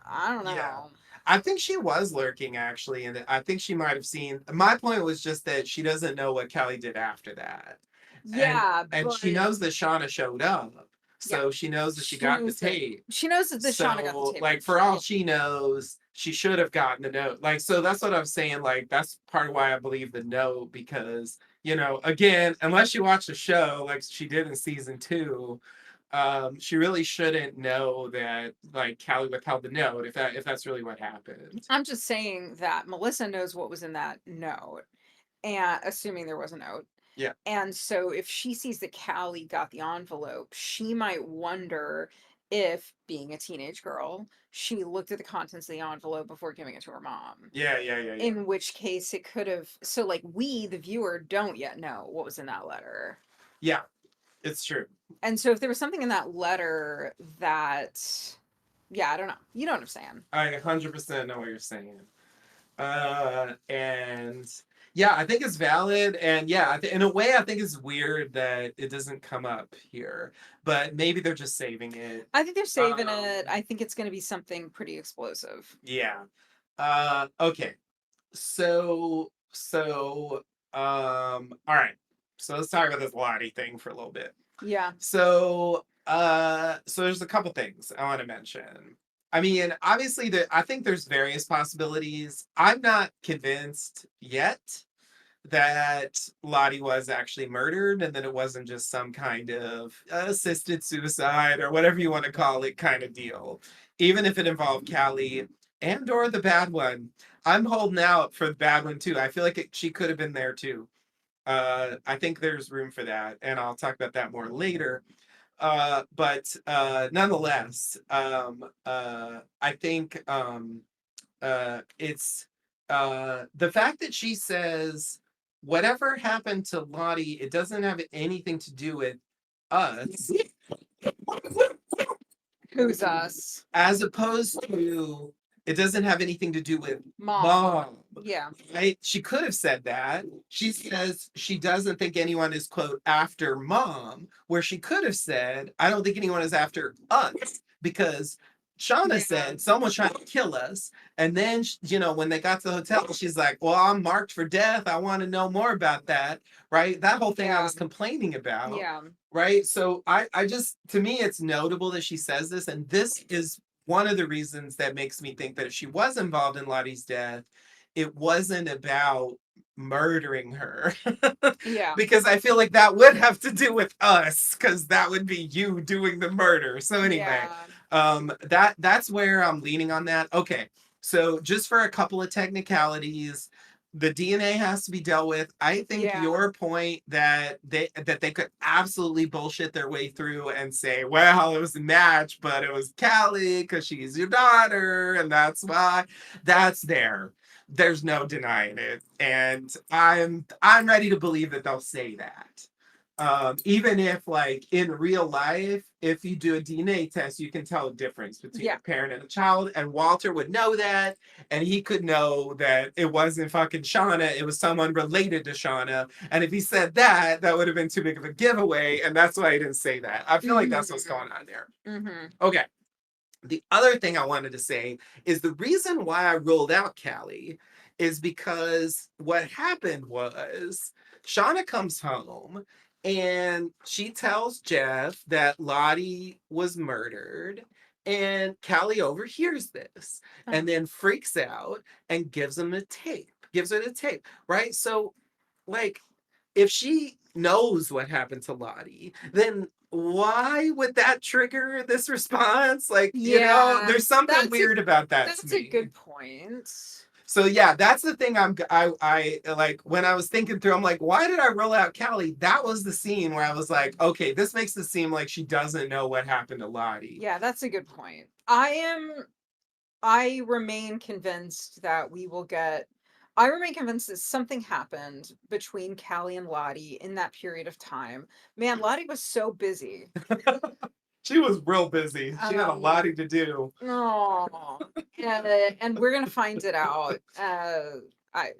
I don't Yeah. know. I think she was lurking actually, and I think she might have seen. My point was just that she doesn't know what Kelly did after that, and Yeah, and but she knows that Shauna showed up, yeah, so she knows that she she got the knows that tape. she knows that the Shauna got the So, tape. like, for all she knows, she should have gotten the note. Like, so that's what I'm saying. Like, that's part of why I believe the note, because, again, unless you watch the show like she did in season 2, she really shouldn't know that, like, Callie withheld the note if that's really what happened. I'm just saying that Melissa knows what was in that note, and assuming there was a note. Yeah. And so if she sees that Callie got the envelope, she might wonder if, being a teenage girl, she looked at the contents of the envelope before giving it to her mom. Yeah, yeah, yeah, yeah. In which case it could have, so like, we, the viewer, don't yet know what was in that letter. Yeah, it's true. And so if there was something in that letter that, yeah, I don't know. You know what I'm saying? I 100% know what you're saying. And yeah, I think it's valid. And yeah, in a way, I think it's weird that it doesn't come up here, but maybe they're just saving it. I think they're saving it. Um, I think it's going to be something pretty explosive. yeah. Okay. All right. So let's talk about this Lottie thing for a little bit. Yeah. So there's a couple things I want to mention. I mean, obviously, I think there's various possibilities. I'm not convinced yet that Lottie was actually murdered and that it wasn't just some kind of assisted suicide or whatever you want to call it kind of deal. Even if it involved Callie and or the bad one. I'm holding out for the bad one too. I feel like she could have been there too. I think there's room for that, and I'll talk about that more later. But nonetheless, I think it's the fact that she says whatever happened to Lottie, it doesn't have anything to do with us, Who's us? as opposed to it doesn't have anything to do with Mom. mom. Yeah. Right? She could have said that. She says she doesn't think anyone is, quote, after mom, where she could have said, I don't think anyone is after us, because Shauna Yeah. said someone's trying to kill us. And then, when they got to the hotel, she's like, well, I'm marked for death. I want to know more about that. Right? That whole thing I Yeah. was complaining about. Yeah. Right? So I just, to me, it's notable that she says this. And this is one of the reasons that makes me think that if she was involved in Lottie's death, it wasn't about murdering her. Yeah. Because I feel like that would have to do with us, because that would be you doing the murder. So anyway, Yeah. that's where I'm leaning on that. Okay, so just for a couple of technicalities, the DNA has to be dealt with. I think Yeah. your point that they could absolutely bullshit their way through and say, well, it was a match, but it was Callie because she's your daughter, and that's why. That's there. There's no denying it, and I'm ready to believe that they'll say that. Even if, like, in real life, if you do a DNA test, you can tell a difference between Yeah. a parent and a child, and Walter would know that, and he could know that it wasn't fucking Shauna, it was someone related to Shauna. And if he said that, that would have been too big of a giveaway, and that's why he didn't say that. I feel like that's what's going on there. Okay. The other thing I wanted to say is the reason why I ruled out Callie is because what happened was Shauna comes home And she tells Jeff that Lottie was murdered. And Callie overhears this Uh, and then freaks out and gives him a tape, gives her the tape, right? So, like, if she knows what happened to Lottie, then why would that trigger this response? Like, yeah, there's something that's a weird about that to that's a me. good point. So yeah, that's the thing. I like when I was thinking through. I'm like, why did I roll out Callie? That was the scene where I was like, okay, this makes it seem like she doesn't know what happened to Lottie. Yeah, that's a good point. I remain convinced that we will get I remain convinced that something happened between Callie and Lottie in that period of time. Man, Lottie was so busy. She was real busy. She had a lot Um, to do. oh, and we're gonna find it out. I,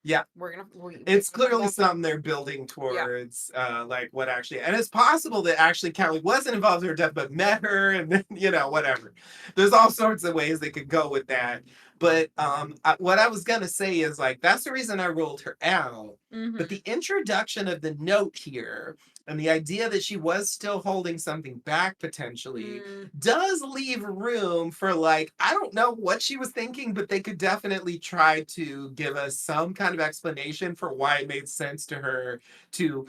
Yeah, we're it's gonna find clearly out. something they're building Yeah. towards, like what actually, and it's possible that actually Callie wasn't involved in her death, but met her, and then whatever. There's all sorts of ways they could go with that. But what I was gonna say is like that's the reason I ruled her out. But Mm-hmm. the introduction of the note here and the idea that she was still holding something back potentially Mm, does leave room for like I don't know what she was thinking, but they could definitely try to give us some kind of explanation for why it made sense to her to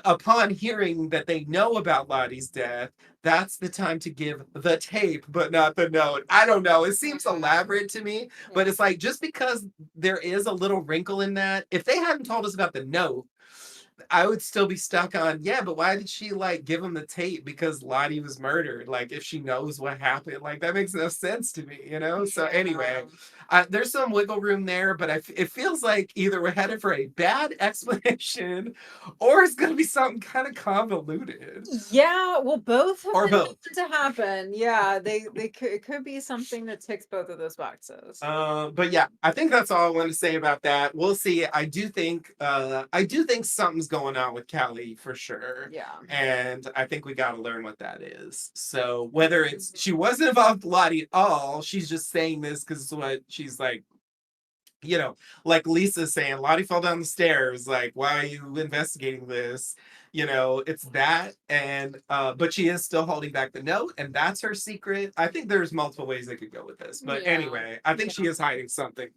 upon hearing that they know about Lottie's death, that's the time to give the tape, but not the note. I don't know. It seems yeah. elaborate to me, but Yeah. it's like just because there is a little wrinkle in that, if they hadn't told us about the note, I would still be stuck on, yeah, but why did she like give him the tape because Lottie was murdered? Like, if she knows what happened, like that makes no sense to me. So, anyway, Yeah. there's some wiggle room there, but it feels like either we're headed for a bad explanation or it's going to be something kind of convoluted Yeah, well, both have or been both. known to happen. Yeah, they could it could be something that ticks both of those boxes. But yeah, I think that's all I want to say about that. We'll see. I do think something's going on with Callie for sure. Yeah. And I think we gotta learn what that is. So whether it's Mhm. she wasn't involved with Lottie at all, she's just saying this because it's what she's like, you know, like Lisa saying, Lottie fell down the stairs, like, why are you investigating this? It's that, and but she is still holding back the note, and that's her secret. I think there's multiple ways they could go with this. But Yeah. anyway, I think she Yeah. is hiding something.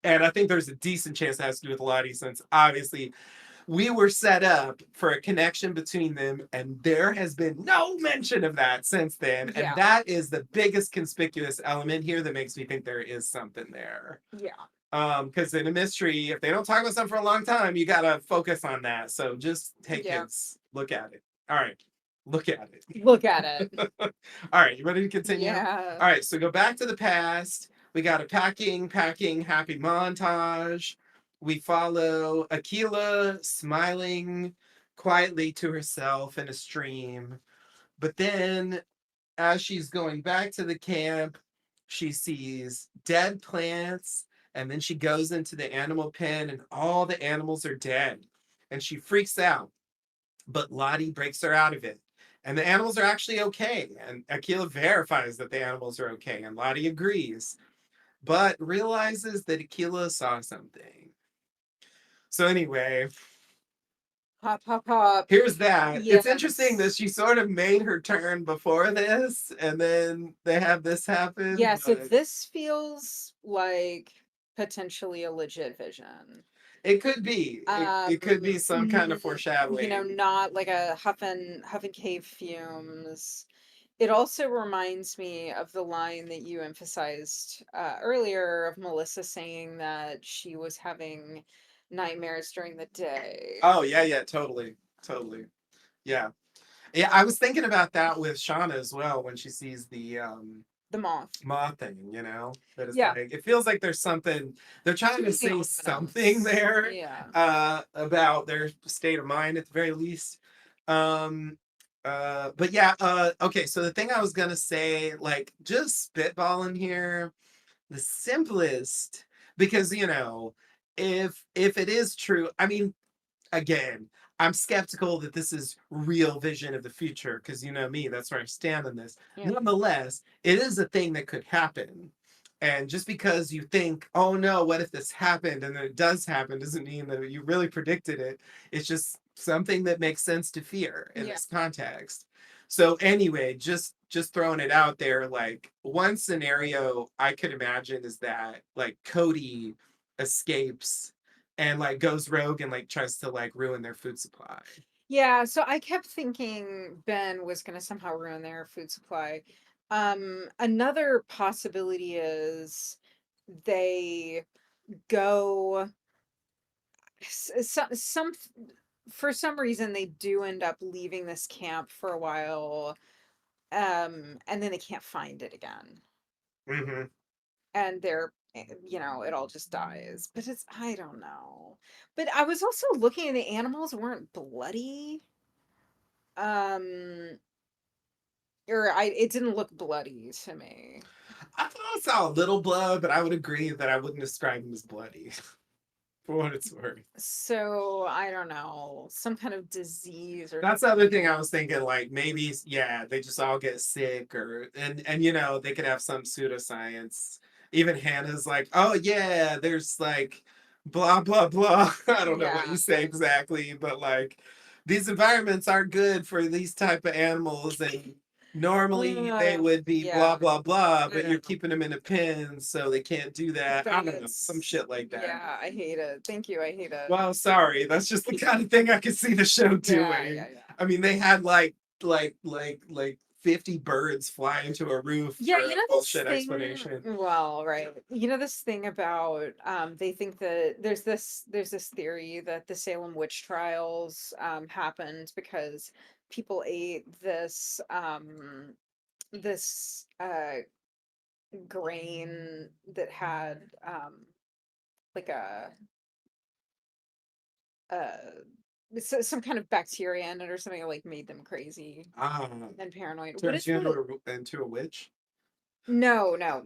And I think there's a decent chance it has to do with Lottie, since obviously we were set up for a connection between them, and there has been no mention of that since then. And Yeah. that is the biggest conspicuous element here that makes me think there is something there. Yeah. Because in a mystery, if they don't talk about something for a long time, you gotta focus on that. So just take Yeah. hints, look at it. All right, look at Look at it. it. All right, you ready to continue? Yeah. All right, so go back to the past. We got a packing, happy montage. We follow Aquila smiling quietly to herself in a stream. But then as she's going back to the camp, she sees dead plants, and then she goes into the animal pen, and all the animals are dead. And she freaks out, but Lottie breaks her out of it. And the animals are actually okay. And Akila verifies that the animals are okay, and Lottie agrees, but realizes that Akila saw something. So, anyway, Pop, pop, pop. here's that. It's interesting that Yes. she sort of made her turn before this, and then they have this happen. Yeah, so But this feels like potentially a legit vision. it could be. It could be some kind of foreshadowing. Not like a huff and cave fumes. It also reminds me of the line that you emphasized earlier of Melissa saying that she was having nightmares during the day. Oh yeah, yeah, totally, totally. Yeah, yeah. I was thinking about that with Shauna as well when she sees the The moth. moth thing. That it's Yeah. like it feels like there's something they're trying to say something Ominous. there Yeah. about their state of mind at the very least. Um, but yeah. Okay. So the thing I was gonna say, like, just spitballing here, the simplest because if it is true, I mean, again, I'm skeptical that this is real vision of the future because you know me, that's where I stand on this. Yeah. Nonetheless, it is a thing that could happen. And just because you think, oh no, what if this happened and then it does happen doesn't mean that you really predicted it. It's just something that makes sense to fear in Yeah. this context. So anyway, just throwing it out there, like one scenario I could imagine is that like Cody escapes and like goes rogue and like tries to like ruin their food supply. Yeah, so I kept thinking Ben was going to somehow ruin their food supply. Another possibility is they go some for some reason they do end up leaving this camp for a while, and then they can't find it again. Mm-hmm. And it all just dies. But I don't know. But I was also looking and the animals weren't bloody. Um or it didn't look bloody to me. I thought I saw a little blood, but I would agree that I wouldn't describe him as bloody for what it's worth. So I don't know, some kind of disease or That's the other thing I was thinking. Like maybe, yeah, they just all get sick, or and you know they could have some pseudoscience. Even Hannah's like, oh yeah, there's like blah blah blah. I don't know what you yeah. say exactly, but like these environments aren't good for these type of animals, and normally they would be blah Yeah. blah blah, I but you're don't know. keeping them in a pen, so they can't do that. I don't know, some That's shit like that. Yeah, I hate it. Thank you. I hate it. Well, sorry. That's just the kind of thing I could see the show Yeah, yeah, doing. yeah. I mean, they had like 50 birds fly into a roof Yeah, for a this bullshit thing, explanation. well, right. This thing about they think that there's this theory that the Salem witch trials happened because people ate this grain that had like uh some kind of bacteria in it or something that like made them crazy Ah, and paranoid. What turns is you the into a witch. No, no.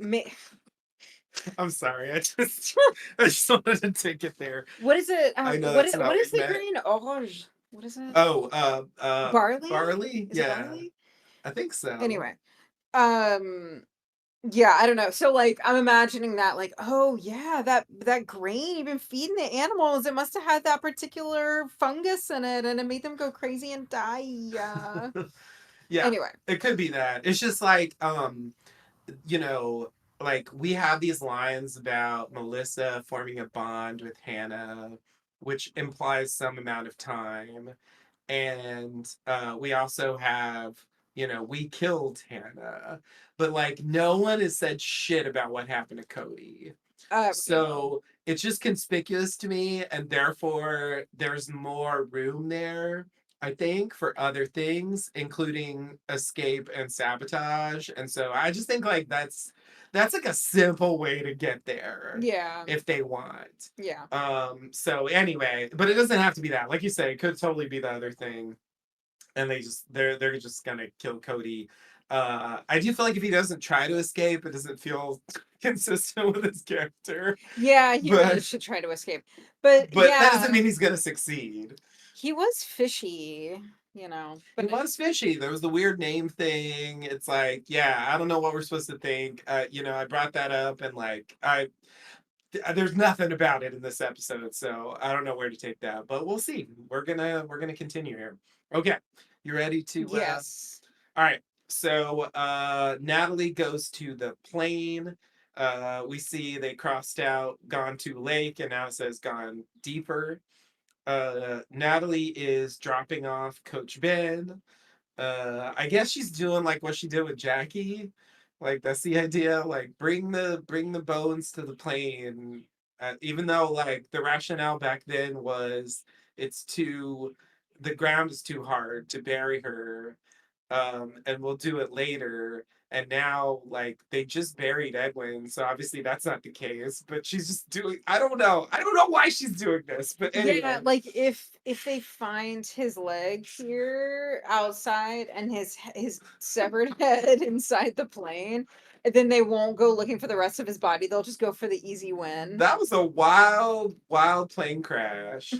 I'm sorry. I just wanted to take it there. What is it? I know What that's is not what what is you the meant. green? Orange. What is it? Oh, Barley? barley. Is it Yeah, barley? I think so. Anyway, um, yeah, I don't know. So like, I'm imagining that like, oh yeah, that grain you've been feeding the animals, it must have had that particular fungus in it, and it made them go crazy and die. Yeah. Yeah, Anyway, it could be that. It's just like you know, like we have these lines about Melissa forming a bond with Hannah, which implies some amount of time. And we also have, we killed Hannah, but like no one has said shit about what happened to Cody. right. So it's just conspicuous to me, and therefore there's more room there, I think, for other things, including escape and sabotage. And so I just think like that's like a simple way to get there Yeah, if they want. yeah, So anyway, but it doesn't have to be that. Like you said, it could totally be the other thing, and they're just gonna kill Cody. I do feel like if he doesn't try to escape, it doesn't feel consistent with his character. yeah. He really But should try to escape, but that doesn't yeah, mean he's gonna succeed. he was fishy. He But was fishy. There was the weird name thing. It's like, yeah, I don't know what we're supposed to think. I brought that up, and like, there's nothing about it in this episode, so I don't know where to take that. But we'll see. We're gonna continue here. Okay, you ready to? yes. All right. So Natalie goes to the plane. We see they crossed out, gone to lake, and now it says gone deeper. Natalie is dropping off Coach Ben. I guess she's doing like what she did with Jackie. Like that's the idea. Like bring the bones to the plane. Even though like the rationale back then was it's too the ground is too hard to bury her, and we'll do it later. And now, like, they just buried Edwin, so obviously that's not the case. But she's just doing. I don't know. I don't know why she's doing this, but Yeah, anyway, like if they find his leg here outside and his severed head inside the plane, then they won't go looking for the rest of his body. They'll just go for the easy win. that was a wild, wild plane crash.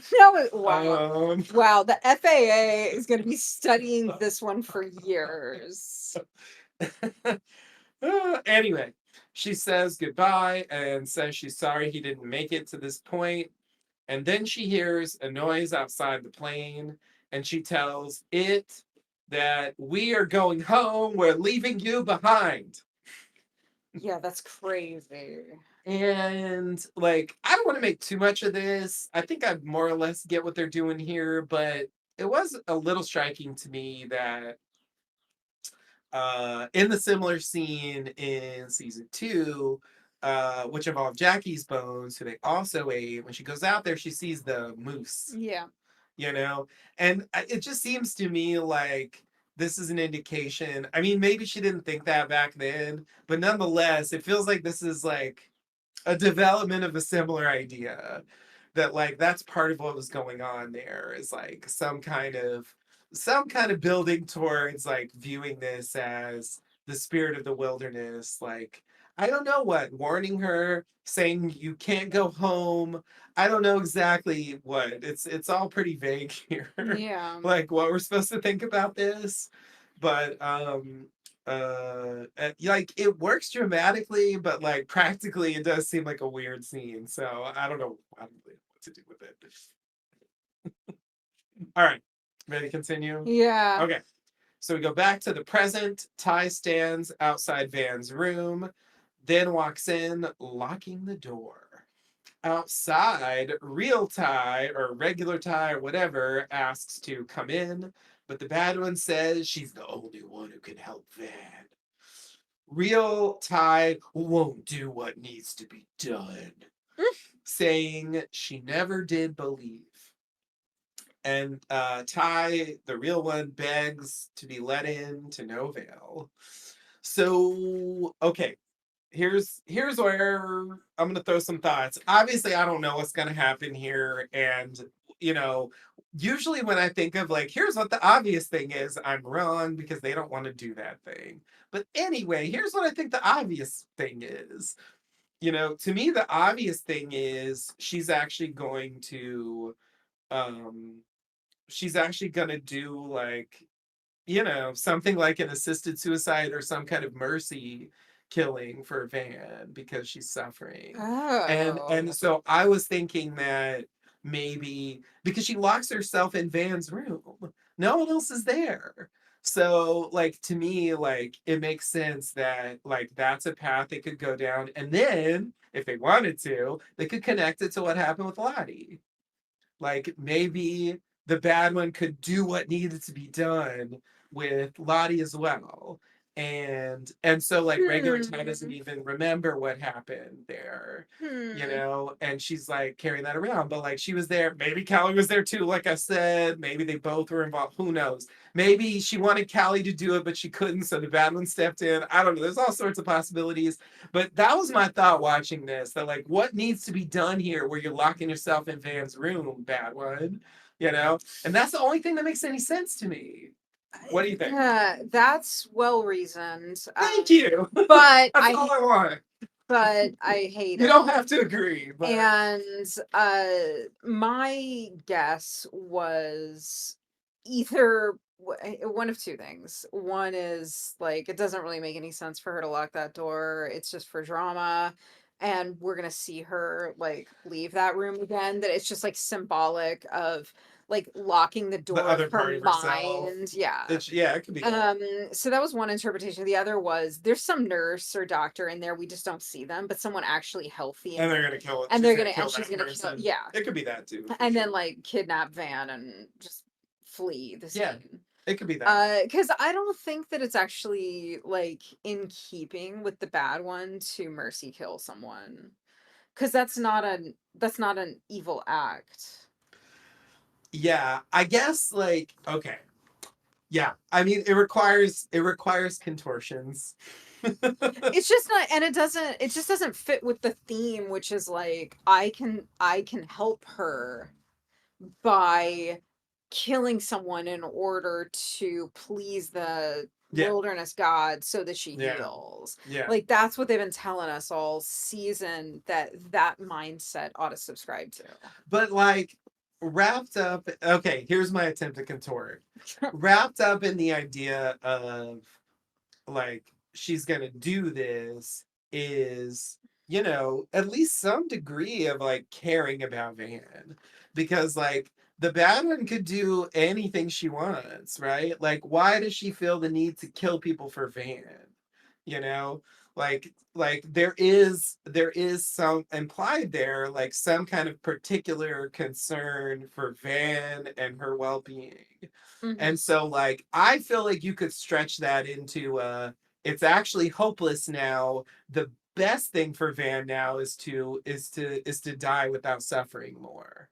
Wow. Um, Wow, the FAA is going to be studying this one for years. anyway, she says goodbye and says she's sorry he didn't make it to this point. And then she hears a noise outside the plane, and she tells it that we are going home, we're leaving you behind. Yeah, that's crazy. And like, I don't want to make too much of this. I think I more or less get what they're doing here, but it was a little striking to me that in the similar scene in season two, which involved Jackie's bones, who they also ate, when she goes out there, she sees the moose, Yeah. you know? And it just seems to me like this is an indication. I mean, maybe she didn't think that back then, but nonetheless, it feels like this is like a development of a similar idea, that like that's part of what was going on there, is like some kind of building towards like viewing this as the spirit of the wilderness, like I don't know what, warning her, saying you can't go home. I don't know exactly what. It's all pretty vague here. Yeah. Like what we're supposed to think about this. But like it works dramatically, but like practically it does seem like a weird scene, so I don't really know what to do with it. All right, ready to continue? Yeah. Okay, so we go back to the present. Ty stands outside Van's room, then walks in, locking the door. Outside, real Ty or regular Ty or whatever asks to come in, but the bad one says she's the only one who can help Van. Real Ty won't do what needs to be done, saying she never did believe. And Ty, the real one, begs to be let in to no veil. So, okay, here's where I'm gonna throw some thoughts. Obviously, I don't know what's gonna happen here, and you know, usually when I think of like, here's what the obvious thing is, I'm wrong because they don't want to do that thing. But anyway, here's what I think the obvious thing is. To me, the obvious thing is um, she's actually gonna do like something like an assisted suicide or some kind of mercy killing for Van because she's suffering. And Oh. so I was thinking that maybe because she locks herself in Van's room, no one else is there. So like to me, like it makes sense that like that's a path they could go down. And then if they wanted to, they could connect it to what happened with Lottie. Like maybe the bad one could do what needed to be done with Lottie as well. And so like regular Ty doesn't Hmm. even remember what happened there, Hmm. and she's like carrying that around. But like she was there, maybe Callie was there too, like I said. Maybe they both were involved. Who knows? Maybe she wanted Callie to do it, but she couldn't, so the bad one stepped in. I don't know. There's all sorts of possibilities. But that was my thought watching this. That like, what needs to be done here where you're locking yourself in Van's room, bad one, And that's the only thing that makes any sense to me. What do you think? That's well reasoned. Thank you. But That's all I want. I hate You it. don't have to agree, but And my guess was either one of two things. One is like it doesn't really make any sense for her to lock that door. It's just for drama. And we're gonna see her like leave that room again. That it's just like symbolic of like locking the the door of other her part of herself, mind. Yeah. yeah, it could be that. So that was one interpretation. The other was there's some nurse or doctor in there, we just don't see them, but someone actually healthy in And they're there. gonna kill it. And She's they're gonna gonna kill and she's that gonna kill, person. yeah. It could be that too, for And then sure. like kidnap Van and just flee the Yeah, scene. it could be that. Because I don't think that it's actually like in keeping with the bad one to mercy kill someone. Because that's not an evil act. Yeah, I guess like okay. Yeah, I mean it requires contortions. It's just not, and it just doesn't fit with the theme, which is like I can help her by killing someone in order to please the Yeah, wilderness god so that she yeah, heals. yeah. Like that's what they've been telling us all season, that mindset ought to subscribe to. But like wrapped up. Okay, here's my attempt to contort. Wrapped up in the idea of like she's gonna do this is at least some degree of like caring about Van. Because like the bad one could do anything she wants, right? Like why does she feel the need to kill people for Van? You know? Like there is some implied there, like some kind of particular concern for Van and her well-being. Mhm. And so like I feel like you could stretch that into it's actually hopeless now. The best thing for Van now is to die without suffering more.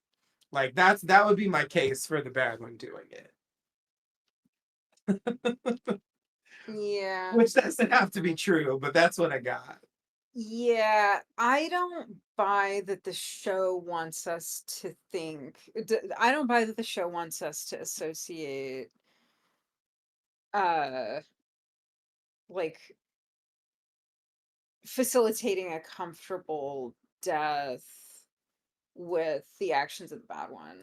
Like that would be my case for the bad one doing it. Yeah. Which doesn't have to be true, but that's what I got. Yeah, I don't buy that the show wants us to think. I don't buy that the show wants us to associate uh like facilitating a comfortable death with the actions of the bad one.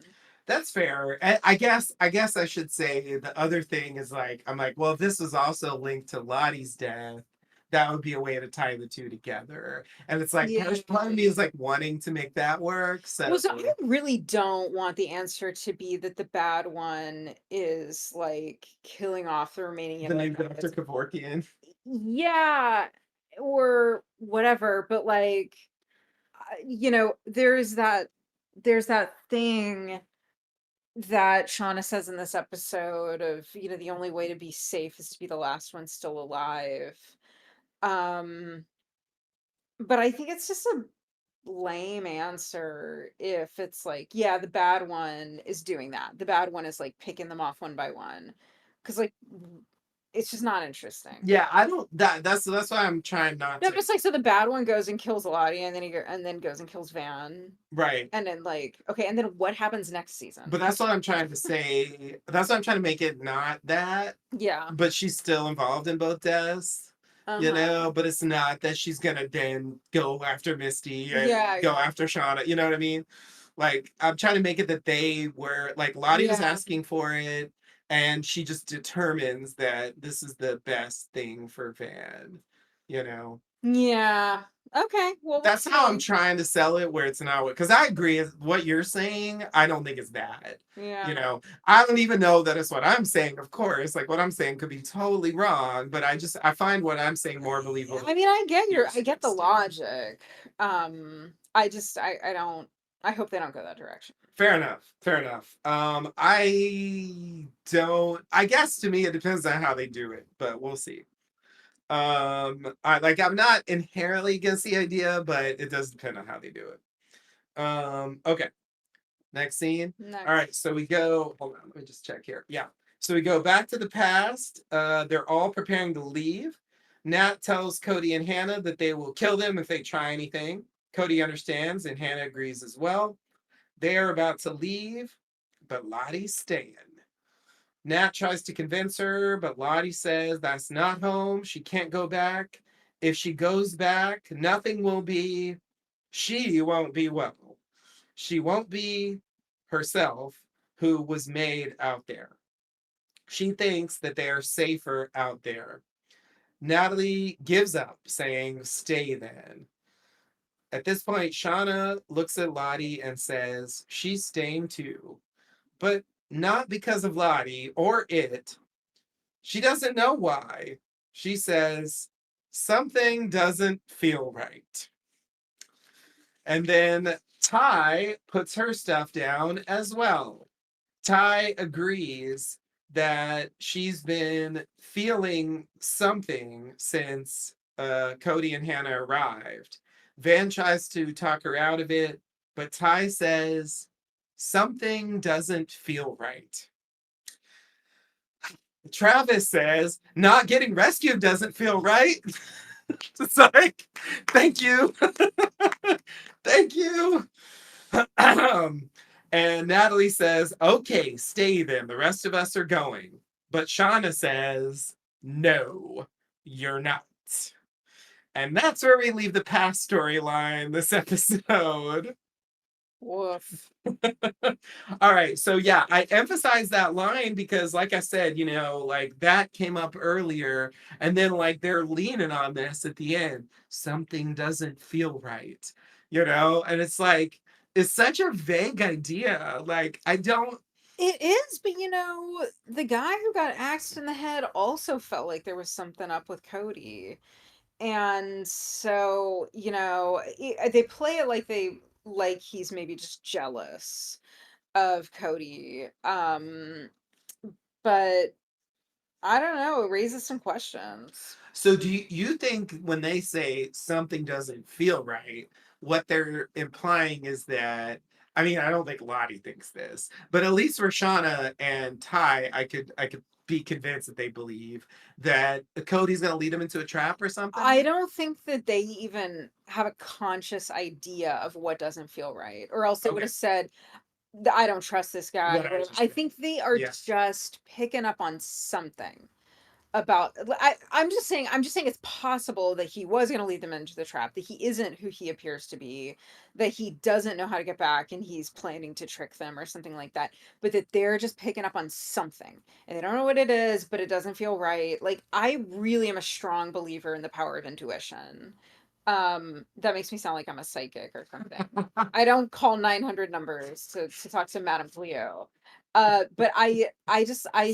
That's fair. I guess I should say the other thing is like I'm like, well, if this was also linked to Lottie's death, that would be a way to tie the two together. And it's like Yeah. part of me is like wanting to make that work. Well, So so I really don't want the answer to be that the bad one is like killing off the remaining the name Dr. Yellowjackets. Kevorkian. Yeah, or whatever, but like there's that thing that Shauna says in this episode of, the only way to be safe is to be the last one still alive. Um, but I think it's just a lame answer if it's like, yeah, the bad one is doing that. The bad one is like picking them off one by one. Cause like it's just not interesting. Yeah, I don't that's why I'm trying not No, to. just like so the bad one goes and kills Lottie and then goes and kills Van. Right. And then like, okay, and then what happens next But season? that's what I'm trying to say. That's what I'm trying to make it not that, Yeah. but she's still involved in both deaths, Uh-huh. but it's not that she's gonna then go after Misty and Yeah, go yeah. after Shauna, you know what I mean? Like I'm trying to make it that they were like Lottie was Yeah. asking for it and she just determines that this is the best thing for Van, you know. Yeah. Okay, well, we'll That's how I'm see. trying to sell it where it's not because I agree with what you're saying. I don't think it's that. Yeah. I don't even know that it's what I'm saying, of course. Like what I'm saying could be totally wrong, but I find what I'm saying more believable than I mean, what I you're get the suggesting. logic. I just I don't I hope they don't go that direction. Fair enough. Fair enough. I don't I guess to me it depends on how they do it, but we'll see. I'm not inherently against the idea, but it does depend on how they do it. Okay. Next scene. All right, Next. so we go. Hold on, let me just check here. Yeah. So we go back to the past. They're all preparing to leave. Nat tells Cody and Hannah that they will kill them if they try anything. Cody understands, and Hannah agrees as well. They are about to leave, but Lottie's staying. Nat tries to convince her, but Lottie says that's not home. She can't go back. If she goes back, nothing will be. She won't be well. She won't be herself who was made out there. She thinks that they are safer out there. Natalie gives up, saying, Stay then. At this point, Shauna looks at Lottie and says, She's staying too. But not because of Lottie or it. She doesn't know why. She says, Something doesn't feel right. And then Ty puts her stuff down as well. Ty agrees that she's been feeling something since Cody and Hannah arrived. Van tries to talk her out of it, but Ty says something doesn't feel right. Travis says not getting rescued doesn't feel right. It's like, thank you. Thank you. And Natalie says, okay, stay then. The rest of us are going. But Shauna says, no, you're not. And that's where we leave the past storyline this episode. Woof. All right. So yeah, I emphasize that line because like I said, like that came up earlier and then like they're leaning on this at the end. Something doesn't feel right. And it's like it's such a vague idea. Like I don't It is, but the guy who got axed in the head also felt like there was something up with Cody. And so, they play it like he's maybe just jealous of Cody. But I don't know, it raises some questions. So do you think when they say something doesn't feel right, what they're implying is that I mean, I don't think Lottie thinks this, but at least for Shauna and Ty, I could be convinced that they believe that Cody's gonna lead them into a trap or I something. don't think that they even have a conscious idea of what doesn't feel right, or else they would Okay. have said, I don't trust this guy. What I I just said. think they are Yeah. just picking up on something about I'm just saying it's possible that he was going to lead them into the trap, that he isn't who he appears to be, that he doesn't know how to get back and he's planning to trick them or something like that, but that they're just picking up on something and they don't know what it is, but it doesn't feel right. Like, I really am a strong believer in the power of intuition. That makes me sound like I'm a psychic or something. I don't call 900 numbers to talk to Madame Cleo. But I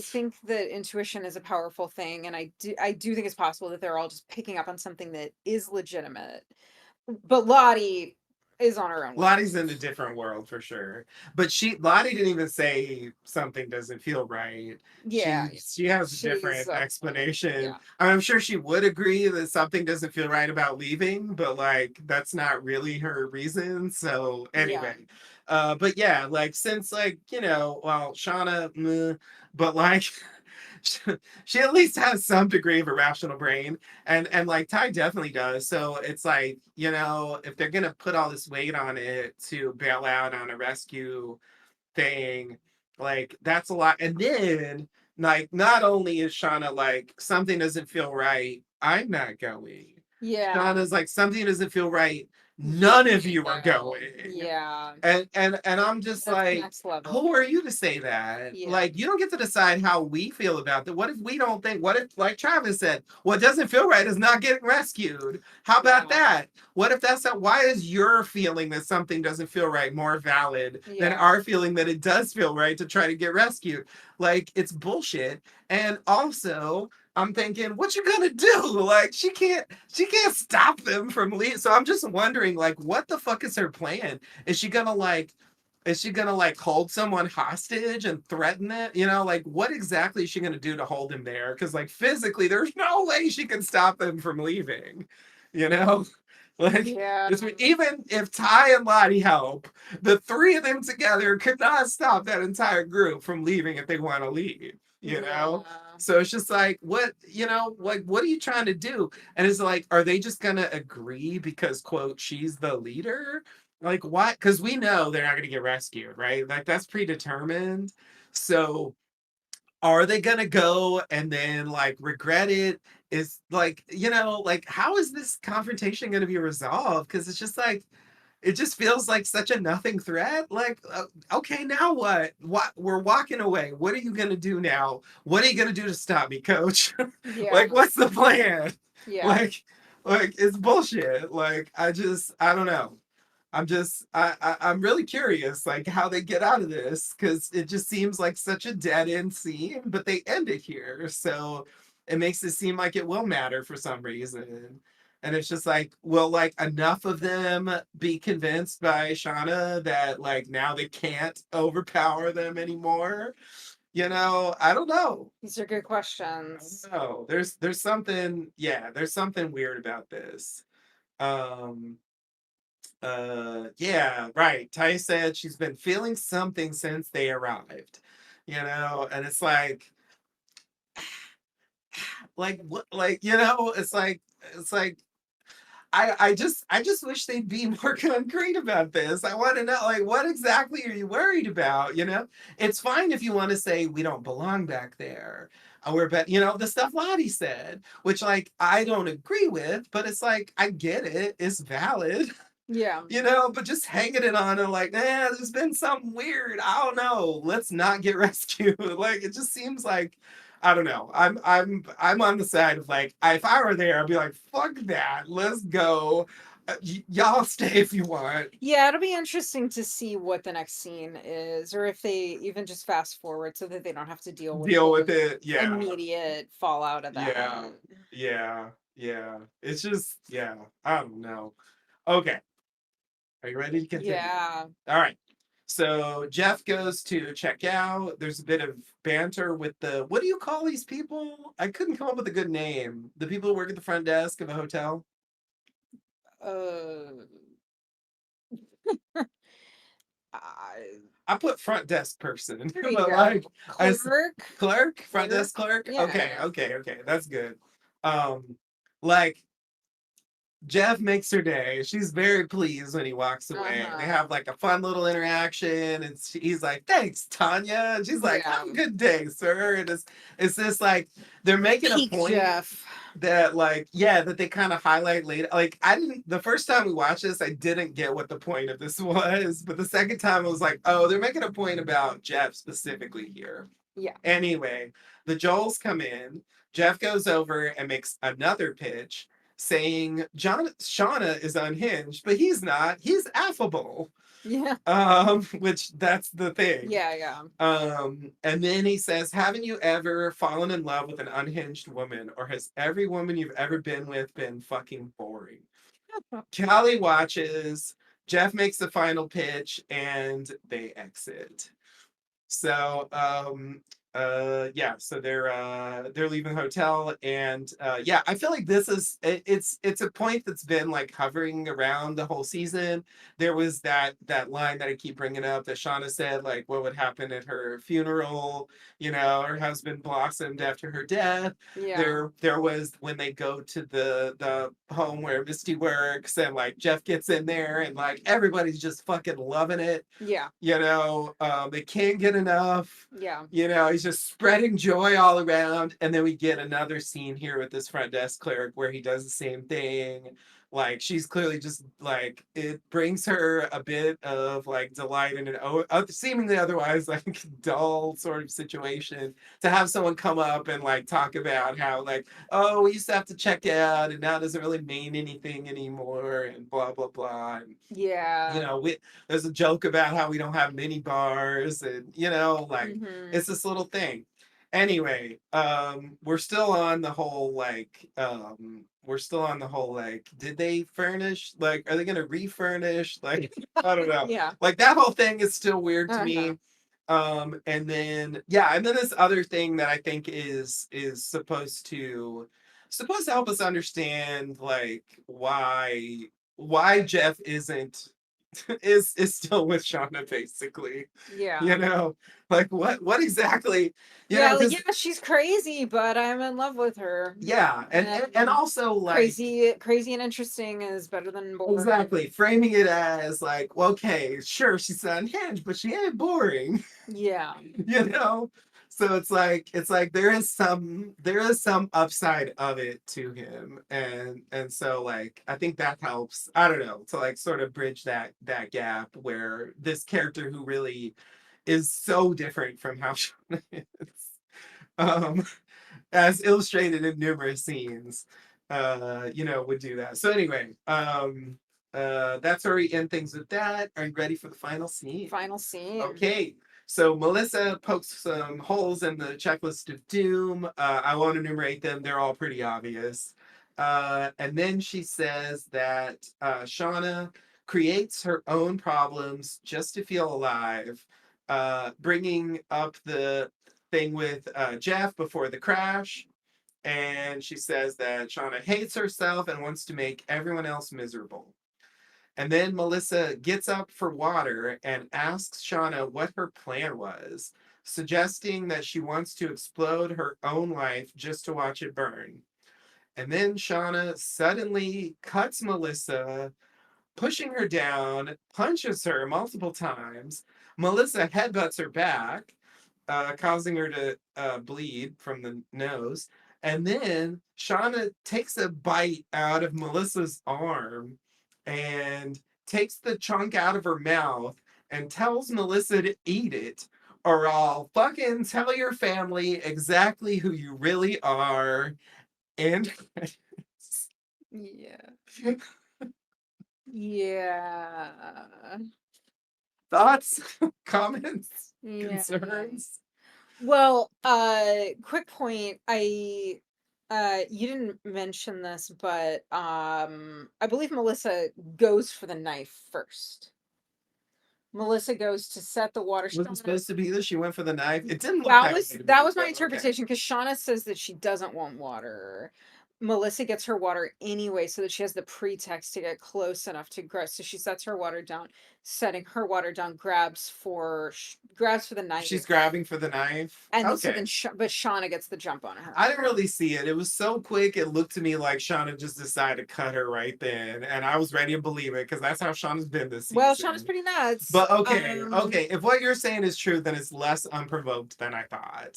think that intuition is a powerful thing, and I do think it's possible that they're all just picking up on something that is legitimate. But Lottie is on her own with Lottie's in a it. different world for sure. But Lottie didn't even say something doesn't feel right. Yeah, She has a she's different explanation. yeah, I'm sure she would agree that something doesn't feel right about leaving, but like that's not really her reason. So yeah, anyway. But yeah, like since like, well, Shauna, meh, but like she at least has some degree of a rational brain and like Ty definitely does. So it's like, if they're gonna put all this weight on it to bail out on a rescue thing, like that's a lot. And then like not only is Shauna like something doesn't feel right, I'm not going. yeah. Shauna's like something doesn't feel right. You None of can't you are go. going. Yeah, And I'm just that's like, next level. who are you to say that? Yeah, Like, you don't get to decide how we feel about that. What if we don't think? What if, like Travis said, what doesn't feel right is not getting rescued? How about yeah, that? What if that's not? Why is your feeling that something doesn't feel right more valid than yeah, our feeling that it does feel right to try to get rescued? Like, it's bullshit. And also, I'm thinking, what you gonna do? Like, she can't stop them from leaving. So I'm just wondering, like, what the fuck is her plan? Is she gonna like hold someone hostage and threaten it? Like what exactly is she gonna do to hold him there? Because like physically, there's no way she can stop them from leaving. You know, like yeah, even if Ty and Lottie help, the three of them together could not stop that entire group from leaving if they want to leave. yeah. So it's just like, what, like, what are you trying to do? And it's like, are they just gonna agree because, quote, she's the leader? Like, why? Because we know they're not gonna get rescued, right? Like, that's predetermined. So, are they gonna go and then like regret it? Is like, like, how is this confrontation gonna be resolved? Because it's just like, it just feels like such a nothing threat. Like, okay, now what? What? We're walking away. What are you gonna do now? What are you gonna do to stop me, Coach? Yeah, Like, what's the plan? yeah. Like, it's bullshit. Like, I don't know. I'm really curious, like how they get out of this, because it just seems like such a dead end scene, but they end it here, so it makes it seem like it will matter for some reason. And it's just like, will like enough of them be convinced by Shauna that like now they can't overpower them anymore? I don't know. These are good I questions. don't know. There's something, yeah, there's something weird about this. Um, yeah, right. Ty said she's been feeling something since they arrived. And it's like what, like, it's like I just wish they'd be more concrete about this. I want to know, like, what exactly are you worried about? It's fine if you want to say we don't belong back there. We're but the stuff Lottie said, which like I don't agree with, but it's like I get it, it's valid. Yeah. But just hanging it on and like, there's been something weird. I don't know. Let's not get rescued. Like it just seems like I don't know. I'm on the side of like if I were there, I'd be like, fuck that. Let's go. Y'all stay if you want. Yeah, it'll be interesting to see what the next scene is, or if they even just fast forward so that they don't have to deal with Deal with the it. Yeah. immediate fallout of Yeah. that. Yeah. Yeah. It's just I don't know. Okay. Are you ready to continue? Yeah. All right. So Jeff goes to check out. There's a bit of banter with what do you call these people? I couldn't come up with a good name. The people who work at the front desk of a hotel. Uh, I I put front desk person, there you but go. like I Clerk? clerk, front Clerk? desk clerk. Okay, Yeah. okay, okay. That's good. Um, like Jeff makes her day. She's very pleased when he walks away. They Uh-huh. have like a fun little interaction, and he's like, "Thanks, Tanya," and she's like, Yeah. "Have a good day, sir." And it's just like they're making a Peak point Jeff. that like that they kind of highlight later. Like I didn't the first time we watched this, I didn't get what the point of this was, but the second time I was like, "Oh, they're making a point about Jeff specifically here." Yeah. Anyway, the Joels come in. Jeff goes over and makes another pitch saying Shauna is unhinged, but he's not. He's affable. Yeah. Which that's the thing. Yeah, yeah. And then he says, haven't you ever fallen in love with an unhinged woman, or has every woman you've ever been with been fucking boring? Callie watches. Jeff makes the final pitch and they exit. So so they're leaving the hotel and I feel like it's a point that's been like hovering around the whole season. There was that line that I keep bringing up that Shauna said, like what would happen at her funeral, her husband blossomed after her death. Yeah. There was when they go to the home where Misty works and like Jeff gets in there and like everybody's just fucking loving it. Yeah. They can't get enough. Yeah. He's just spreading joy all around. And then we get another scene here with this front desk clerk where he does the same thing. Like she's clearly just like it brings her a bit of like delight in an seemingly otherwise like dull sort of situation to have someone come up and like talk about how like, oh, we used to have to check out and now it doesn't really mean anything anymore and blah blah blah. And Yeah. there's a joke about how we don't have mini bars and like Mhm. it's this little thing. Anyway, we're still on the whole like did they furnish, like are they going to refurnish, like I don't know, Yeah. like that whole thing is still weird to Uh-huh. me. And then this other thing that I think is supposed to help us understand like why Jeff isn't is still with Shauna basically. Yeah. You know, like what exactly, Yeah, like, yeah, because she's crazy, but I'm in love with her. yeah, and And also like crazy and interesting is better than boring. exactly framing it as like, well, okay, sure, she's unhinged, but she ain't boring. Yeah. you know so it's like there is some upside of it to him, and so like I think that helps, I don't know, to like sort of bridge that gap where this character who really is so different from how Shauna is, um as illustrated in numerous scenes, would do that. So anyway, that's where we end things with that. Are you ready for the final scene? Final scene. Okay, so Melissa pokes some holes in the checklist of doom. I won't enumerate them, they're all pretty obvious. And then she says that Shauna creates her own problems just to feel alive, bringing up the thing with Jeff before the crash. And she says that Shauna hates herself and wants to make everyone else miserable. And then Melissa gets up for water and asks Shauna what her plan was, suggesting that she wants to explode her own life just to watch it burn. And then Shauna suddenly cuts Melissa, pushing her down, punches her multiple times. Melissa headbutts her back, causing her to bleed from the nose. And then Shauna takes a bite out of Melissa's arm and takes the chunk out of her mouth and tells Melissa to eat it, or I'll fucking tell your family exactly who you really are. And Yeah. Yeah. thoughts, comments, Yeah. concerns. Well, quick point. You didn't mention this, but I believe Melissa goes for the knife first. Melissa goes to set the water. Was it supposed to be that she went for the knife? It didn't look That that was way to that me, was my but okay. interpretation because Shauna says that she doesn't want water. Melissa gets her water anyway so that she has the pretext to get close enough to grab. So she sets her water down, setting her water down, grabs for the She's knife, grabbing for the knife. and then, so Okay. then but Shauna gets the jump on I her. didn't really see it. It was so quick. It looked to me like Shauna just decided to cut her right then, and I was ready to believe it because that's how Shauna's been this Well, Shauna's season. pretty nuts. But okay, okay. If what you're saying is true, then it's less unprovoked than I thought.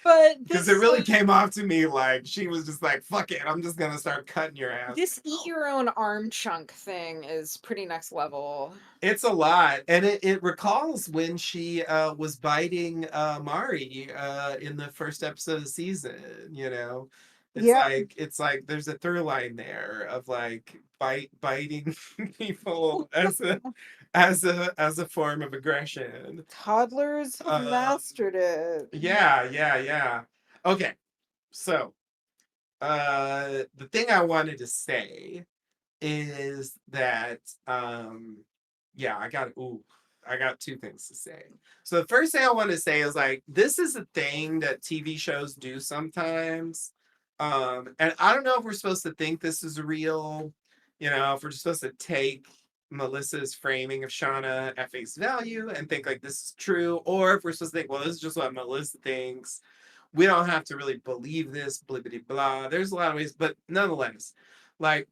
But Because it really came off to me like she was just like, "Fuck it, I'm just gonna start cutting your ass." this eat your own arm chunk thing is pretty next level. It's a lot, and it recalls when she was biting Mari in the first episode of the season. You know, Yep. it's like there's a through line there of like biting people as a form of aggression. Toddlers have Um, mastered it. yeah, yeah, yeah. Okay, so the thing I wanted to say is that yeah, I got two things to say. So the first thing I want to say is like this is a thing that TV shows do sometimes. And I don't know if we're supposed to think this is real, you know, if we're just supposed to take Melissa's framing of Shauna at face value and think like this is true, or if we're supposed to think, well, this is just what Melissa thinks. We don't have to really believe this, blah blah blah. There's a lot of ways, but nonetheless, like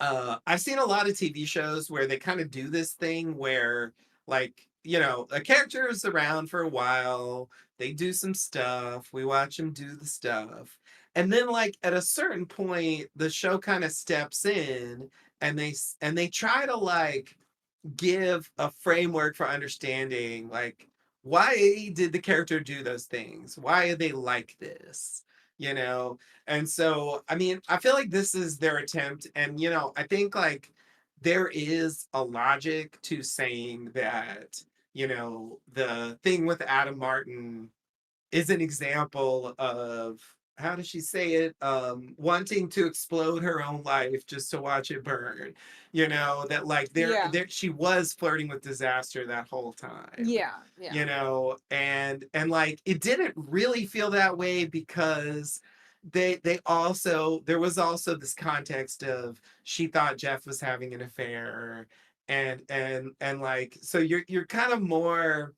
I've seen a lot of TV shows where they kind of do this thing where, like, you know, a character is around for a while, they do some stuff, we watch them do the stuff, and then, like, at a certain point, the show kind of steps in and they try to like give a framework for understanding like why did the character do those things, why are they like this, you know. And so I mean I feel like this is their attempt, and you know I think like there is a logic to saying that, you know, the thing with Adam Martin is an example of, how does she say it, wanting to explode her own life just to watch it burn, you know, that like Yeah. there she was flirting with disaster that whole time, Yeah. Yeah. you know. And like it didn't really feel that way because they also, there was also this context of she thought Jeff was having an affair, and like so you're kind of more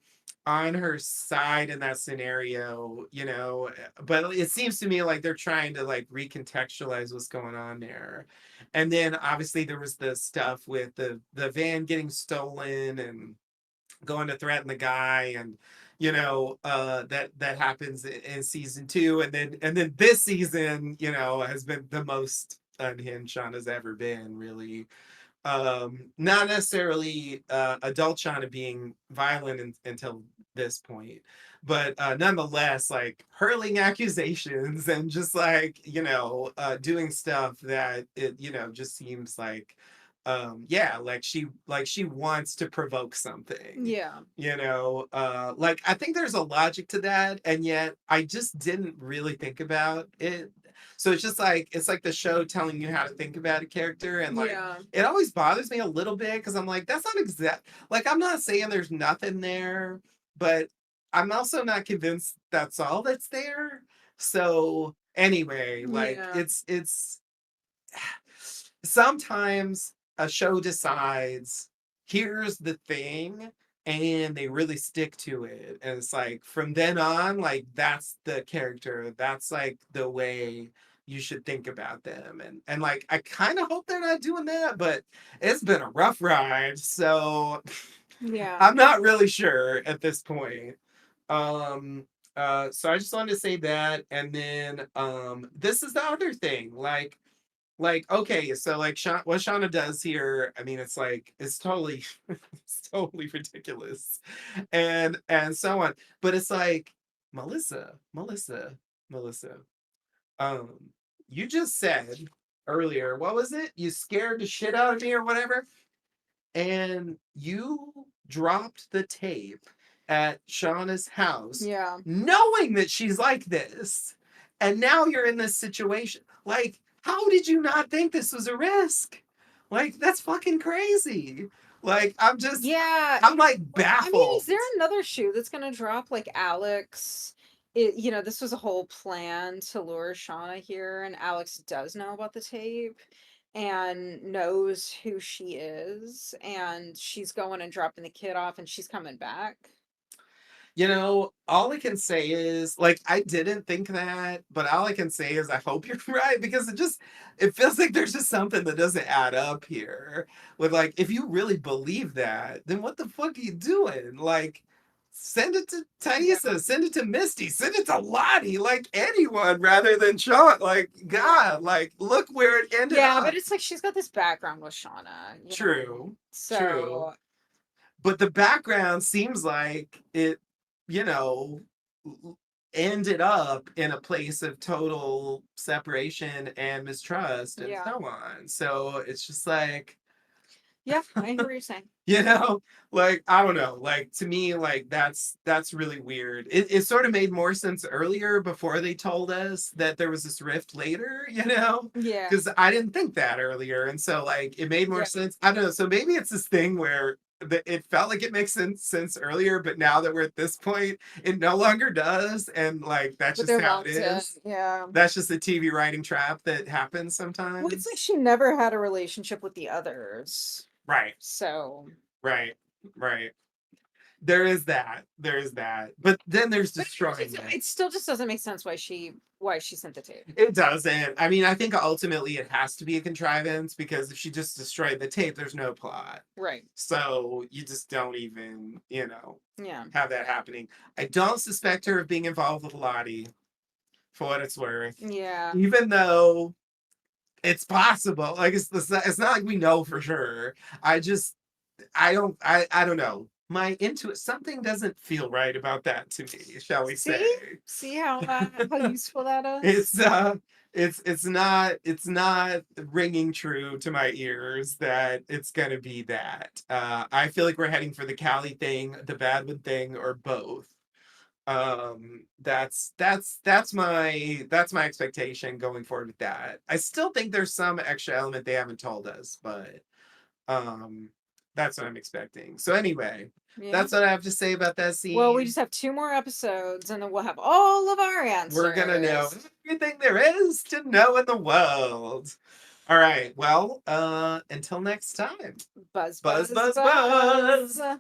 on her side in that scenario, you know. But it seems to me like they're trying to like recontextualize what's going on there. And then obviously there was the stuff with the van getting stolen and going to threaten the guy, and you know that happens in season two, and then this season, you know, has been the most unhinged Sean has ever been, really. Not necessarily adult Shauna being violent until this point, but nonetheless like hurling accusations and just like, you know, doing stuff that it, you know, just seems like yeah, like she wants to provoke something, Yeah. you know. Like I think there's a logic to that, and yet I just didn't really think about it. So it's just like it's like the show telling you how to think about a character, and like Yeah. it always bothers me a little bit because I'm like, that's not exact. Like, I'm not saying there's nothing there, but I'm also not convinced that's all that's there. So anyway, like Yeah. it's sometimes a show decides here's the thing, and they really stick to it, and it's like from then on like that's the character, that's like the way you should think about them. And like I kind of hope they're not doing that, but it's been a rough ride, so Yeah. I'm not really sure at this point. um so I just wanted to say that, and then this is the other thing, like like, okay, so like what Shauna does here, I mean, it's like it's totally it's totally ridiculous, and so on. But it's like, Melissa, um, you just said earlier, what was it? You scared the shit out of me or whatever, and you dropped the tape at Shauna's house, Yeah. knowing that she's like this, and now you're in this situation. Like, how did you not think this was a risk? Like, that's fucking crazy. Like, Yeah, I'm like I mean, is baffled. there another shoe that's gonna drop like Alex? This was a whole plan to lure Shauna here, and Alex does know about the tape and knows who she is, and she's going and dropping the kid off, and she's coming back. All I can say is, like, I didn't think that, but all I can say is I hope you're right, because it feels like there's just something that doesn't add up here. With, like, if you really believe that, then what the fuck are you doing? Like, send it to Yeah. Thaisa, send it to Misty, send it to Lottie, like anyone rather than Sean. Like, Yeah. God, like, look where it ended Yeah, but up. it's like she's got this background with Shauna. True, true. So But the background seems like it, you know, ended up in a place of total separation and mistrust and yeah. so on. So it's just like, Yeah, I hear what you're saying. you know, like, I don't know, like, to me, like, that's really weird. It sort of made more sense earlier, before they told us that there was this rift later, Yeah. because I didn't think that earlier, and so, like, it made more Yeah. sense. I don't know, so maybe it's this thing where it felt like it makes sense earlier, but now that we're at this point, it no longer does, and like, that's But just they're how it locked in. is. Yeah. That's just the TV writing trap that happens Well, it's like sometimes. she never had a relationship with the others. Right, So, right, right. There is that, but then there's but destroying it. it still just doesn't make sense why she sent the tape. It doesn't. I mean, I think ultimately it has to be a contrivance, because if she just destroyed the tape, there's no plot. Right. So you just don't even, Yeah. have that happening. I don't suspect her of being involved with Lottie, for what it's worth, Yeah. even though it's possible. Like, it's not like we know for sure. I just I don't know. My something doesn't feel right about that to me, shall we say. See? See how useful that is? It's it's not ringing true to my ears that it's gonna be that. I feel like we're heading for the Cali thing, the Badwood thing, or both. That's my expectation going forward with that. I still think there's some extra element they haven't told us, but um that's what I'm expecting. So anyway, Yeah. that's what I have to say about that Well, we scene. just have two more episodes and then we'll have all of our We're gonna know answers. everything there is to know in the world. All right. Well, until next time. Buzz, Buzz, buzz, buzz, buzz. buzz.